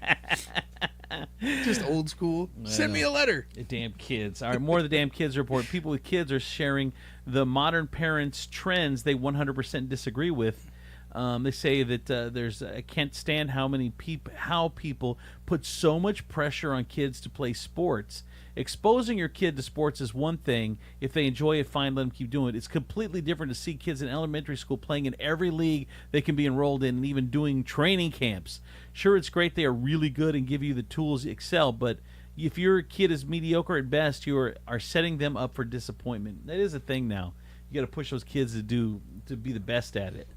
Just old school. Send me a letter. The damn kids. All right, more of the damn kids report. People with kids are sharing the modern parents' trends they 100% disagree with. They say that I can't stand how people put so much pressure on kids to play sports. Exposing your kid to sports is one thing. If they enjoy it, fine, let them keep doing it. It's completely different to see kids in elementary school playing in every league they can be enrolled in and even doing training camps. Sure, it's great they are really good and give you the tools to excel, but if your kid is mediocre at best, you are setting them up for disappointment. That is a thing now. You got to push those kids to be the best at it.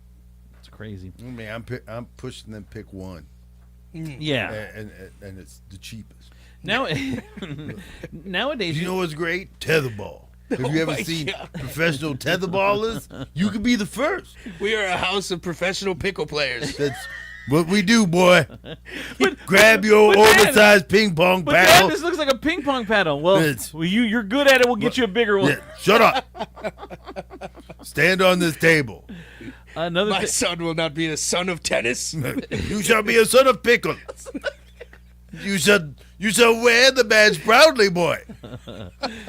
It's crazy. I mean, I'm pushing them pick one. Yeah, and it's the cheapest. Nowadays, you know what's great? Tetherball. Have you ever seen professional tetherballers? You could be the first. We are a house of professional pickle players. That's what we do, boy. Grab your oversized ping pong paddle. Dad, this looks like a ping pong paddle. Well, you're good at it. We'll get you a bigger one. Yeah, shut up. Stand on this table. My son will not be a son of tennis. You shall be a son of pickles. You shall wear the badge proudly, boy.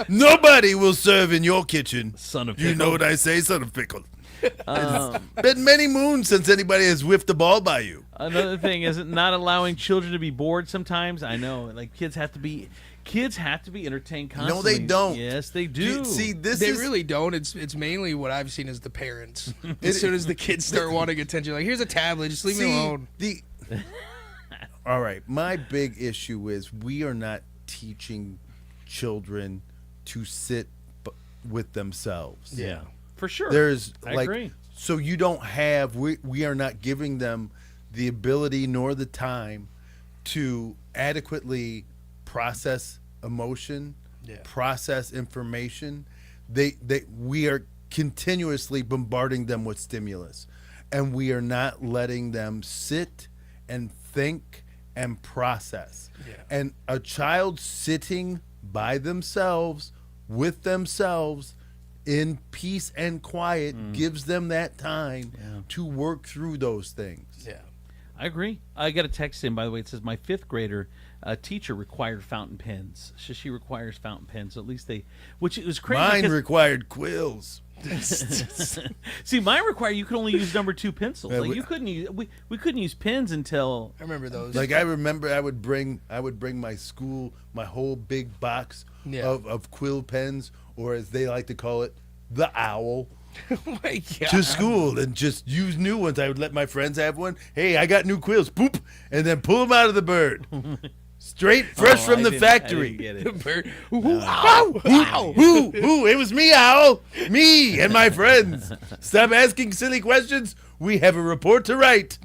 Nobody will serve in your kitchen. Son of pickle. You know what I say, son of pickle. It's been many moons since anybody has whiffed the ball by you. Another thing is not allowing children to be bored sometimes. I know, like kids have to be entertained constantly. No, they don't. Yes, they do. See, they really don't. It's mainly what I've seen as the parents. As soon as the kids start wanting attention, like, here's a tablet, just leave me alone. All right, my big issue is we are not teaching children to sit with themselves. Yeah, for sure. I agree. So you don't have, we are not giving them the ability nor the time to adequately process emotion, process information. We are continuously bombarding them with stimulus, and we are not letting them sit and think and process. And a child sitting by themselves, with themselves, in peace and quiet, gives them that time to work through those things. Yeah, I agree. I got a text in, by the way. It says my 5th grader teacher required fountain pens. So she requires fountain pens. So at least which was crazy. Mine required quills. See, mine required you could only use number 2 pencils. Like you couldn't use we couldn't use pens until I remember those. Like I remember, I would bring my whole big box of quill pens, or as they like to call it, the owl. Oh my God. To school and just use new ones. I would let my friends have one. Hey, I got new quills. Poop, and then pull them out of the bird. Straight, fresh from the factory. I didn't get it. The bird. Who? It was me, Owl. Me and my friends. Stop asking silly questions. We have a report to write.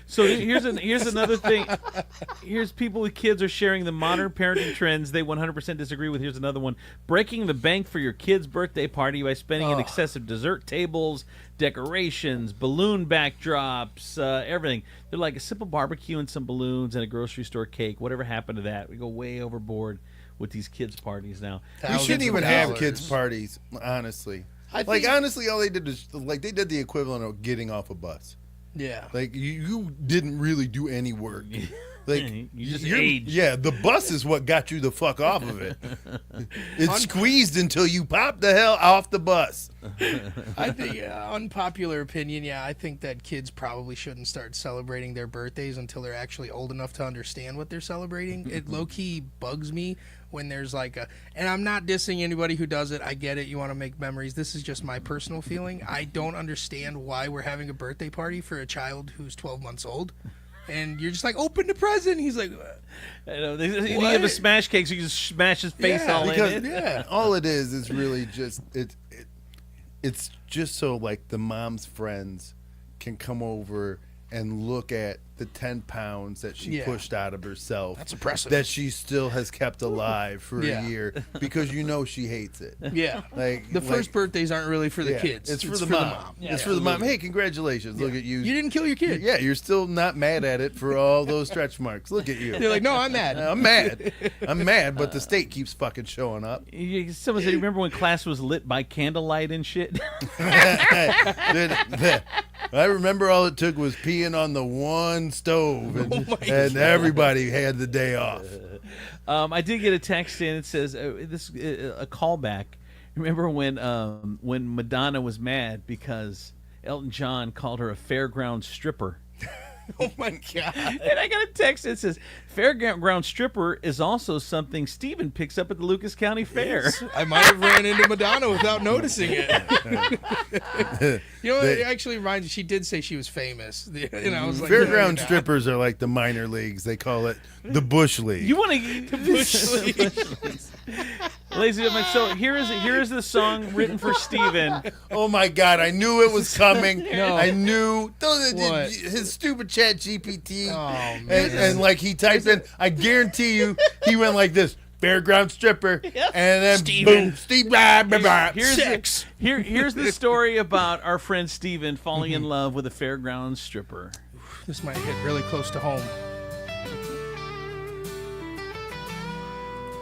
So here's another thing. Here's people with kids are sharing the modern parenting trends they 100% disagree with. Here's another one. Breaking the bank for your kid's birthday party by spending on excessive dessert tables, decorations, balloon backdrops, everything. They're like a simple barbecue and some balloons and a grocery store cake. Whatever happened to that? We go way overboard with these kids' parties now. We shouldn't even have kids' parties, honestly. Honestly, all they did is they did the equivalent of getting off a bus. Yeah. Like you didn't really do any work. Like you just aged. Yeah, the bus is what got you the fuck off of it. It's squeezed until you pop the hell off the bus. I think, unpopular opinion, I think that kids probably shouldn't start celebrating their birthdays until they're actually old enough to understand what they're celebrating. It low-key bugs me when there's like and I'm not dissing anybody who does it. I get it. You want to make memories. This is just my personal feeling. I don't understand why we're having a birthday party for a child who's 12 months old. And you're just like, open the present. He's like, I know, you have a smash cake, so you just smash his face all in it. Yeah, all it is really just it's just so like the mom's friends can come over and look at the 10 pounds that she pushed out of herself. That's impressive. That she still has kept alive for a year because she hates it. Yeah. Like the first birthdays aren't really for the kids. It's for the mom. Yeah. It's for the mom. Hey, congratulations. Look at you. You didn't kill your kid. Yeah, you're still not mad at it for all those stretch marks. Look at you. They're like, no, I'm mad. I'm mad. I'm mad, but the state keeps fucking showing up. Someone said, remember when class was lit by candlelight and shit? I remember all it took was peeing on the one stove, and everybody had the day off. I did get a text in. It says a callback. Remember when Madonna was mad because Elton John called her a fairground stripper? Oh my God. And I got a text that says, fairground stripper is also something Steven picks up at the Lucas County Fair. Yes, I might have ran into Madonna without noticing it. It actually reminds me, she did say she was famous. I was like, fairground strippers are like the minor leagues. They call it the Bush League. You want to the Bush League. Ladies and gentlemen, so here is the song written for Steven. Oh my God, I knew it was coming. No. I knew What? his stupid chat GPT. Oh, man. And like he typed in, I guarantee you, he went like this. Fairground stripper, and then boom, Steve. Here's the story about our friend Steven falling in love with a fairground stripper. This might hit really close to home.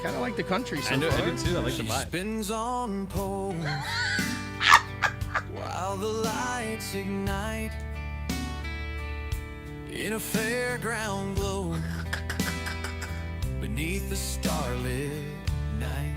Kind of like the country so far. I did too. I like the vibe. Spins on poles while the lights ignite in a fairground glow beneath the starlit night.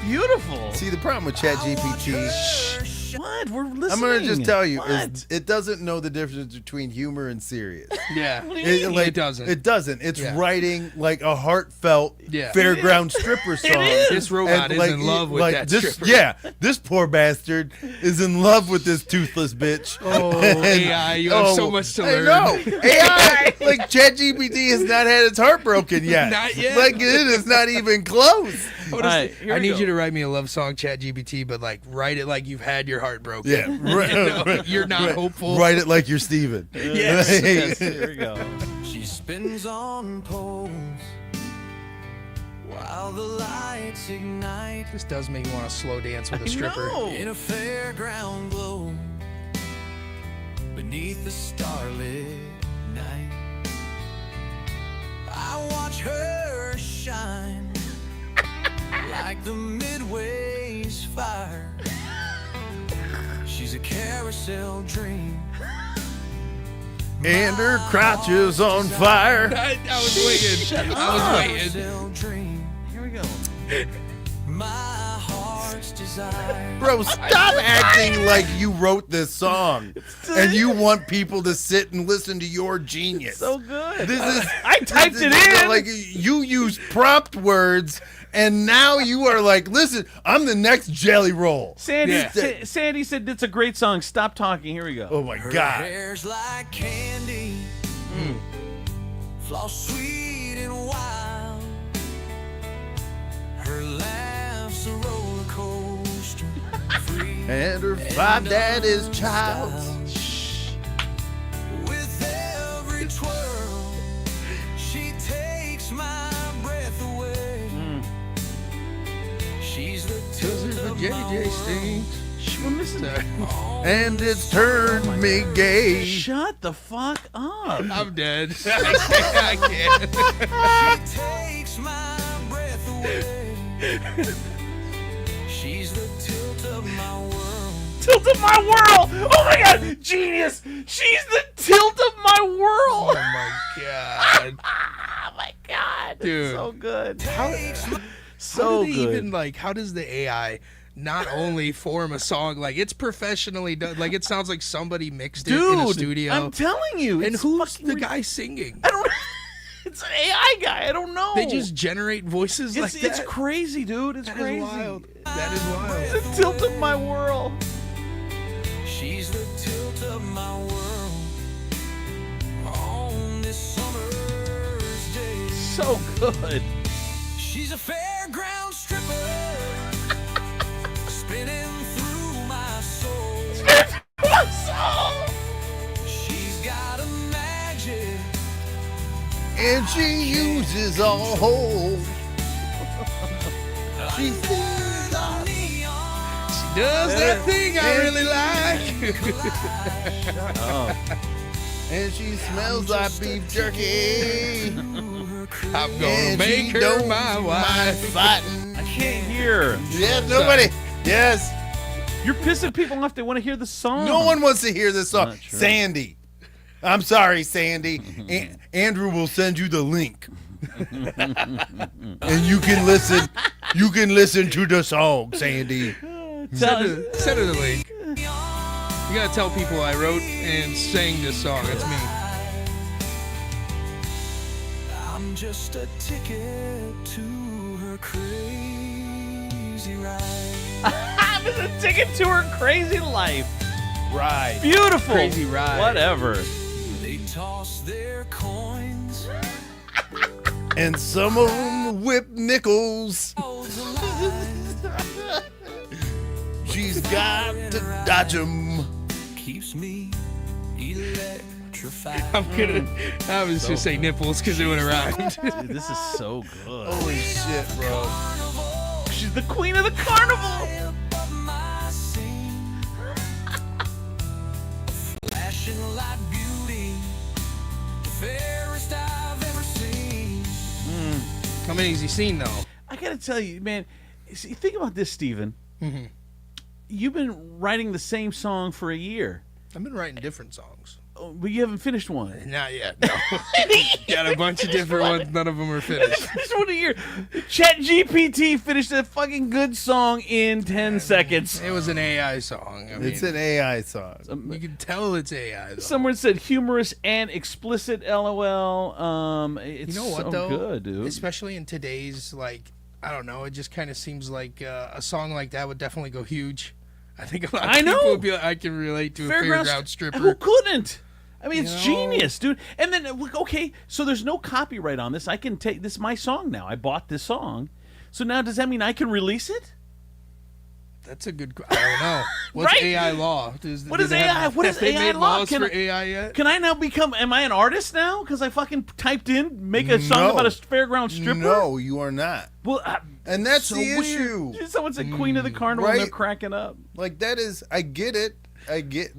Beautiful. See, the problem with ChatGPT, What? We're listening. I'm gonna just tell you, What? is it doesn't know the difference between humor and serious. Yeah. It doesn't. It doesn't. It's writing like a heartfelt fairground stripper song. This robot is in love with that this. stripper. Yeah, this poor bastard is in love with this toothless bitch. Oh, AI, you have so much to learn. I know. AI, like ChatGPT has not had its heart broken yet. Not yet. Like it is not even close. Right, I need you to write me a love song, ChatGPT, but like write it like you've had your heart broken. Yeah, right. You're not hopeful. Write it like you're Steven. Yes. Yes, here we go. She spins on poles while the lights ignite This does make me want to slow dance with a stripper. in a fairground glow beneath the starlit night. I watch her shine like the Midway's fire. She's a carousel dream. And her crotch is on fire. I was waiting. I was waiting. Carousel dream. Here we go. My heart's desire. Bro, stop acting like you wrote this song and you want people to sit and listen to your genius. So good. This is I typed it in. Like you use prompt words and now you are like, listen, I'm the next Jelly Roll. Sandy said it's a great song. Stop talking. Here we go. Oh my Her God. hair's like candy, floss sweet and wild. Her laugh's a roller coaster, free And her five daddy's child. with every twirl. She takes my breath away. She's the tilt of my world. We're missing that. And it's turned me gay. Shut the fuck up. I'm dead. I can't. She takes my breath away. She's the tilt of my world. Tilt of my world. Oh my God. Genius. She's the tilt of my world. Oh my God. God, Dude. it's so good. How So do they good. even like? How does the AI not only form a song like it's professionally done? Like it sounds like somebody mixed it in a Dude, studio. I'm telling you. And it's who's fucking the guy singing? I don't. It's an AI guy. I don't know. They just generate voices like that. It's crazy, dude. It's That crazy. is wild. That is wild. The tilt of my world. She's the tilt of my world on this summer's day. So good. She's a fairground stripper spinning through my soul. She's got a magic And she uses all holes. She sings all Does that thing I really like? Oh. and she smells like beef jerky. I'm gonna And make she her don't my mind wife. fighting. I can't hear. Yes, nobody. Yes. You're pissing people off. They want to hear the song. No one wants to hear this song. Not true. Sandy. I'm sorry, Sandy. Andrew will send you the link. And you can listen. You can listen to the song, Sandy. Send her the link. You gotta tell people I wrote and sang this song. That's me. I'm just a ticket to her crazy ride. I'm just a ticket to her crazy life. Right. Beautiful. Crazy ride. Whatever. They toss their coins. And some of them whip nickels. She's got to dodge them. Keeps me electrified. I was just say nipples because it would have rhymed. Dude, this is so good. Holy shit, bro. She's the queen of the carnival. Flashing light beauty, the fairest I've ever seen. How many has he seen though? I gotta tell you, man. See, think about this, Steven. Mm-hmm. You've been writing the same song for a year, I've been writing different songs. but you haven't finished one. Not yet. No. Got a bunch of different ones. None of them are finished. Finished one a year. ChatGPT finished a fucking good song in 10 seconds. It was an AI song. I mean, It's an AI song. you can tell it's AI. Though. Someone said humorous and explicit. LOL. It's You know what so though? good, dude. Especially in today's I don't know. It just kind of seems like a song like that would definitely go huge. I think a lot of I people know. would be like, I can relate to a fairground stripper. Who couldn't? I mean, it's You know? genius, dude. And then, okay, so there's no copyright on this. I can take this is my song now. I bought this song. So now does that mean I can release it? That's a good. I don't know. What's Right? AI law? What is AI? What is have they AI made law? laws Can for I- AI yet? Can I now become? Am I an artist now? Because I fucking typed in make a song No. about a fairground stripper. No, you are not. Well, And that's so the weird. issue. Someone said Queen of the Carnival, and they're right. cracking up. Like that is, I get it. I get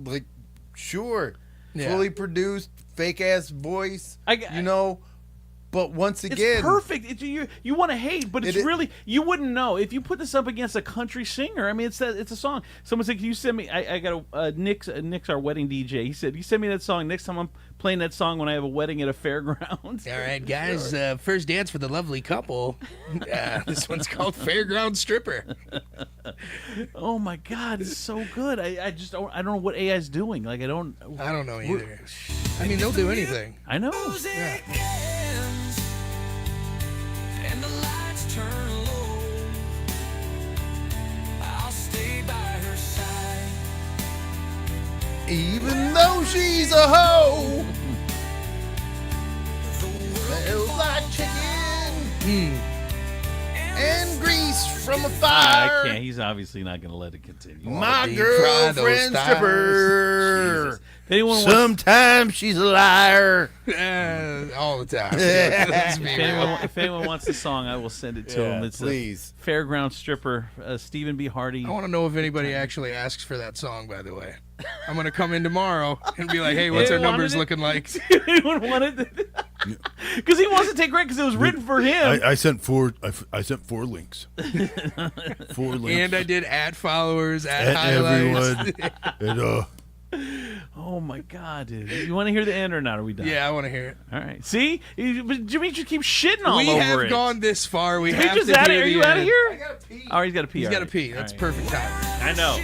sure, Yeah. fully produced, fake ass voice. I- you know, but once again, It's perfect. You want to hate, but it's It- really you wouldn't know if you put this up against a country singer. I mean, it's a song. Someone said, "Can you send me?" I got Nick's our wedding DJ. He said, "You send me that song next time I'm playing that song when I have a wedding at a fairground." All right, guys. First dance for the lovely couple. This one's called Fairground Stripper. Oh my God, it's so good. I just don't know what AI is doing. Like I don't know either. I mean, they'll do anything. I know. Music ends, and the lights turn low. I'll stay by her side. even though she's a hoe, smells like chicken and grease from a I fire. can't. He's obviously not going to let it continue. My deep fry those girlfriend thighs. stripper. Jesus. If anyone wants, Sometimes she's a liar. All the time. Let's be real. if anyone wants the song, I will send it to Yeah, him. It's please. a Fairground Stripper, Stephen B. Hardy. I want to know if ananybody actually asks for that song, by the way. I'm going to come in tomorrow and be like, hey, what's our Anyone numbers wanted it? looking like? Anyone wanted it? Because he wants to take credit because it was written for him. I sent four. I sent 4 links. 4 links. And I did add followers, add at highlights. everyone. And Oh my God, dude! You want to hear the end or not? Are we done? Yeah, I want to hear it. All right. See, but Demetrius keeps shitting all We over have it. gone this far. We have Demetrius, to hear are the you out of end. here? I gotta pee. Oh, he's got to pee. He's all got to right. pee. That's All right. perfect time. I know.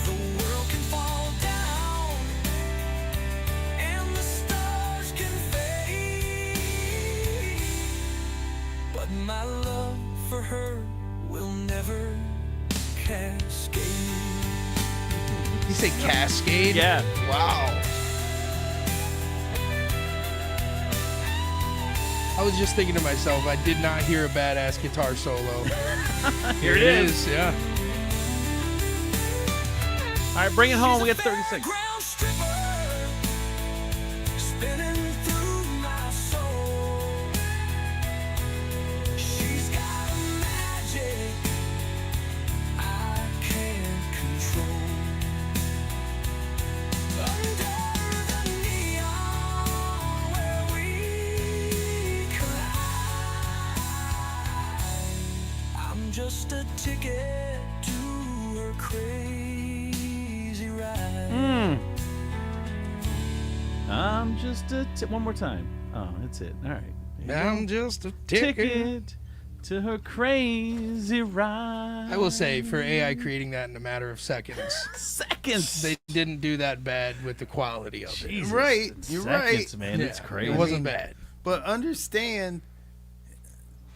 The world can fall down and the stars can fade, but my love for her will never cascade. You say Cascade? Yeah. Wow. I was just thinking to myself, I did not hear a badass guitar solo. Here it is. Yeah. All right, bring it home. We got 30 seconds. Ground stripper spinning through my soul. She's got a magic I can't control. Under the neon where we collide, I'm just a ticket to her crazy ride. I'm just a one more time. Oh, that's it. All right. There you I'm go. just a ticket. To her crazy ride. I will say, for AI creating that in a matter of seconds, they didn't do that bad with the quality of it. Jesus. Right, you're Seconds, right. man. It's Yeah, crazy. It wasn't bad. But understand,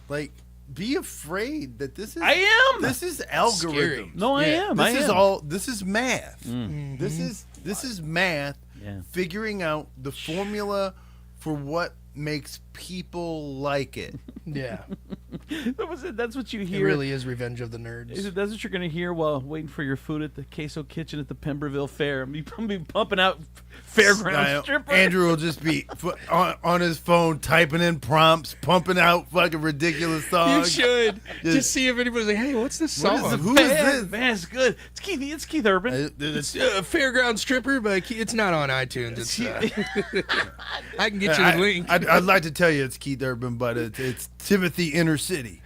like, be afraid that this is. I am. This is algorithm. Scary. No, I am. This I is am. all. This is math. Mm-hmm. This is math. Yeah. Figuring out the formula for makes people like it. Yeah. That was it. That's what you It hear. really is Revenge of the Nerds. That's what you're going to hear while waiting for your food at the Queso Kitchen at the Pemberville Fair. I'm gonna be pumping out fairground stripper. Andrew will just be on his phone typing in prompts, pumping out fucking ridiculous You songs. should. Just see if anybody's like, hey, what's this What song? is it? Who is this? Man, it's good. It's Keith Urban. It's a Fairground Stripper, but it's not on iTunes. It's I can get you the link. I'd like to tell you it's Keith Urban, but it's Timothy Inner City.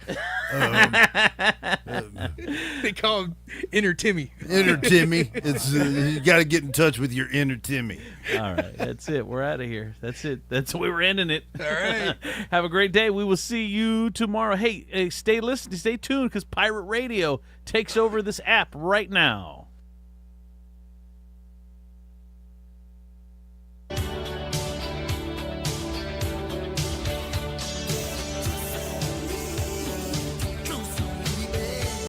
They call him Inner Timmy. Inner Timmy. It's you got to get in touch with your inner Timmy. All right, that's it. We're out of here. That's it. That's the way we're ending it. All right. Have a great day. We will see you tomorrow. Hey, stay listening. Stay tuned because Pirate Radio takes over this app right now.